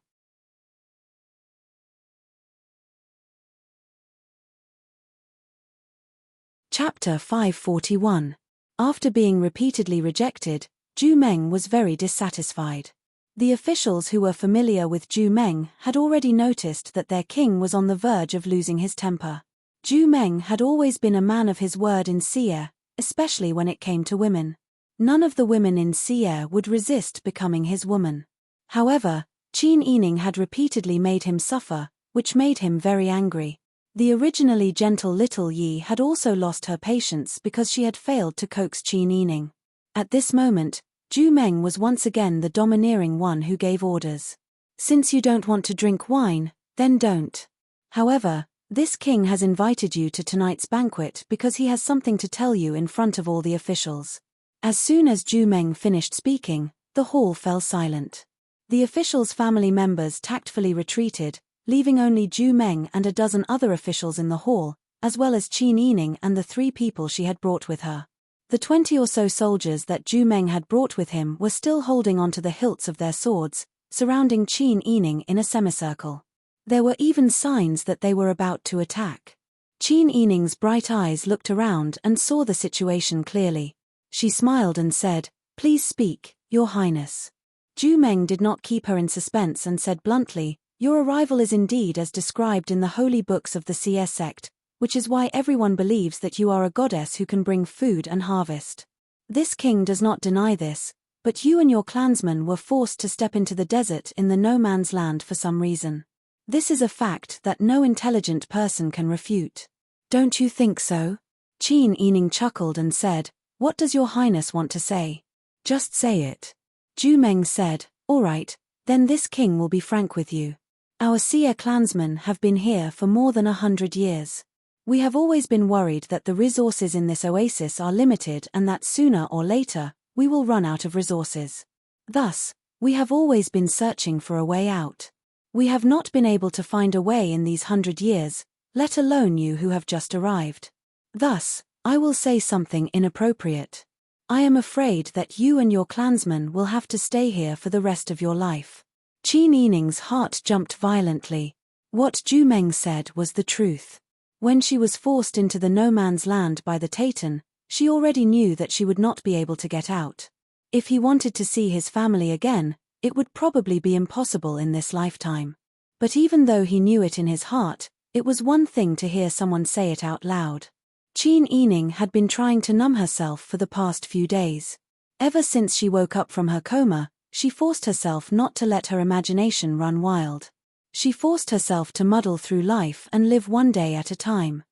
Speaker 1: Chapter 541. After being repeatedly rejected, Ju Meng was very dissatisfied. The officials who were familiar with Ju Meng had already noticed that their king was on the verge of losing his temper. Ju Meng had always been a man of his word in Xie, especially when it came to women. None of the women in Xie would resist becoming his woman. However, Qin Yining had repeatedly made him suffer, which made him very angry. The originally gentle little Yi had also lost her patience because she had failed to coax Qin Yining. At this moment, Ju Meng was once again the domineering one who gave orders. "Since you don't want to drink wine, then don't. However, this king has invited you to tonight's banquet because he has something to tell you in front of all the officials." As soon as Ju Meng finished speaking, the hall fell silent. The officials' family members tactfully retreated, leaving only Ju Meng and a dozen other officials in the hall, as well as Qin Yining and the 3 people she had brought with her. The 20 or so soldiers that Ju Meng had brought with him were still holding onto the hilts of their swords, surrounding Qin Yining in a semicircle. There were even signs that they were about to attack. Qin Yining's bright eyes looked around and saw the situation clearly. She smiled and said, "Please speak, Your Highness." Ju Meng did not keep her in suspense and said bluntly, "Your arrival is indeed as described in the holy books of the CS sect, which is why everyone believes that you are a goddess who can bring food and harvest. This king does not deny this, but you and your clansmen were forced to step into the desert in the no-man's land for some reason. This is a fact that no intelligent person can refute. Don't you think so?" Qin Yining chuckled and said, "What does Your Highness want to say? Just say it." Ju Meng said, "All right, then this king will be frank with you. Our Seer clansmen have been here for more than 100 years. We have always been worried that the resources in this oasis are limited and that sooner or later, we will run out of resources. Thus, we have always been searching for a way out. We have not been able to find a way in these 100 years, let alone you who have just arrived. Thus, I will say something inappropriate. I am afraid that you and your clansmen will have to stay here for the rest of your life. Qin Yining's heart jumped violently. What Zhu Meng said was the truth. When she was forced into the no man's land by the Taitan, she already knew that she would not be able to get out. If he wanted to see his family again, it would probably be impossible in this lifetime. But even though he knew it in his heart, it was one thing to hear someone say it out loud. Qin Yining had been trying to numb herself for the past few days. Ever since she woke up from her coma, she forced herself not to let her imagination run wild. She forced herself to muddle through life and live one day at a time.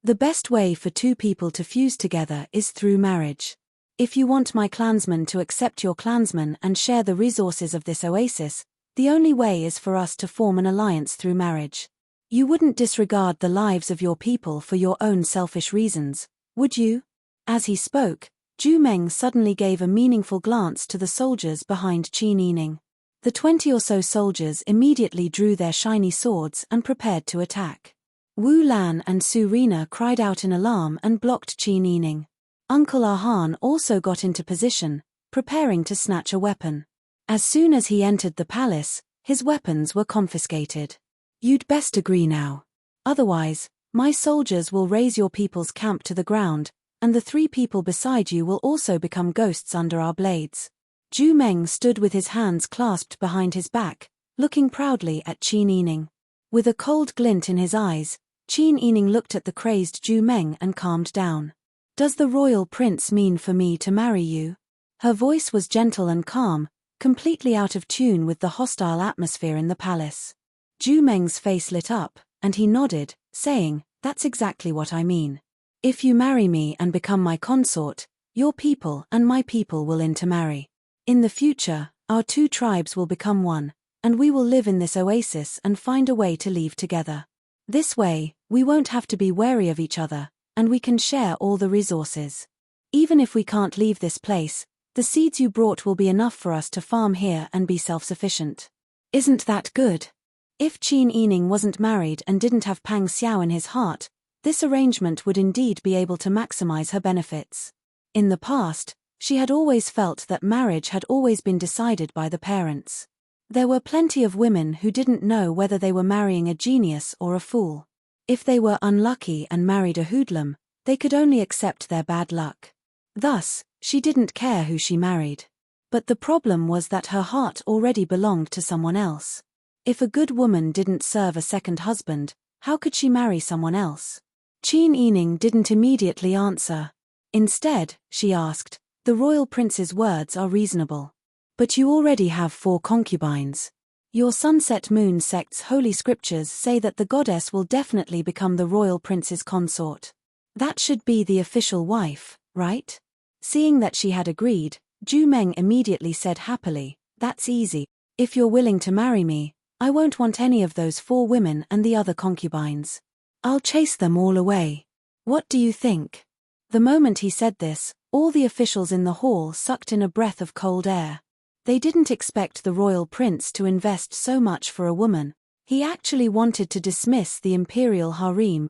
Speaker 1: The best way for two people to fuse together is through marriage. If you want my clansmen to accept your clansmen and share the resources of this oasis, the only way is for us to form an alliance through marriage. You wouldn't disregard the lives of your people for your own selfish reasons, would you? As he spoke, Zhu Meng suddenly gave a meaningful glance to the soldiers behind Qin Yining. The 20 or so soldiers immediately drew their shiny swords and prepared to attack. Wu Lan and Su Rina cried out in alarm and blocked Qin Yining. Uncle Ahan also got into position, preparing to snatch a weapon. As soon as he entered the palace, his weapons were confiscated. You'd best agree now. Otherwise, my soldiers will raze your people's camp to the ground, and the 3 people beside you will also become ghosts under our blades. Zhu Meng stood with his hands clasped behind his back, looking proudly at Qin Yining. With a cold glint in his eyes, Qin Yining looked at the crazed Zhu Meng and calmed down. Does the royal prince mean for me to marry you? Her voice was gentle and calm, completely out of tune with the hostile atmosphere in the palace. Zhu Meng's face lit up, and he nodded, saying, "That's exactly what I mean. If you marry me and become my consort, your people and my people will intermarry. In the future, our 2 tribes will become one, and we will live in this oasis and find a way to leave together. This way, we won't have to be wary of each other, and we can share all the resources. Even if we can't leave this place, the seeds you brought will be enough for us to farm here and be self-sufficient. Isn't that good?" If Qin Yining wasn't married and didn't have Pang Xiao in his heart, this arrangement would indeed be able to maximize her benefits. In the past, she had always felt that marriage had always been decided by the parents. There were plenty of women who didn't know whether they were marrying a genius or a fool. If they were unlucky and married a hoodlum, they could only accept their bad luck. Thus, she didn't care who she married. But the problem was that her heart already belonged to someone else. If a good woman didn't serve a second husband, how could she marry someone else? Qin Yining didn't immediately answer. Instead, she asked, "The royal prince's words are reasonable. But you already have 4 concubines. Your Sunset Moon sect's holy scriptures say that the goddess will definitely become the royal prince's consort. That should be the official wife, right?" Seeing that she had agreed, Zhu Meng immediately said happily, "That's easy. If you're willing to marry me, I won't want any of those 4 women and the other concubines. I'll chase them all away. What do you think?" The moment he said this, all the officials in the hall sucked in a breath of cold air. They didn't expect the royal prince to invest so much for a woman. He actually wanted to dismiss the imperial harem.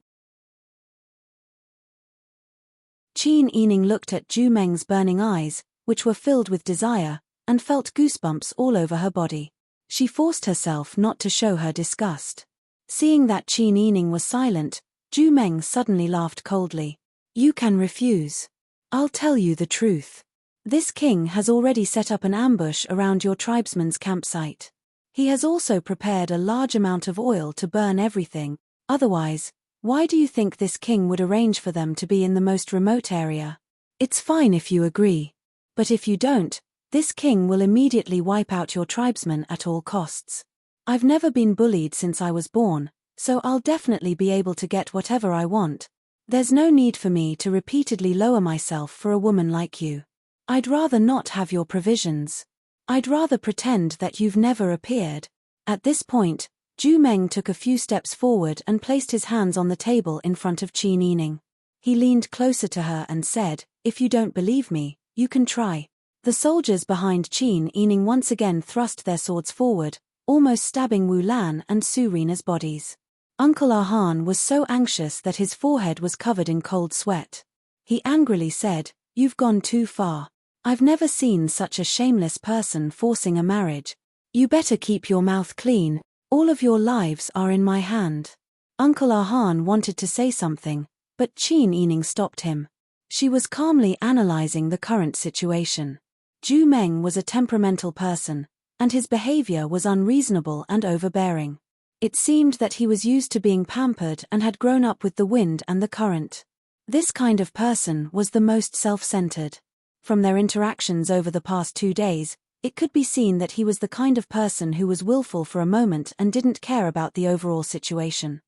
Speaker 1: Qin Yining looked at Zhu Meng's burning eyes, which were filled with desire, and felt goosebumps all over her body. She forced herself not to show her disgust. Seeing that Qin Yining was silent, Zhu Meng suddenly laughed coldly. "You can refuse. I'll tell you the truth. This king has already set up an ambush around your tribesman's campsite. He has also prepared a large amount of oil to burn everything. Otherwise, why do you think this king would arrange for them to be in the most remote area? It's fine if you agree. But if you don't, this king will immediately wipe out your tribesmen at all costs. I've never been bullied since I was born, so I'll definitely be able to get whatever I want. There's no need for me to repeatedly lower myself for a woman like you. I'd rather not have your provisions. I'd rather pretend that you've never appeared. At this point, Zhu Meng took a few steps forward and placed his hands on the table in front of Qin Yining. He leaned closer to her and said, "If you don't believe me, you can try." The soldiers behind Qin Yining once again thrust their swords forward, almost stabbing Wu Lan and Su Rina's bodies. Uncle Ahan was so anxious that his forehead was covered in cold sweat. He angrily said, "You've gone too far. I've never seen such a shameless person forcing a marriage. You better keep your mouth clean, all of your lives are in my hand." Uncle Ahan wanted to say something, but Qin Yining stopped him. She was calmly analyzing the current situation. Zhu Meng was a temperamental person, and his behavior was unreasonable and overbearing. It seemed that he was used to being pampered and had grown up with the wind and the current. This kind of person was the most self-centered. From their interactions over the past 2 days, it could be seen that he was the kind of person who was willful for a moment and didn't care about the overall situation.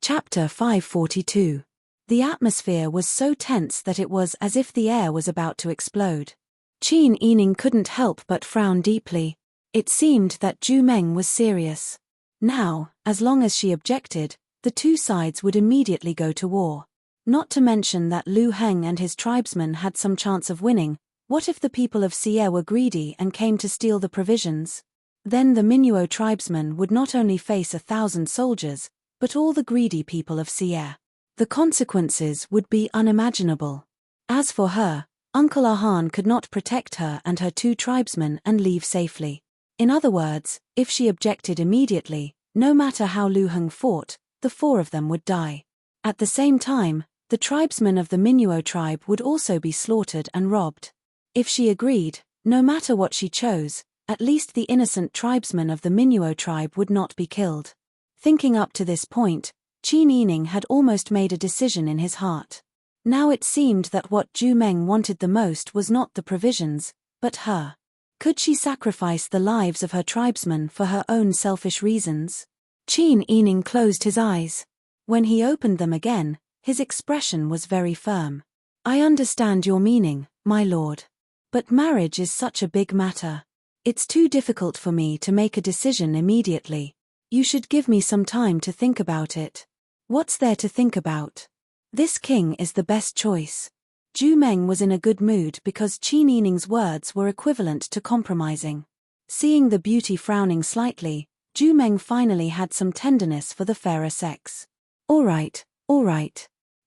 Speaker 1: Chapter 542. The atmosphere was so tense that it was as if the air was about to explode. Qin Yining couldn't help but frown deeply. It seemed that Zhu Meng was serious. Now, as long as she objected, the two sides would immediately go to war. Not to mention that Lu Heng and his tribesmen had some chance of winning. What if the people of Xie were greedy and came to steal the provisions? Then the Minuo tribesmen would not only face 1,000 soldiers, but all the greedy people of Xie. The consequences would be unimaginable. As for her, Uncle Ahan could not protect her and her 2 tribesmen and leave safely. In other words, if she objected immediately, no matter how Lu Heng fought, the 4 of them would die. At the same time, the tribesmen of the Minuo tribe would also be slaughtered and robbed. If she agreed, no matter what she chose, at least the innocent tribesmen of the Minuo tribe would not be killed. Thinking up to this point, Qin Yining had almost made a decision in his heart. Now it seemed that what Zhu Meng wanted the most was not the provisions, but her. Could she sacrifice the lives of her tribesmen for her own selfish reasons? Qin Yining closed his eyes. When he opened them again, his expression was very firm. "I understand your meaning, my lord. But marriage is such a big matter. It's too difficult for me to make a decision immediately. You should give me some time to think about it." "What's there to think about? This king is the best choice." Zhu Meng was in a good mood because Qin Yining's words were equivalent to compromising. Seeing the beauty frowning slightly, Zhu Meng finally had some tenderness for the fairer sex. All right.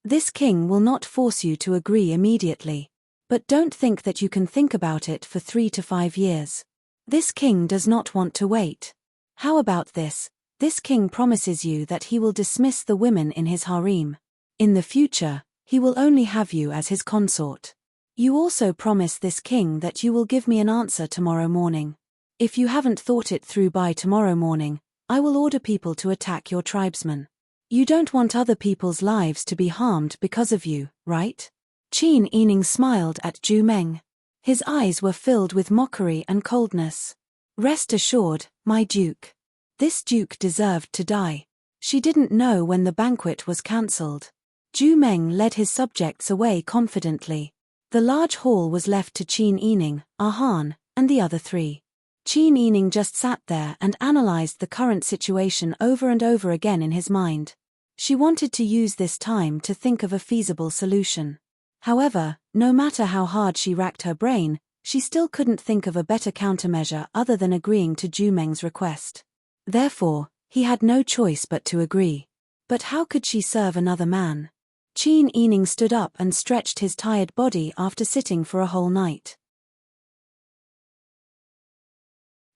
Speaker 1: This king will not force you to agree immediately. But don't think that you can think about it for 3 to 5 years. This king does not want to wait. How about this? This king promises you that he will dismiss the women in his harem. In the future, he will only have you as his consort. You also promise this king that you will give me an answer tomorrow morning. If you haven't thought it through by tomorrow morning, I will order people to attack your tribesmen. You don't want other people's lives to be harmed because of you, right? Qin Yining smiled at Zhu Meng. His eyes were filled with mockery and coldness. "Rest assured, my duke. This duke deserved to die." She didn't know when the banquet was cancelled. Zhu Meng led his subjects away confidently. The large hall was left to Qin Yining, Ahan, and the other 3. Qin Yining just sat there and analyzed the current situation over and over again in his mind. She wanted to use this time to think of a feasible solution. However, no matter how hard she racked her brain, she still couldn't think of a better countermeasure other than agreeing to Zhu Meng's request. Therefore, he had no choice but to agree. But how could she serve another man? Qin Yining stood up and stretched his tired body after sitting for a whole night.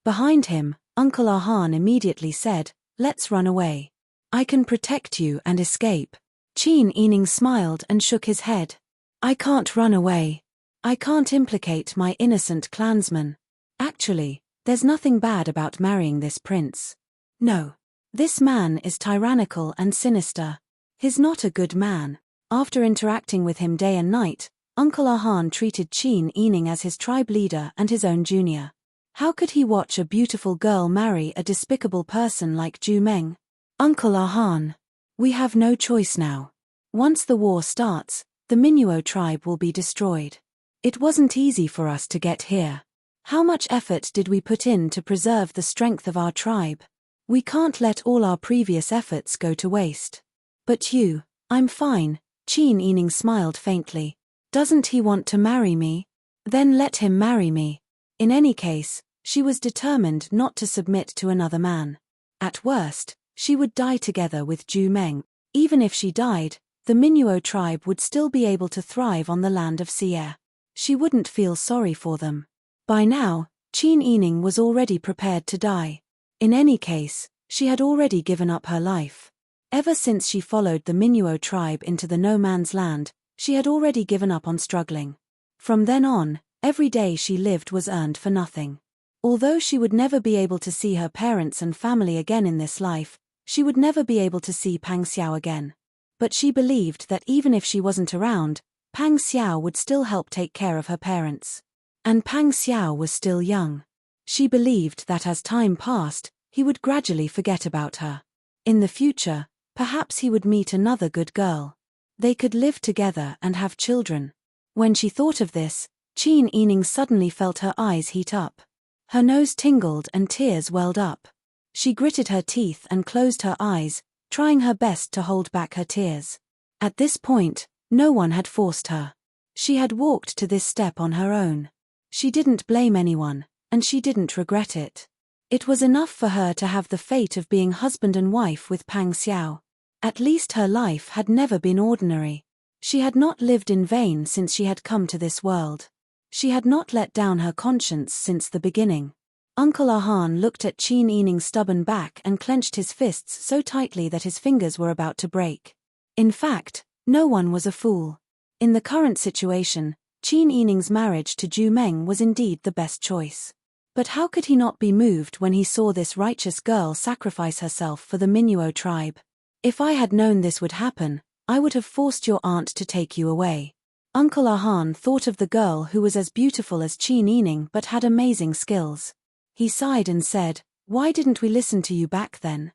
Speaker 1: Behind him, Uncle Ahan immediately said, "Let's run away. I can protect you and escape." Qin Yining smiled and shook his head. "I can't run away. I can't implicate my innocent clansmen. Actually, there's nothing bad about marrying this prince. No. This man is tyrannical and sinister. He's not a good man." After interacting with him day and night, Uncle Ahan treated Qin Yining as his tribe leader and his own junior. How could he watch a beautiful girl marry a despicable person like Zhu Meng? "Uncle Ahan." We have no choice now. Once the war starts, the Minuo tribe will be destroyed. It wasn't easy for us to get here. How much effort did we put in to preserve the strength of our tribe? We can't let all our previous efforts go to waste. But you, I'm fine, Qin Yining smiled faintly. Doesn't he want to marry me? Then let him marry me. In any case, she was determined not to submit to another man. At worst, she would die together with Zhu Meng. Even if she died, the Minuo tribe would still be able to thrive on the land of Xie. She wouldn't feel sorry for them. By now, Qin Yining was already prepared to die. In any case, she had already given up her life. Ever since she followed the Minuo tribe into the no man's land, she had already given up on struggling. From then on, every day she lived was earned for nothing. Although she would never be able to see her parents and family again in this life, she would never be able to see Pang Xiao again. But she believed that even if she wasn't around, Pang Xiao would still help take care of her parents. And Pang Xiao was still young. She believed that as time passed, he would gradually forget about her. In the future, perhaps he would meet another good girl. They could live together and have children. When she thought of this, Qin Yining suddenly felt her eyes heat up. Her nose tingled and tears welled up. She gritted her teeth and closed her eyes, trying her best to hold back her tears. At this point, no one had forced her. She had walked to this step on her own. She didn't blame anyone, and she didn't regret it. It was enough for her to have the fate of being husband and wife with Pang Xiao. At least her life had never been ordinary. She had not lived in vain since she had come to this world. She had not let down her conscience since the beginning. Uncle Ahan looked at Qin Yining's stubborn back and clenched his fists so tightly that his fingers were about to break. In fact, no one was a fool. In the current situation, Qin Yining's marriage to Zhu Meng was indeed the best choice. But how could he not be moved when he saw this righteous girl sacrifice herself for the Minuo tribe? If I had known this would happen, I would have forced your aunt to take you away. Uncle Ahan thought of the girl who was as beautiful as Qin Yining but had amazing skills. He sighed and said, "Why didn't we listen to you back then?"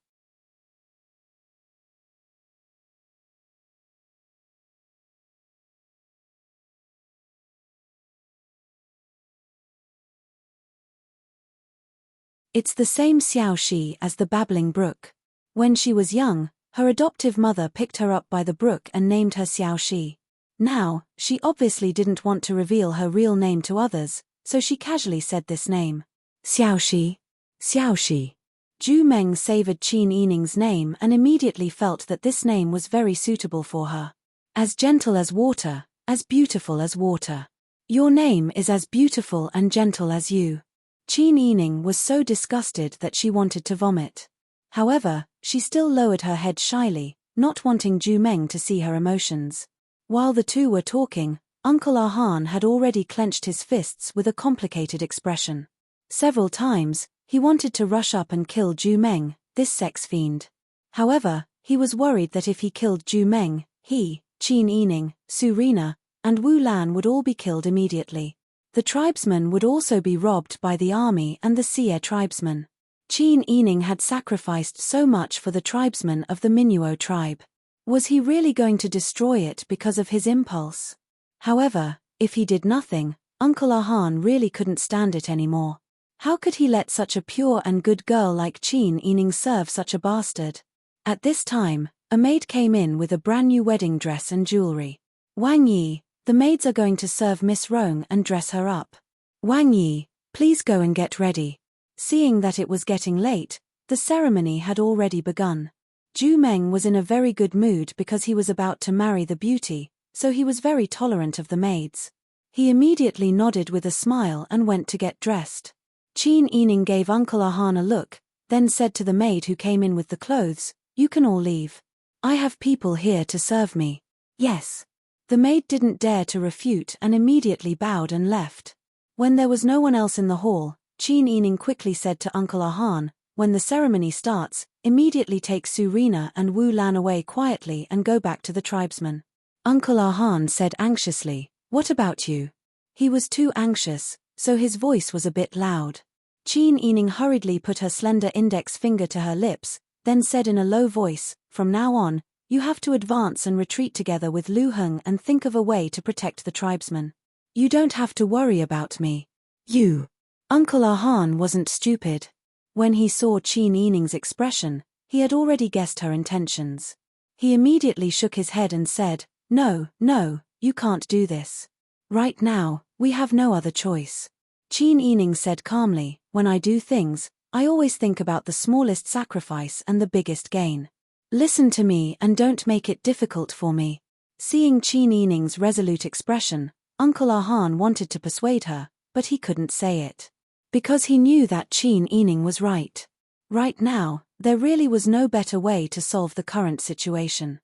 Speaker 1: It's the same Xiao Shi as the babbling brook. When she was young, her adoptive mother picked her up by the brook and named her Xiao Shi. Now, she obviously didn't want to reveal her real name to others, so she casually said this name. Xiao Shi. Xiao Shi. Zhu Meng savored Qin Yining's name and immediately felt that this name was very suitable for her. As gentle as water, as beautiful as water. Your name is as beautiful and gentle as you. Qin Yining was so disgusted that she wanted to vomit. However, she still lowered her head shyly, not wanting Zhu Meng to see her emotions. While the two were talking, Uncle Ahan had already clenched his fists with a complicated expression. Several times, he wanted to rush up and kill Zhu Meng, this sex fiend. However, he was worried that if he killed Zhu Meng, he, Qin Yining, Su Rina, and Wu Lan would all be killed immediately. The tribesmen would also be robbed by the army and the Xie tribesmen. Qin Yining had sacrificed so much for the tribesmen of the Minuo tribe. Was he really going to destroy it because of his impulse? However, if he did nothing, Uncle Ahan really couldn't stand it anymore. How could he let such a pure and good girl like Qin Yining serve such a bastard? At this time, a maid came in with a brand new wedding dress and jewelry. Wang Yi, the maids are going to serve Miss Rong and dress her up. Wang Yi, please go and get ready. Seeing that it was getting late, the ceremony had already begun. Zhu Meng was in a very good mood because he was about to marry the beauty, so he was very tolerant of the maids. He immediately nodded with a smile and went to get dressed. Qin Yining gave Uncle Ahan a look, then said to the maid who came in with the clothes, "You can all leave. I have people here to serve me." Yes. The maid didn't dare to refute and immediately bowed and left. When there was no one else in the hall, Qin Yining quickly said to Uncle Ahan, "When the ceremony starts, immediately take Su Rina and Wu Lan away quietly and go back to the tribesmen." Uncle Ahan said anxiously, "What about you?" He was too anxious, so his voice was a bit loud. Qin Yining hurriedly put her slender index finger to her lips, then said in a low voice, "From now on, You have to advance and retreat together with Lu Heng and think of a way to protect the tribesmen. You don't have to worry about me. You. Uncle Ahan wasn't stupid. When he saw Qin Yining's expression, he had already guessed her intentions. He immediately shook his head and said, "No, no, you can't do this. Right now, we have no other choice." Qin Yining said calmly, "When I do things, I always think about the smallest sacrifice and the biggest gain. Listen to me and don't make it difficult for me." Seeing Qin Yining's resolute expression, Uncle Ahan wanted to persuade her, but he couldn't say it. Because he knew that Qin Yining was right. Right now, there really was no better way to solve the current situation.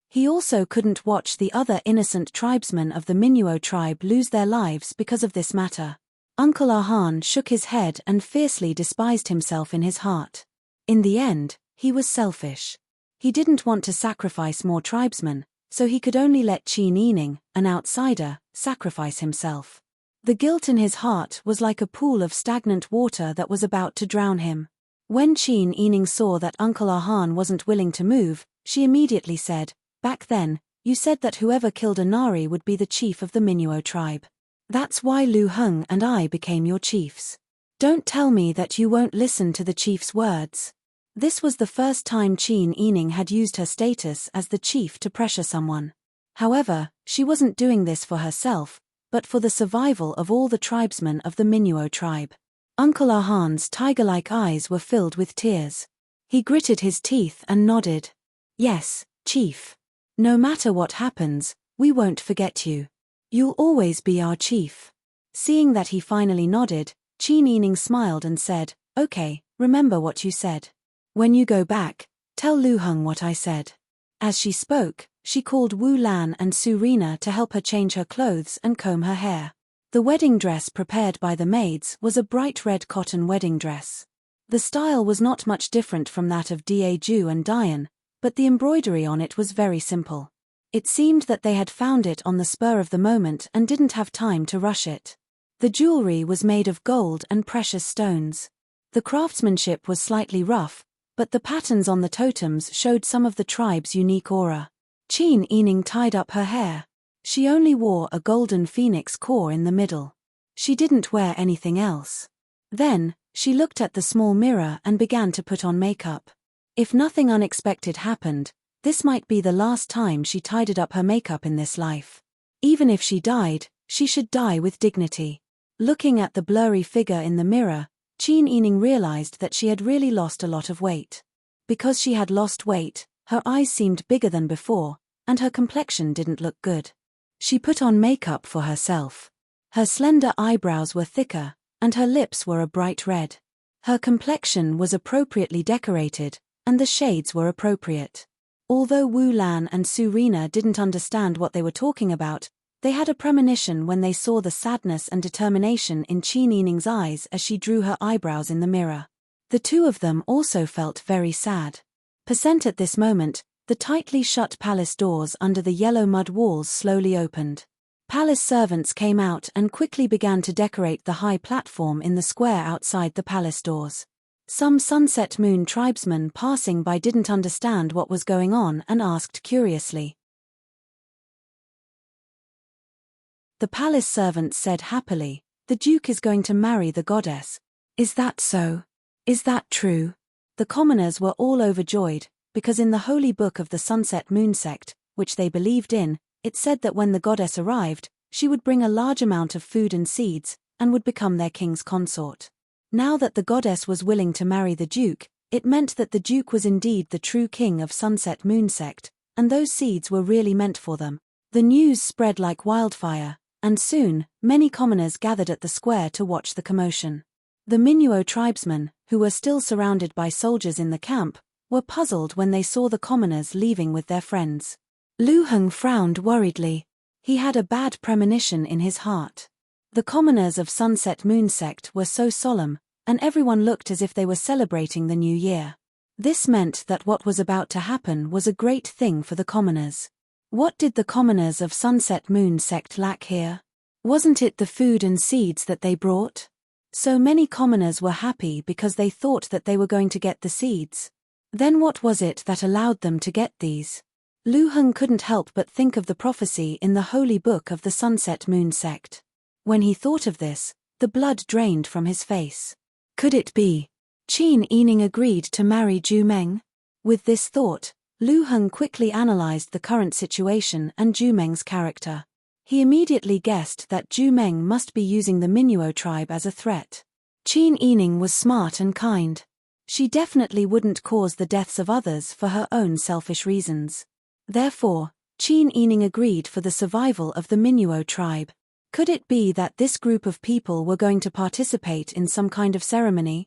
Speaker 1: He also couldn't watch the other innocent tribesmen of the Minuo tribe lose their lives because of this matter. Uncle Ahan shook his head and fiercely despised himself in his heart. In the end, he was selfish. He didn't want to sacrifice more tribesmen, so he could only let Qin Yining, an outsider, sacrifice himself. The guilt in his heart was like a pool of stagnant water that was about to drown him. When Qin Yining saw that Uncle Ahan wasn't willing to move, she immediately said, "Back then, you said that whoever killed a Nari would be the chief of the Minuo tribe. That's why Lu Heng and I became your chiefs. Don't tell me that you won't listen to the chief's words." This was the first time Qin Yining had used her status as the chief to pressure someone. However, she wasn't doing this for herself, but for the survival of all the tribesmen of the Minuo tribe. Uncle Ahan's tiger-like eyes were filled with tears. He gritted his teeth and nodded. "Yes, chief. No matter what happens, we won't forget you. You'll always be our chief." Seeing that he finally nodded, Qin Yining smiled and said, "Okay, remember what you said. When you go back, tell Lu Heng what I said." As she spoke, she called Wu Lan and Surina to help her change her clothes and comb her hair. The wedding dress prepared by the maids was a bright red cotton wedding dress. The style was not much different from that of Daeju and Dian, but the embroidery on it was very simple. It seemed that they had found it on the spur of the moment and didn't have time to rush it. The jewelry was made of gold and precious stones. The craftsmanship was slightly rough, but the patterns on the totems showed some of the tribe's unique aura. Qin Yining tied up her hair. She only wore a golden phoenix core in the middle. She didn't wear anything else. Then, she looked at the small mirror and began to put on makeup. If nothing unexpected happened, this might be the last time she tidied up her makeup in this life. Even if she died, she should die with dignity. Looking at the blurry figure in the mirror, Qin Yining realized that she had really lost a lot of weight. Because she had lost weight, her eyes seemed bigger than before, and her complexion didn't look good. She put on makeup for herself. Her slender eyebrows were thicker, and her lips were a bright red. Her complexion was appropriately decorated, and the shades were appropriate. Although Wu Lan and Surina didn't understand what they were talking about, they had a premonition when they saw the sadness and determination in Qin Yining's eyes as she drew her eyebrows in the mirror. The two of them also felt very sad. At this moment, the tightly shut palace doors under the yellow mud walls slowly opened. Palace servants came out and quickly began to decorate the high platform in the square outside the palace doors. Some Sunset Moon tribesmen passing by didn't understand what was going on and asked curiously. The palace servants said happily, "The Duke is going to marry the goddess. Is that so? Is that true?" The commoners were all overjoyed, because in the holy book of the Sunset Moon sect, which they believed in, it said that when the goddess arrived, she would bring a large amount of food and seeds, and would become their king's consort. Now that the goddess was willing to marry the Duke, it meant that the Duke was indeed the true king of Sunset Moon sect, and those seeds were really meant for them. The news spread like wildfire, and soon, many commoners gathered at the square to watch the commotion. The Minuo tribesmen, who were still surrounded by soldiers in the camp, were puzzled when they saw the commoners leaving with their friends. Lu Heng frowned worriedly. He had a bad premonition in his heart. The commoners of Sunset Moon sect were so solemn, and everyone looked as if they were celebrating the new year. This meant that what was about to happen was a great thing for the commoners. What did the commoners of Sunset Moon sect lack here? Wasn't it the food and seeds that they brought? So many commoners were happy because they thought that they were going to get the seeds. Then what was it that allowed them to get these? Lu Heng couldn't help but think of the prophecy in the holy book of the Sunset Moon sect. When he thought of this, the blood drained from his face. Could it be? Qin Yining agreed to marry Zhu Meng? With this thought, Lu Heng quickly analyzed the current situation and Zhu Meng's character. He immediately guessed that Zhu Meng must be using the Minuo tribe as a threat. Qin Yining was smart and kind. She definitely wouldn't cause the deaths of others for her own selfish reasons. Therefore, Qin Yining agreed for the survival of the Minuo tribe. Could it be that this group of people were going to participate in some kind of ceremony?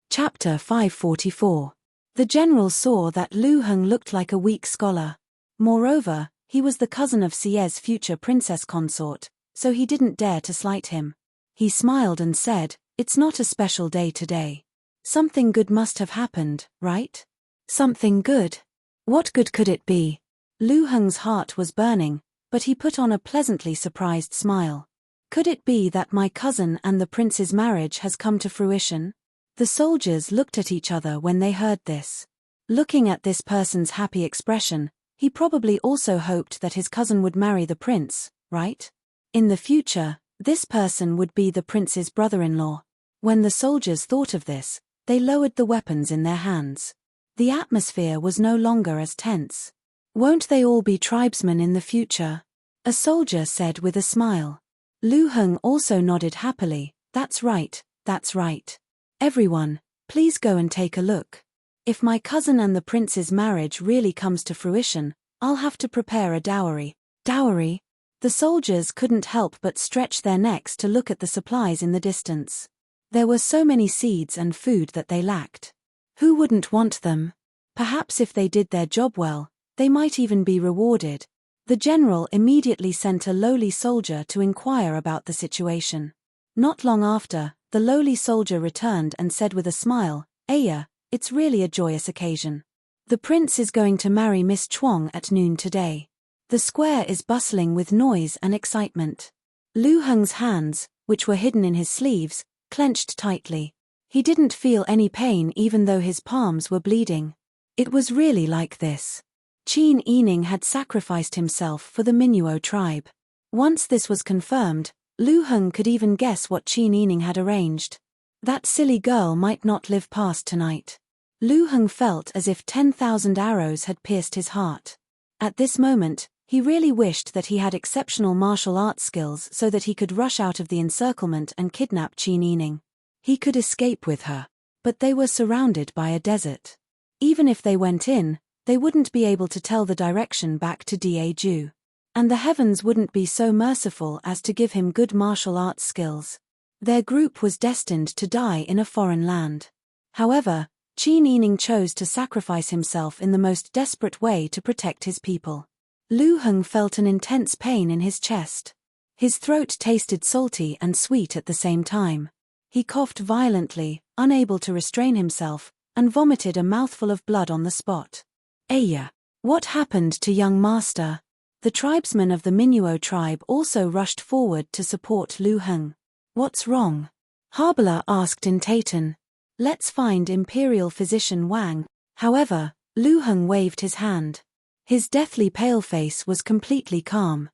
Speaker 1: Chapter 544. The general saw that Lu Heng looked like a weak scholar. Moreover, he was the cousin of Xie's future princess consort, so he didn't dare to slight him. He smiled and said, "It's not a special day today. Something good must have happened, right?" Something good? What good could it be? Lu Heng's heart was burning, but he put on a pleasantly surprised smile. Could it be that my cousin and the prince's marriage has come to fruition? The soldiers looked at each other when they heard this. Looking at this person's happy expression, he probably also hoped that his cousin would marry the prince, right? In the future, this person would be the prince's brother-in-law. When the soldiers thought of this, they lowered the weapons in their hands. The atmosphere was no longer as tense. "Won't they all be tribesmen in the future?" a soldier said with a smile. Lu Heng also nodded happily. That's right, that's right. Everyone, please go and take a look. If my cousin and the prince's marriage really comes to fruition, I'll have to prepare a dowry. Dowry? The soldiers couldn't help but stretch their necks to look at the supplies in the distance. There were so many seeds and food that they lacked. Who wouldn't want them? Perhaps if they did their job well, they might even be rewarded. The general immediately sent a lowly soldier to inquire about the situation. Not long after, the lowly soldier returned and said with a smile, "Aya, it's really a joyous occasion. The prince is going to marry Miss Chuang at noon today. The square is bustling with noise and excitement." Lu Heng's hands, which were hidden in his sleeves, clenched tightly. He didn't feel any pain even though his palms were bleeding. It was really like this. Qin Yining had sacrificed himself for the Minuo tribe. Once this was confirmed, Lu Heng could even guess what Qin Yining had arranged. That silly girl might not live past tonight. Lu Heng felt as if 10,000 arrows had pierced his heart. At this moment, he really wished that he had exceptional martial arts skills so that he could rush out of the encirclement and kidnap Qin Yining. He could escape with her. But they were surrounded by a desert. Even if they went in, they wouldn't be able to tell the direction back to Daeju. And the heavens wouldn't be so merciful as to give him good martial arts skills. Their group was destined to die in a foreign land. However, Qin Yining chose to sacrifice himself in the most desperate way to protect his people. Lu Heng felt an intense pain in his chest. His throat tasted salty and sweet at the same time. He coughed violently, unable to restrain himself, and vomited a mouthful of blood on the spot. "Aya, what happened to young master?" The tribesmen of the Minuo tribe also rushed forward to support Lu Heng. "What's wrong?" Harbala asked in Tatan. "Let's find Imperial Physician Wang." However, Lu Heng waved his hand. His deathly pale face was completely calm.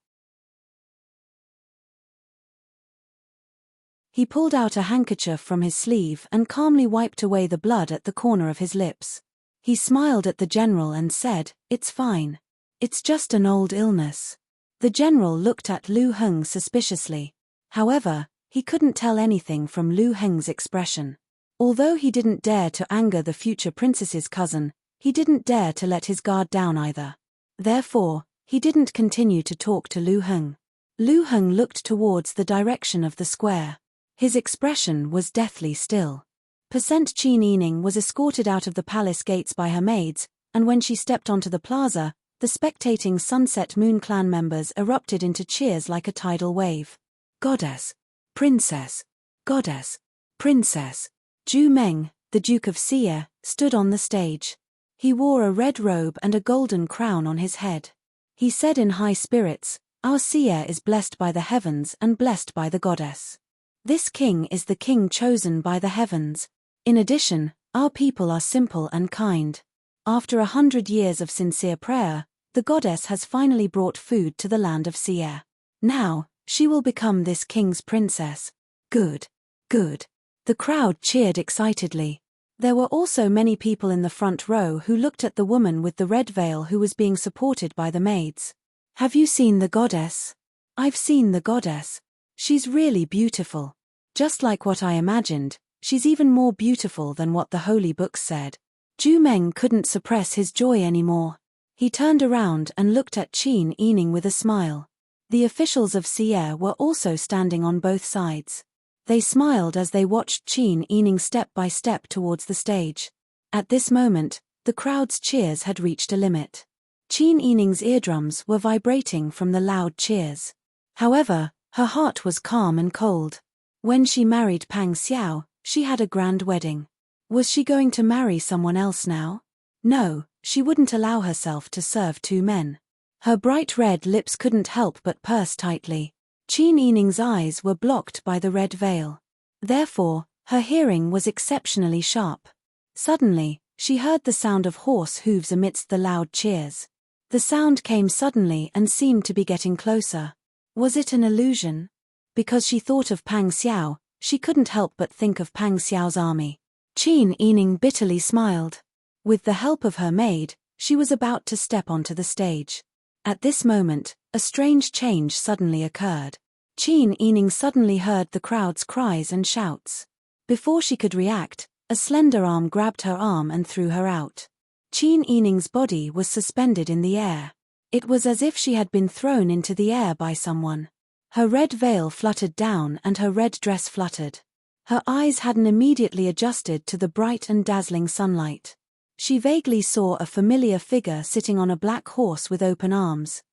Speaker 1: He pulled out a handkerchief from his sleeve and calmly wiped away the blood at the corner of his lips. He smiled at the general and said, "It's fine. It's just an old illness." The general looked at Lu Heng suspiciously. However, he couldn't tell anything from Lu Heng's expression. Although he didn't dare to anger the future princess's cousin, he didn't dare to let his guard down either. Therefore, he didn't continue to talk to Lu Heng. Lu Heng looked towards the direction of the square. His expression was deathly still. Percent Qin Yining was escorted out of the palace gates by her maids, and when she stepped onto the plaza, the spectating Sunset Moon clan members erupted into cheers like a tidal wave. "Goddess! Princess! Goddess! Princess!" Zhu Meng, the Duke of Xie, stood on the stage. He wore a red robe and a golden crown on his head. He said in high spirits, Our seer is blessed by the heavens and blessed by the goddess. This king is the king chosen by the heavens. In addition, our people are simple and kind. After 100 years of sincere prayer, the goddess has finally brought food to the land of Seer. Now, she will become this king's princess. Good. Good. The crowd cheered excitedly. There were also many people in the front row who looked at the woman with the red veil who was being supported by the maids. Have you seen the goddess? I've seen the goddess. She's really beautiful. Just like what I imagined, she's even more beautiful than what the holy books said. Zhu Meng couldn't suppress his joy anymore. He turned around and looked at Qin Yining with a smile. The officials of Seer were also standing on both sides. They smiled as they watched Qin Yining step by step towards the stage. At this moment, the crowd's cheers had reached a limit. Qin Yining's eardrums were vibrating from the loud cheers. However, her heart was calm and cold. When she married Pang Xiao, she had a grand wedding. Was she going to marry someone else now? No, she wouldn't allow herself to serve two men. Her bright red lips couldn't help but purse tightly. Qin Yining's eyes were blocked by the red veil. Therefore, her hearing was exceptionally sharp. Suddenly, she heard the sound of horse hooves amidst the loud cheers. The sound came suddenly and seemed to be getting closer. Was it an illusion? Because she thought of Pang Xiao, she couldn't help but think of Pang Xiao's army. Qin Yining bitterly smiled. With the help of her maid, she was about to step onto the stage. At this moment, a strange change suddenly occurred. Qin Yining suddenly heard the crowd's cries and shouts. Before she could react, a slender arm grabbed her arm and threw her out. Qin Yining's body was suspended in the air. It was as if she had been thrown into the air by someone. Her red veil fluttered down and her red dress fluttered. Her eyes hadn't immediately adjusted to the bright and dazzling sunlight. She vaguely saw a familiar figure sitting on a black horse with open arms.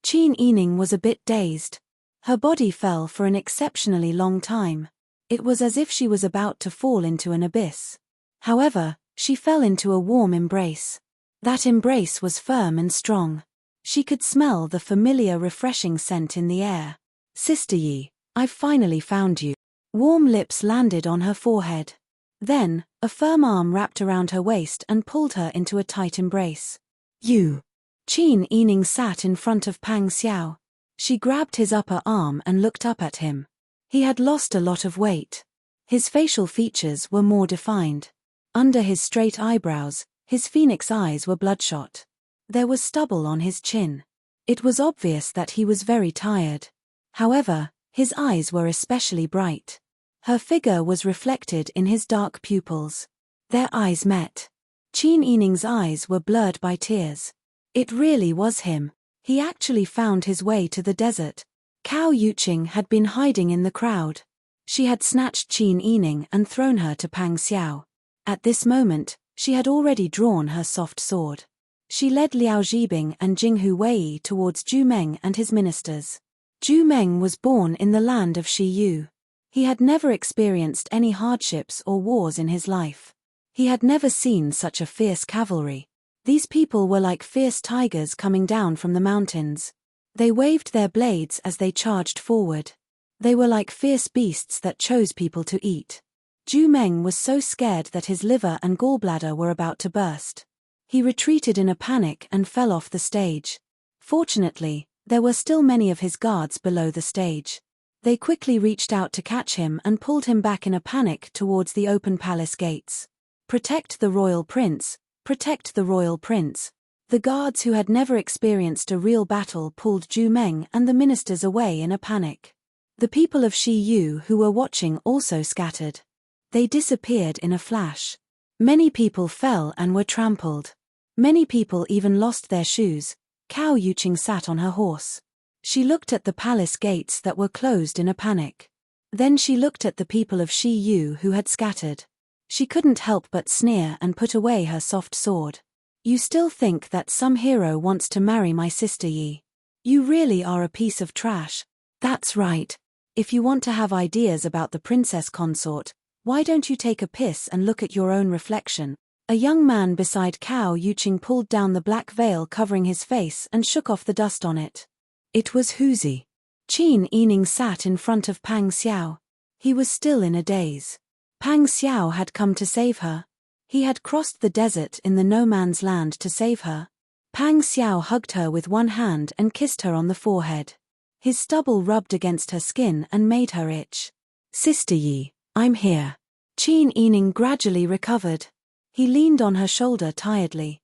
Speaker 1: Qin Yining was a bit dazed. Her body fell for an exceptionally long time. It was as if she was about to fall into an abyss. However, she fell into a warm embrace. That embrace was firm and strong. She could smell the familiar refreshing scent in the air. Sister Yi, I've finally found you. Warm lips landed on her forehead. Then, a firm arm wrapped around her waist and pulled her into a tight embrace. You. Qin Yining sat in front of Pang Xiao. She grabbed his upper arm and looked up at him. He had lost a lot of weight. His facial features were more defined. Under his straight eyebrows, his phoenix eyes were bloodshot. There was stubble on his chin. It was obvious that he was very tired. However, his eyes were especially bright. Her figure was reflected in his dark pupils. Their eyes met. Qin Yining's eyes were blurred by tears. It really was him. He actually found his way to the desert. Cao Yuqing had been hiding in the crowd. She had snatched Qin Yining and thrown her to Pang Xiao. At this moment, she had already drawn her soft sword. She led Liao Zhibing and Jinghu Wei towards Zhu Meng and his ministers. Zhu Meng was born in the land of Shi Yu. He had never experienced any hardships or wars in his life. He had never seen such a fierce cavalry. These people were like fierce tigers coming down from the mountains. They waved their blades as they charged forward. They were like fierce beasts that chose people to eat. Zhu Meng was so scared that his liver and gallbladder were about to burst. He retreated in a panic and fell off the stage. Fortunately, there were still many of his guards below the stage. They quickly reached out to catch him and pulled him back in a panic towards the open palace gates. Protect the royal prince, protect the royal prince. The guards who had never experienced a real battle pulled Zhu Meng and the ministers away in a panic. The people of Shi Yu who were watching also scattered. They disappeared in a flash. Many people fell and were trampled. Many people even lost their shoes. Cao Yuqing sat on her horse. She looked at the palace gates that were closed in a panic. Then she looked at the people of Shi Yu who had scattered. She couldn't help but sneer and put away her soft sword. You still think that some hero wants to marry my sister Yi? You really are a piece of trash. That's right. If you want to have ideas about the princess consort, why don't you take a piss and look at your own reflection? A young man beside Cao Yuqing pulled down the black veil covering his face and shook off the dust on it. It was Huzi. Qin Yining sat in front of Pang Xiao. He was still in a daze. Pang Xiao had come to save her. He had crossed the desert in the no-man's land to save her. Pang Xiao hugged her with one hand and kissed her on the forehead. His stubble rubbed against her skin and made her itch. "Sister Yi, I'm here." Qin Yining gradually recovered. He leaned on her shoulder tiredly.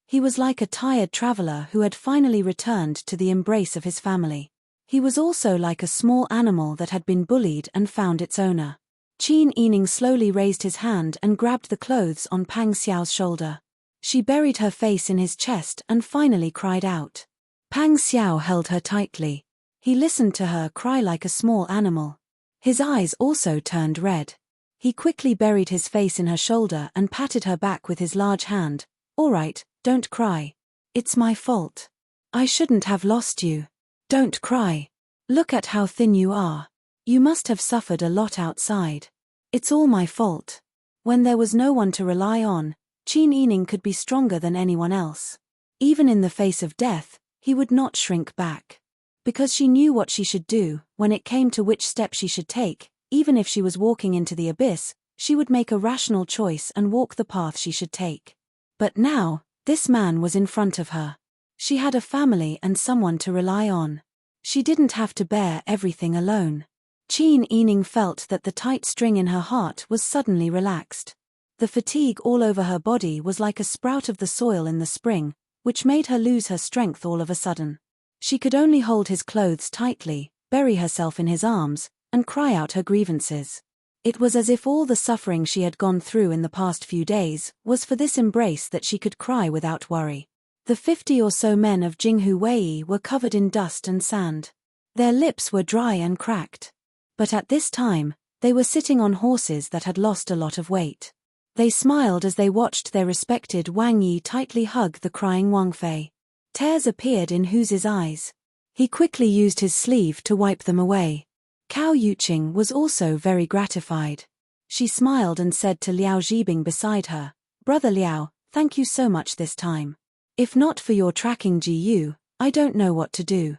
Speaker 1: He was like a tired traveler who had finally returned to the embrace of his family. He was also like a small animal that had been bullied and found its owner. Qin Yining slowly raised his hand and grabbed the clothes on Pang Xiao's shoulder. She buried her face in his chest and finally cried out. Pang Xiao held her tightly. He listened to her cry like a small animal. His eyes also turned red. He quickly buried his face in her shoulder and patted her back with his large hand. "All right, don't cry. It's my fault. I shouldn't have lost you. Don't cry. Look at how thin you are. You must have suffered a lot outside. It's all my fault." When there was no one to rely on, Qin Yining could be stronger than anyone else. Even in the face of death, he would not shrink back. Because she knew what she should do, when it came to which step she should take, even if she was walking into the abyss, she would make a rational choice and walk the path she should take. But now, this man was in front of her. She had a family and someone to rely on. She didn't have to bear everything alone. Qin Yining felt that the tight string in her heart was suddenly relaxed. The fatigue all over her body was like a sprout of the soil in the spring, which made her lose her strength all of a sudden. She could only hold his clothes tightly, bury herself in his arms, and cry out her grievances. It was as if all the suffering she had gone through in the past few days was for this embrace that she could cry without worry. The 50 or so men of Jinghu Wei were covered in dust and sand. Their lips were dry and cracked. But at this time, they were sitting on horses that had lost a lot of weight. They smiled as they watched their respected Wang Yi tightly hug the crying Wang Fei. Tears appeared in Hu's eyes. He quickly used his sleeve to wipe them away. Cao Yuqing was also very gratified. She smiled and said to Liao Zhibing beside her, "Brother Liao, thank you so much this time. If not for your tracking GU, I don't know what to do."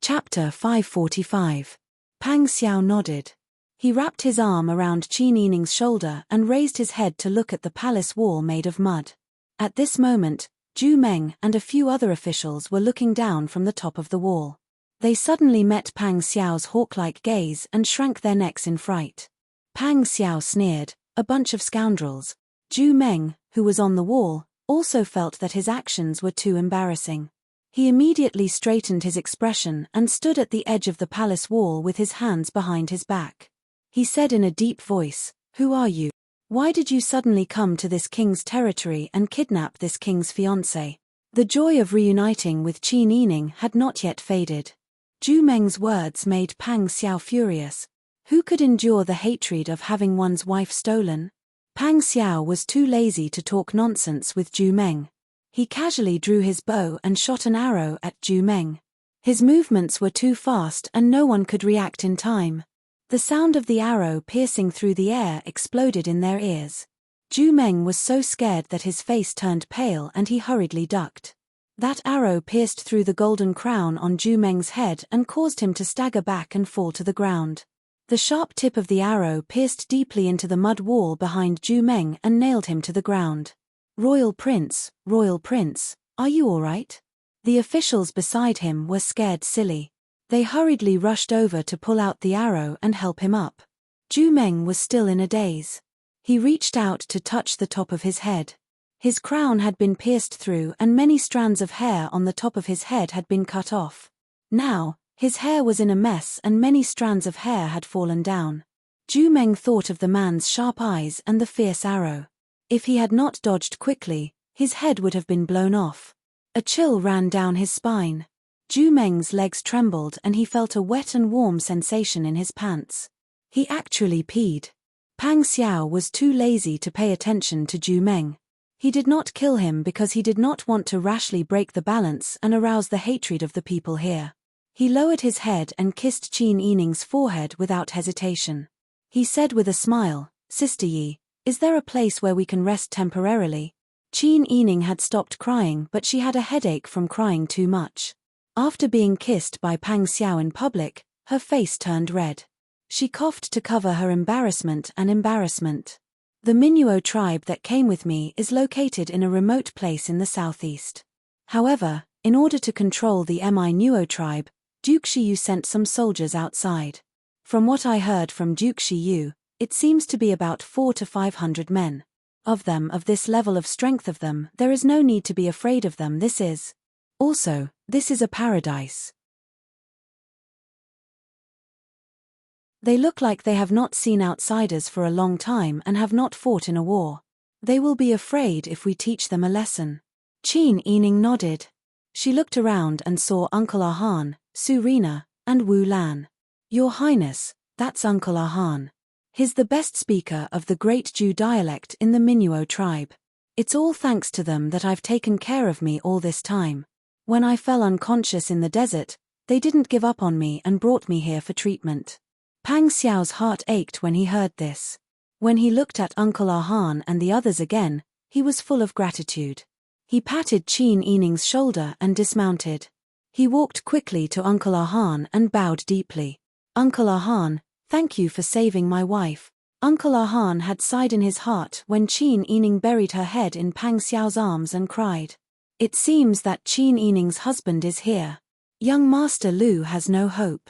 Speaker 1: Chapter 545. Pang Xiao nodded. He wrapped his arm around Qin Yining's shoulder and raised his head to look at the palace wall made of mud. At this moment, Zhu Meng and a few other officials were looking down from the top of the wall. They suddenly met Pang Xiao's hawk-like gaze and shrank their necks in fright. Pang Xiao sneered, "A bunch of scoundrels." Zhu Meng, who was on the wall, also felt that his actions were too embarrassing. He immediately straightened his expression and stood at the edge of the palace wall with his hands behind his back. He said in a deep voice, "Who are you? Why did you suddenly come to this king's territory and kidnap this king's fiancée?" The joy of reuniting with Qin Yining had not yet faded. Zhu Meng's words made Pang Xiao furious. Who could endure the hatred of having one's wife stolen? Pang Xiao was too lazy to talk nonsense with Zhu Meng. He casually drew his bow and shot an arrow at Zhu Meng. His movements were too fast and no one could react in time. The sound of the arrow piercing through the air exploded in their ears. Zhu Meng was so scared that his face turned pale and he hurriedly ducked. That arrow pierced through the golden crown on Zhu Meng's head and caused him to stagger back and fall to the ground. The sharp tip of the arrow pierced deeply into the mud wall behind Zhu Meng and nailed him to the ground. Royal Prince, are you all right?" The officials beside him were scared silly. They hurriedly rushed over to pull out the arrow and help him up. Zhu Meng was still in a daze. He reached out to touch the top of his head. His crown had been pierced through and many strands of hair on the top of his head had been cut off. Now, his hair was in a mess and many strands of hair had fallen down. Zhu Meng thought of the man's sharp eyes and the fierce arrow. If he had not dodged quickly, his head would have been blown off. A chill ran down his spine. Zhu Meng's legs trembled and he felt a wet and warm sensation in his pants. He actually peed. Pang Xiao was too lazy to pay attention to Zhu Meng. He did not kill him because he did not want to rashly break the balance and arouse the hatred of the people here. He lowered his head and kissed Qin Yining's forehead without hesitation. He said with a smile, "Sister Yi, is there a place where we can rest temporarily?" Qin Yining had stopped crying, but she had a headache from crying too much. After being kissed by Pang Xiao in public, her face turned red. She coughed to cover her embarrassment. The Minuo tribe that came with me is located in a remote place in the southeast. However, in order to control the Nuo tribe, Duke Shiyu sent some soldiers outside. From what I heard from Duke Shiyu, it seems to be about 400 to 500 men. Of this level of strength of them, there is no need to be afraid of them. This is a paradise. They look like they have not seen outsiders for a long time and have not fought in a war. They will be afraid if we teach them a lesson. Qin Yining nodded. She looked around and saw Uncle Ahan, Su Rina, and Wu Lan. "Your Highness, that's Uncle Ahan. He's the best speaker of the great Ju dialect in the Minuo tribe. It's all thanks to them that I've taken care of me all this time. When I fell unconscious in the desert, they didn't give up on me and brought me here for treatment." Pang Xiao's heart ached when he heard this. When he looked at Uncle Ahan and the others again, he was full of gratitude. He patted Qin Yining's shoulder and dismounted. He walked quickly to Uncle Ahan and bowed deeply. "Uncle Ahan, thank you for saving my wife." Uncle Ahan had sighed in his heart when Qin Yining buried her head in Pang Xiao's arms and cried. "It seems that Qin Yining's husband is here. Young Master Lu has no hope."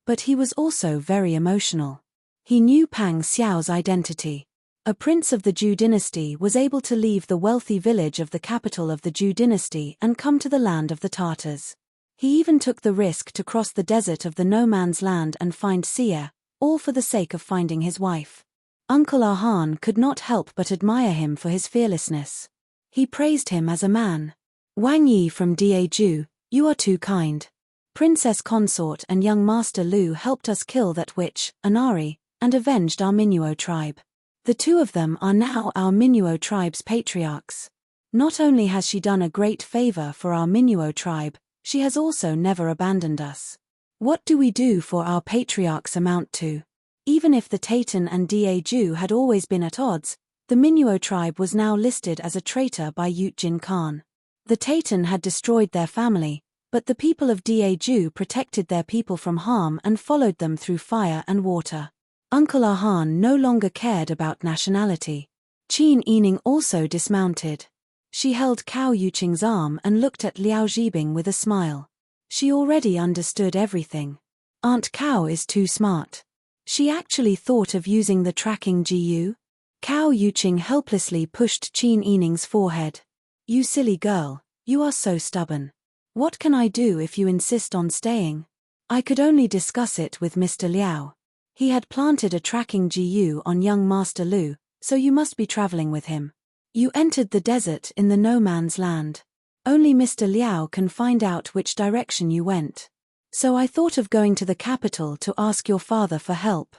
Speaker 1: But he was also very emotional. He knew Pang Xiao's identity. A prince of the Ju dynasty was able to leave the wealthy village of the capital of the Ju dynasty and come to the land of the Tartars. He even took the risk to cross the desert of the no man's land and find Xie, all for the sake of finding his wife. Uncle Ahan could not help but admire him for his fearlessness. He praised him as a man. "Wang Yi from Daju, you are too kind. Princess Consort and young Master Lu helped us kill that witch, Anari, and avenged our Minuo tribe. The two of them are now our Minuo tribe's patriarchs. Not only has she done a great favor for our Minuo tribe, she has also never abandoned us. What do we do for our patriarchs amount to?" Even if the Taitan and Daju had always been at odds, the Minuo tribe was now listed as a traitor by Yutjin Khan. The Taitan had destroyed their family, but the people of Daju protected their people from harm and followed them through fire and water. Uncle Ahan no longer cared about nationality. Qin Yining also dismounted. She held Cao Yuqing's arm and looked at Liao Zhibing with a smile. She already understood everything. Aunt Cao is too smart. She actually thought of using the tracking GU. Cao Yuqing helplessly pushed Qin Yining's forehead. "You silly girl, you are so stubborn. What can I do if you insist on staying?" I could only discuss it with Mr. Liao. He had planted a tracking GU on young Master Lu, so you must be traveling with him. You entered the desert in the no man's land. Only Mr. Liao can find out which direction you went. So I thought of going to the capital to ask your father for help.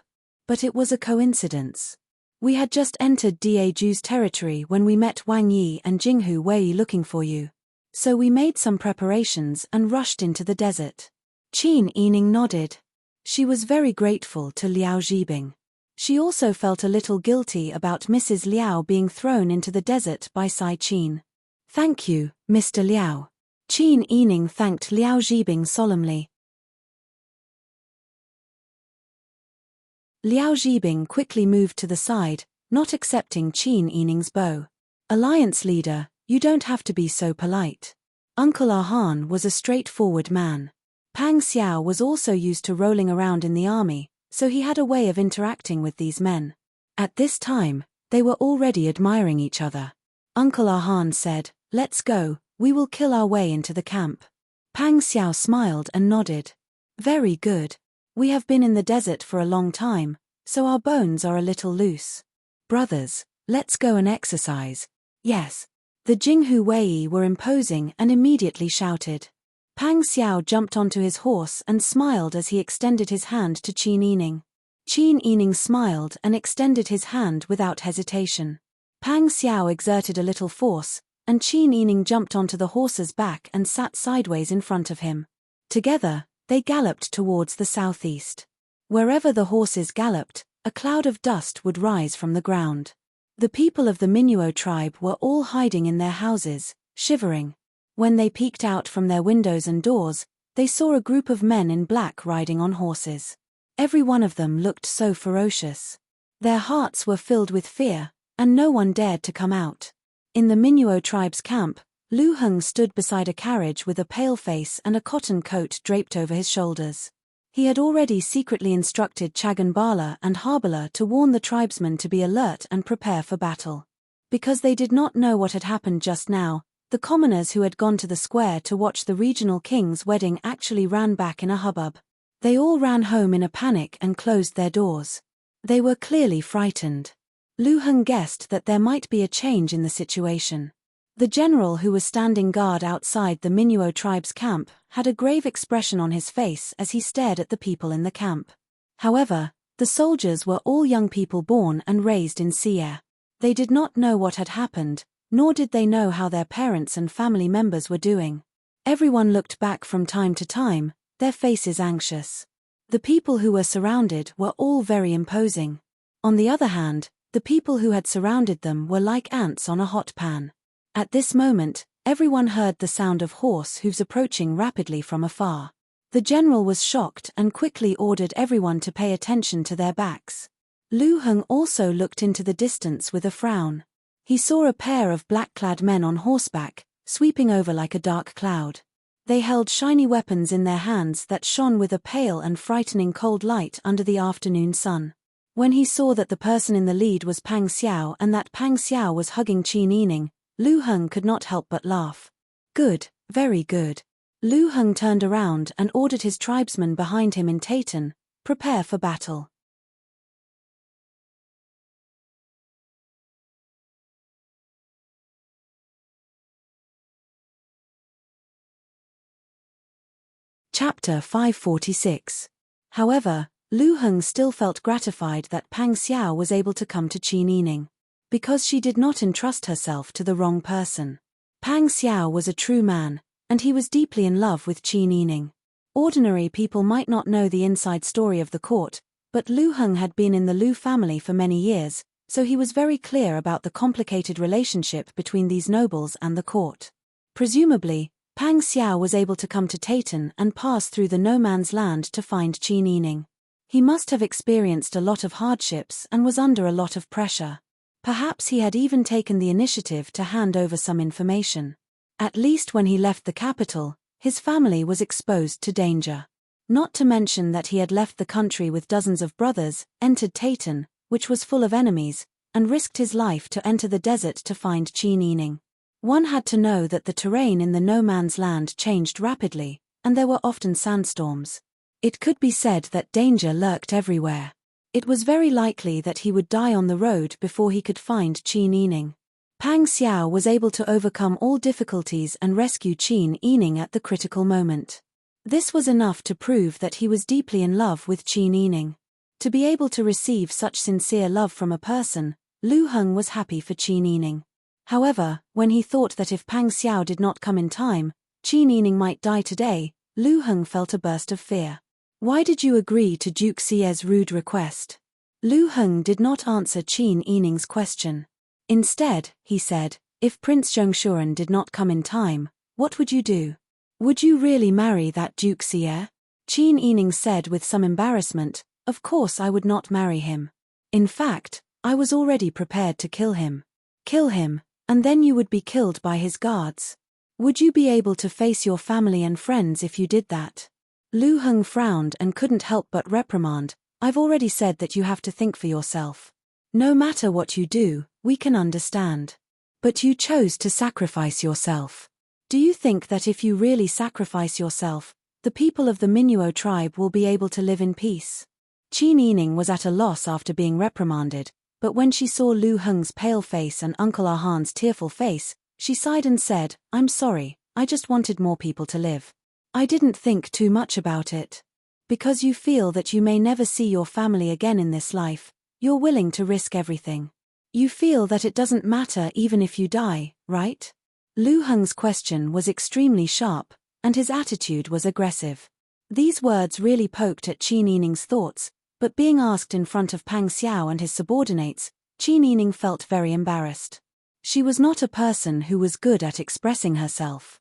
Speaker 1: But it was a coincidence. We had just entered Daju's territory when we met Wang Yi and Jinghu Wei looking for you. So we made some preparations and rushed into the desert. Qin Yining nodded. She was very grateful to Liao Zhibing. She also felt a little guilty about Mrs. Liao being thrown into the desert by Sai Qin. "Thank you, Mr. Liao." Qin Yining thanked Liao Zhibing solemnly. Liao Zhibing quickly moved to the side, not accepting Qin Yining's bow. "Alliance leader, you don't have to be so polite." Uncle Ahan was a straightforward man. Pang Xiao was also used to rolling around in the army, so he had a way of interacting with these men. At this time, they were already admiring each other. Uncle Ahan said, "Let's go, we will kill our way into the camp." Pang Xiao smiled and nodded. "Very good. We have been in the desert for a long time, so our bones are a little loose. Brothers, let's go and exercise." "Yes." The Jinghu Wei were imposing and immediately shouted. Pang Xiao jumped onto his horse and smiled as he extended his hand to Qin Yining. Qin Yining smiled and extended his hand without hesitation. Pang Xiao exerted a little force, and Qin Yining jumped onto the horse's back and sat sideways in front of him. Together, they galloped towards the southeast. Wherever the horses galloped, a cloud of dust would rise from the ground. The people of the Minuo tribe were all hiding in their houses, shivering. When they peeked out from their windows and doors, they saw a group of men in black riding on horses. Every one of them looked so ferocious. Their hearts were filled with fear, and no one dared to come out. In the Minuo tribe's camp, Lu Heng stood beside a carriage with a pale face and a cotton coat draped over his shoulders. He had already secretly instructed Chagan Bala and Harbala to warn the tribesmen to be alert and prepare for battle. Because they did not know what had happened just now, the commoners who had gone to the square to watch the regional king's wedding actually ran back in a hubbub. They all ran home in a panic and closed their doors. They were clearly frightened. Lu Heng guessed that there might be a change in the situation. The general who was standing guard outside the Minuo tribe's camp had a grave expression on his face as he stared at the people in the camp. However, the soldiers were all young people born and raised in Xie. They did not know what had happened, nor did they know how their parents and family members were doing. Everyone looked back from time to time, their faces anxious. The people who were surrounded were all very imposing. On the other hand, the people who had surrounded them were like ants on a hot pan. At this moment, everyone heard the sound of horse hooves approaching rapidly from afar. The general was shocked and quickly ordered everyone to pay attention to their backs. Lu Heng also looked into the distance with a frown. He saw a pair of black-clad men on horseback, sweeping over like a dark cloud. They held shiny weapons in their hands that shone with a pale and frightening cold light under the afternoon sun. When he saw that the person in the lead was Pang Xiao and that Pang Xiao was hugging Qin Yining, Lu Heng could not help but laugh. Good, very good. Lu Heng turned around and ordered his tribesmen behind him in Taitan, prepare for battle. Chapter 546. However, Lu Heng still felt gratified that Pang Xiao was able to come to Qin Yining. Because she did not entrust herself to the wrong person. Pang Xiao was a true man, and he was deeply in love with Qin Yining. Ordinary people might not know the inside story of the court, but Lu Heng had been in the Lu family for many years, so he was very clear about the complicated relationship between these nobles and the court. Presumably, Pang Xiao was able to come to Taitan and pass through the no man's land to find Qin Yining. He must have experienced a lot of hardships and was under a lot of pressure. Perhaps he had even taken the initiative to hand over some information. At least when he left the capital, his family was exposed to danger. Not to mention that he had left the country with dozens of brothers, entered Taitan, which was full of enemies, and risked his life to enter the desert to find Qin Yining. One had to know that the terrain in the no man's land changed rapidly, and there were often sandstorms. It could be said that danger lurked everywhere. It was very likely that he would die on the road before he could find Qin Yining. Pang Xiao was able to overcome all difficulties and rescue Qin Yining at the critical moment. This was enough to prove that he was deeply in love with Qin Yining. To be able to receive such sincere love from a person, Lu Heng was happy for Qin Yining. However, when he thought that if Pang Xiao did not come in time, Qin Yining might die today, Lu Heng felt a burst of fear. Why did you agree to Duke Xie's rude request? Lu Heng did not answer Qin Yining's question. Instead, he said, if Prince Zhengshuren did not come in time, what would you do? Would you really marry that Duke Xie? Qin Yining said with some embarrassment, of course I would not marry him. In fact, I was already prepared to kill him. Kill him, and then you would be killed by his guards. Would you be able to face your family and friends if you did that? Lu Heng frowned and couldn't help but reprimand, I've already said that you have to think for yourself. No matter what you do, we can understand. But you chose to sacrifice yourself. Do you think that if you really sacrifice yourself, the people of the Minuo tribe will be able to live in peace? Qin Yining was at a loss after being reprimanded, but when she saw Lu Heng's pale face and Uncle Ahan's tearful face, she sighed and said, I'm sorry, I just wanted more people to live. I didn't think too much about it. Because you feel that you may never see your family again in this life, you're willing to risk everything. You feel that it doesn't matter even if you die, right? Lu Heng's question was extremely sharp, and his attitude was aggressive. These words really poked at Qin Yining's thoughts, but being asked in front of Pang Xiao and his subordinates, Qin Yining felt very embarrassed. She was not a person who was good at expressing herself.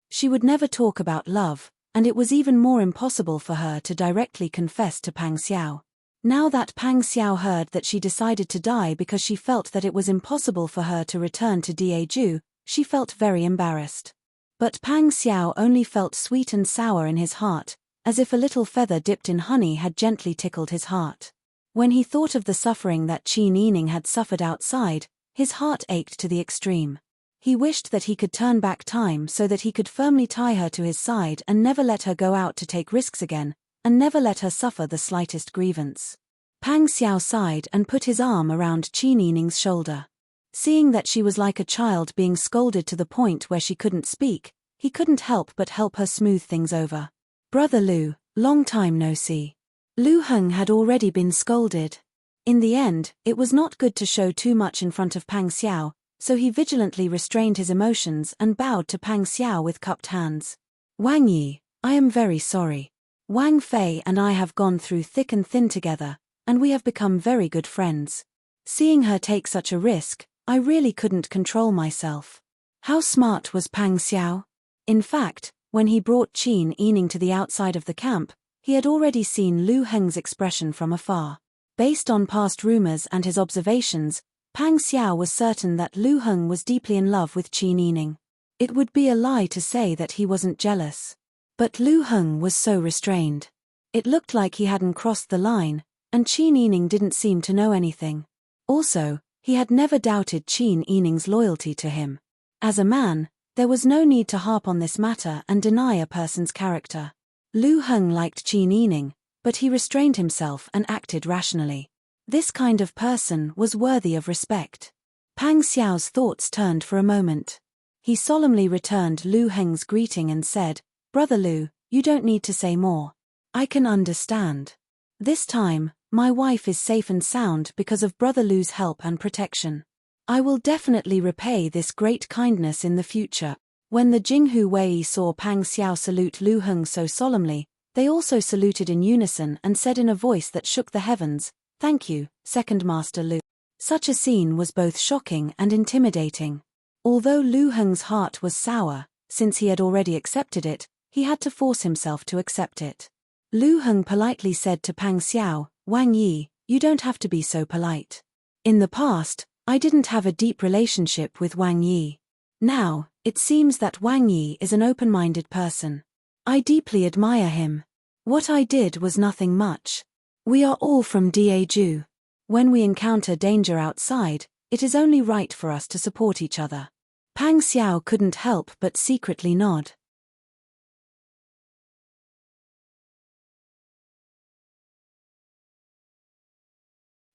Speaker 1: She would never talk about love, and it was even more impossible for her to directly confess to Pang Xiao. Now that Pang Xiao heard that she decided to die because she felt that it was impossible for her to return to Daeju, she felt very embarrassed. But Pang Xiao only felt sweet and sour in his heart, as if a little feather dipped in honey had gently tickled his heart. When he thought of the suffering that Qin Yining had suffered outside, his heart ached to the extreme. He wished that he could turn back time so that he could firmly tie her to his side and never let her go out to take risks again, and never let her suffer the slightest grievance. Pang Xiao sighed and put his arm around Qin Yining's shoulder. Seeing that she was like a child being scolded to the point where she couldn't speak, he couldn't help but help her smooth things over. Brother Lu, long time no see. Lu Heng had already been scolded. In the end, it was not good to show too much in front of Pang Xiao, so he vigilantly restrained his emotions and bowed to Pang Xiao with cupped hands. Wang Yi, I am very sorry. Wang Fei and I have gone through thick and thin together, and we have become very good friends. Seeing her take such a risk, I really couldn't control myself. How smart was Pang Xiao? In fact, when he brought Qin Yining to the outside of the camp, he had already seen Lu Heng's expression from afar. Based on past rumors and his observations, Pang Xiao was certain that Lu Heng was deeply in love with Qin Yining. It would be a lie to say that he wasn't jealous. But Lu Heng was so restrained. It looked like he hadn't crossed the line, and Qin Yining didn't seem to know anything. Also, he had never doubted Qin Yining's loyalty to him. As a man, there was no need to harp on this matter and deny a person's character. Lu Heng liked Qin Yining, but he restrained himself and acted rationally. This kind of person was worthy of respect. Pang Xiao's thoughts turned for a moment. He solemnly returned Lu Heng's greeting and said, Brother Lu, you don't need to say more. I can understand. This time, my wife is safe and sound because of Brother Lu's help and protection. I will definitely repay this great kindness in the future. When the Jinghu Wei saw Pang Xiao salute Lu Heng so solemnly, they also saluted in unison and said in a voice that shook the heavens, Thank you, Second Master Lu. Such a scene was both shocking and intimidating. Although Lu Heng's heart was sour, since he had already accepted it, he had to force himself to accept it. Lu Heng politely said to Pang Xiao, Wang Yi, you don't have to be so polite. In the past, I didn't have a deep relationship with Wang Yi. Now, it seems that Wang Yi is an open-minded person. I deeply admire him. What I did was nothing much. We are all from Daeju. When we encounter danger outside, it is only right for us to support each other. Pang Xiao couldn't help but secretly nod.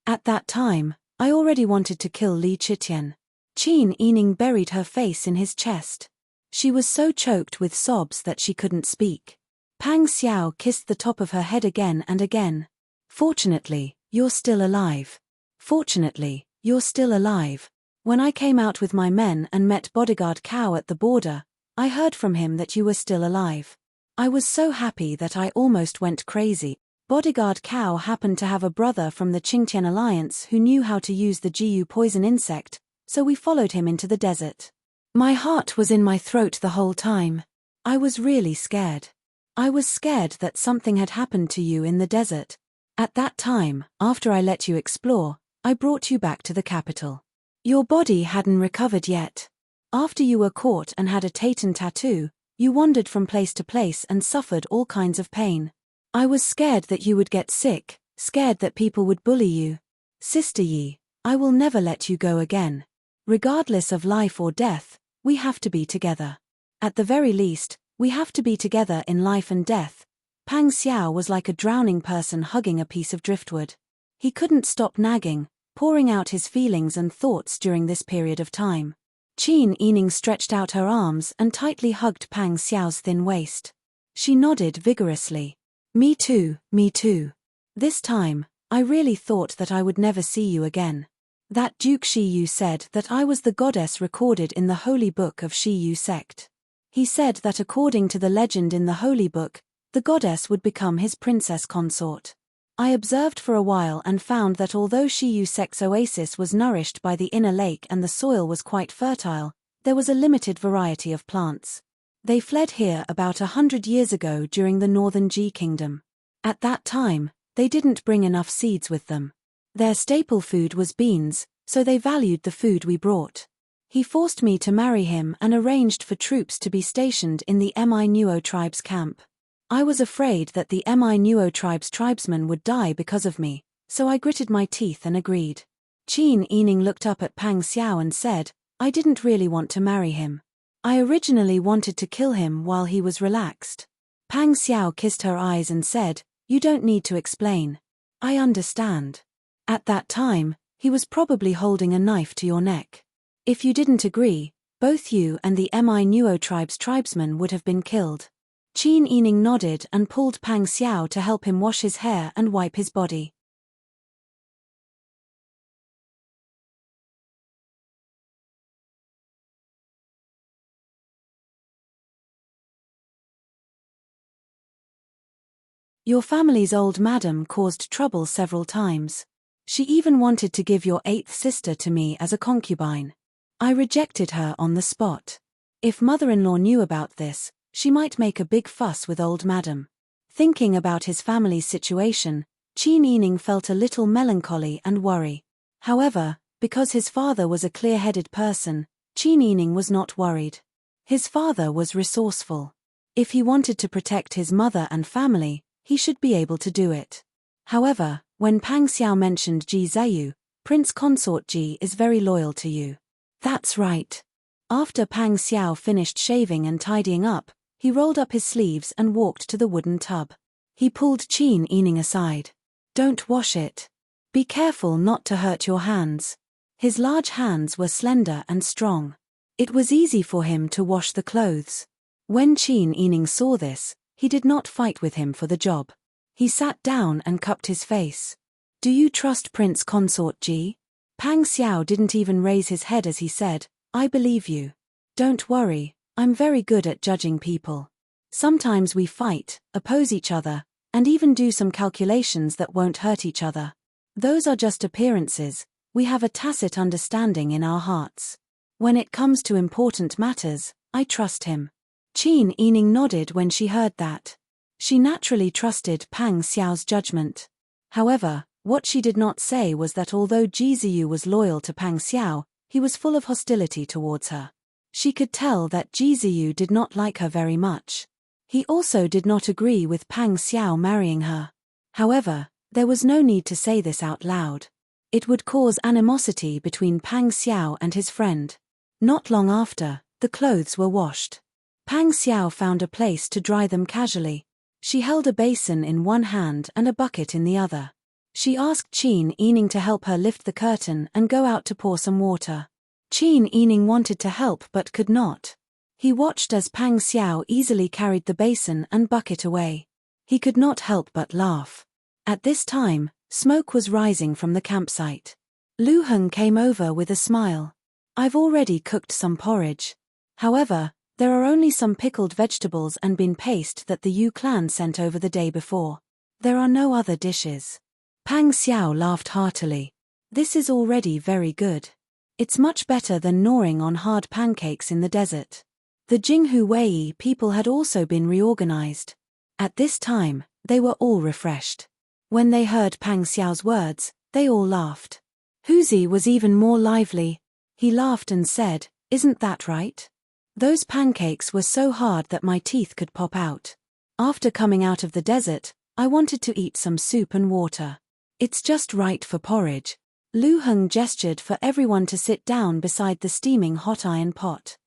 Speaker 1: At that time, I already wanted to kill Li Chitian. Qin Yining buried her face in his chest. She was so choked with sobs that she couldn't speak. Pang Xiao kissed the top of her head again and again. Fortunately, you're still alive. Fortunately, you're still alive. When I came out with my men and met bodyguard Cao at the border, I heard from him that you were still alive. I was so happy that I almost went crazy. Bodyguard Cao happened to have a brother from the Qingtian Alliance who knew how to use the Jiu poison insect, so we followed him into the desert. My heart was in my throat the whole time. I was really scared. I was scared that something had happened to you in the desert. At that time, after I let you explore, I brought you back to the capital. Your body hadn't recovered yet. After you were caught and had a Tatan tattoo, you wandered from place to place and suffered all kinds of pain. I was scared that you would get sick, scared that people would bully you. Sister Yi, I will never let you go again. Regardless of life or death, we have to be together. At the very least, we have to be together in life and death. Pang Xiao was like a drowning person hugging a piece of driftwood. He couldn't stop nagging, pouring out his feelings and thoughts during this period of time. Qin Yining stretched out her arms and tightly hugged Pang Xiao's thin waist. She nodded vigorously. Me too, me too. This time, I really thought that I would never see you again. That Duke Shiyu said that I was the goddess recorded in the Holy Book of Shiyu sect. He said that according to the legend in the Holy Book, the goddess would become his princess consort. I observed for a while and found that although Shiyu sect's oasis was nourished by the inner lake and the soil was quite fertile, there was a limited variety of plants. They fled here about 100 years ago during the Northern Ji Kingdom. At that time, they didn't bring enough seeds with them. Their staple food was beans, so they valued the food we brought. He forced me to marry him and arranged for troops to be stationed in the Mi Nuo tribe's camp. I was afraid that the Mi Nuo tribe's tribesmen would die because of me, so I gritted my teeth and agreed. Qin Yining looked up at Pang Xiao and said, I didn't really want to marry him. I originally wanted to kill him while he was relaxed. Pang Xiao kissed her eyes and said, You don't need to explain. I understand. At that time, he was probably holding a knife to your neck. If you didn't agree, both you and the Mi Nuo tribe's tribesmen would have been killed. Qin Yining nodded and pulled Pang Xiao to help him wash his hair and wipe his body. Your family's old madam caused trouble several times. She even wanted to give your 8th sister to me as a concubine. I rejected her on the spot. If mother-in-law knew about this, she might make a big fuss with old madam. Thinking about his family's situation, Qin Yining felt a little melancholy and worry. However, because his father was a clear-headed person, Qin Yining was not worried. His father was resourceful. If he wanted to protect his mother and family, he should be able to do it. However, when Pang Xiao mentioned Ji Zheyu, Prince Consort Ji is very loyal to you. That's right. After Pang Xiao finished shaving and tidying up, he rolled up his sleeves and walked to the wooden tub. He pulled Qin Yining aside. Don't wash it. Be careful not to hurt your hands. His large hands were slender and strong. It was easy for him to wash the clothes. When Qin Yining saw this, he did not fight with him for the job. He sat down and cupped his face. Do you trust Prince Consort Ji? Pang Xiao didn't even raise his head as he said, I believe you. Don't worry, I'm very good at judging people. Sometimes we fight, oppose each other, and even do some calculations that won't hurt each other. Those are just appearances, we have a tacit understanding in our hearts. When it comes to important matters, I trust him. Qin Yining nodded when she heard that. She naturally trusted Pang Xiao's judgment. However, what she did not say was that although Ji Ziyu was loyal to Pang Xiao, he was full of hostility towards her. She could tell that Ji Ziyu did not like her very much. He also did not agree with Pang Xiao marrying her. However, there was no need to say this out loud. It would cause animosity between Pang Xiao and his friend. Not long after, the clothes were washed. Pang Xiao found a place to dry them casually. She held a basin in one hand and a bucket in the other. She asked Qin Yining to help her lift the curtain and go out to pour some water. Qin Yining wanted to help but could not. He watched as Pang Xiao easily carried the basin and bucket away. He could not help but laugh. At this time, smoke was rising from the campsite. Lu Heng came over with a smile. I've already cooked some porridge. However, there are only some pickled vegetables and bean paste that the Yu clan sent over the day before. There are no other dishes. Pang Xiao laughed heartily. This is already very good. It's much better than gnawing on hard pancakes in the desert. The Jinghu Wei people had also been reorganized. At this time, they were all refreshed. When they heard Pang Xiao's words, they all laughed. Huzi was even more lively. He laughed and said, Isn't that right? Those pancakes were so hard that my teeth could pop out. After coming out of the desert, I wanted to eat some soup and water. It's just right for porridge. Lu Heng gestured for everyone to sit down beside the steaming hot iron pot.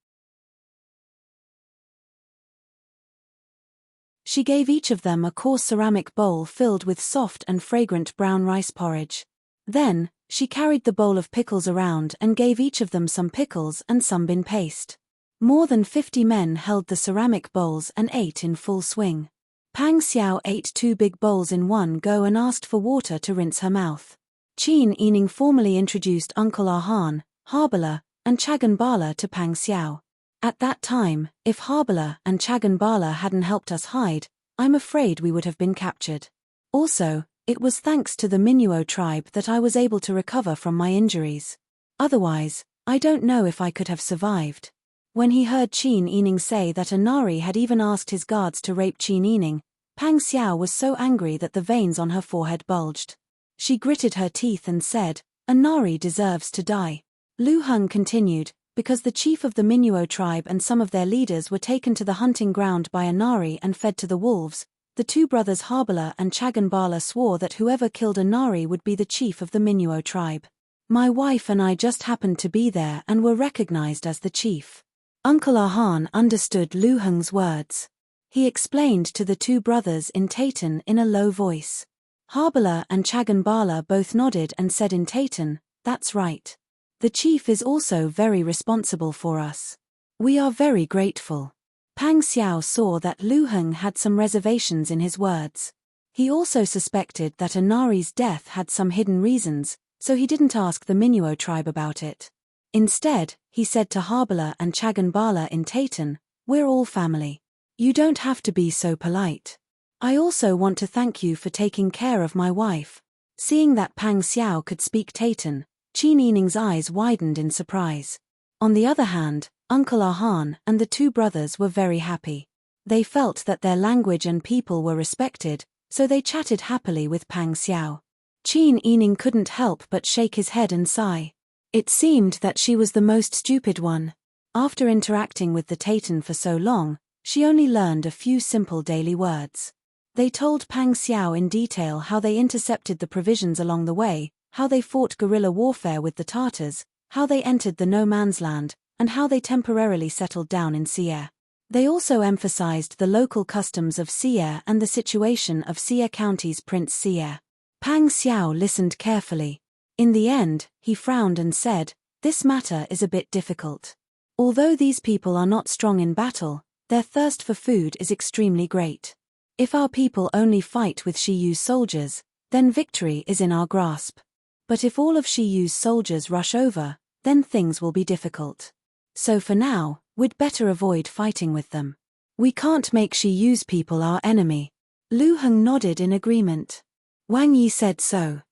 Speaker 1: She gave each of them a coarse ceramic bowl filled with soft and fragrant brown rice porridge. Then, she carried the bowl of pickles around and gave each of them some pickles and some bean paste. More than 50 men held the ceramic bowls and ate in full swing. Pang Xiao ate 2 big bowls in one go and asked for water to rinse her mouth. Qin Yining formally introduced Uncle Arhan, Harbala, and Chagan Bala to Pang Xiao. At that time, if Harbala and Chagan Bala hadn't helped us hide, I'm afraid we would have been captured. Also, it was thanks to the Minuo tribe that I was able to recover from my injuries. Otherwise, I don't know if I could have survived. When he heard Qin Yining say that a Nari had even asked his guards to rape Qin Yining, Pang Xiao was so angry that the veins on her forehead bulged. She gritted her teeth and said, "A Nari deserves to die." Lu Heng continued, because the chief of the Minuo tribe and some of their leaders were taken to the hunting ground by a Nari and fed to the wolves, the 2 brothers Harbala and Chagan Bala swore that whoever killed a Nari would be the chief of the Minuo tribe. My wife and I just happened to be there and were recognized as the chief. Uncle Arhan understood Lu Heng's words. He explained to the 2 brothers in Tatan in a low voice. Harbala and Chagan Bala both nodded and said in Tatan, "That's right. The chief is also very responsible for us. We are very grateful." Pang Xiao saw that Lu Heng had some reservations in his words. He also suspected that Anari's death had some hidden reasons, so he didn't ask the Minuo tribe about it. Instead, he said to Harbala and Chagan Bala in Tatan, "We're all family. You don't have to be so polite. I also want to thank you for taking care of my wife." Seeing that Pang Xiao could speak Tatan, Qin Yining's eyes widened in surprise. On the other hand, Uncle Arhan and the 2 brothers were very happy. They felt that their language and people were respected, so they chatted happily with Pang Xiao. Qin Yining couldn't help but shake his head and sigh. It seemed that she was the most stupid one. After interacting with the Tatan for so long, she only learned a few simple daily words. They told Pang Xiao in detail how they intercepted the provisions along the way, how they fought guerrilla warfare with the Tartars, how they entered the no man's land, and how they temporarily settled down in Sierre. They also emphasized the local customs of Sierre and the situation of Sierre County's Prince Sierre. Pang Xiao listened carefully. In the end, he frowned and said, "This matter is a bit difficult. Although these people are not strong in battle, their thirst for food is extremely great. If our people only fight with Shiyu's soldiers, then victory is in our grasp. But if all of Shiyu's soldiers rush over, then things will be difficult. So for now, we'd better avoid fighting with them. We can't make Shiyu's people our enemy." Lu Heng nodded in agreement. Wang Yi said so.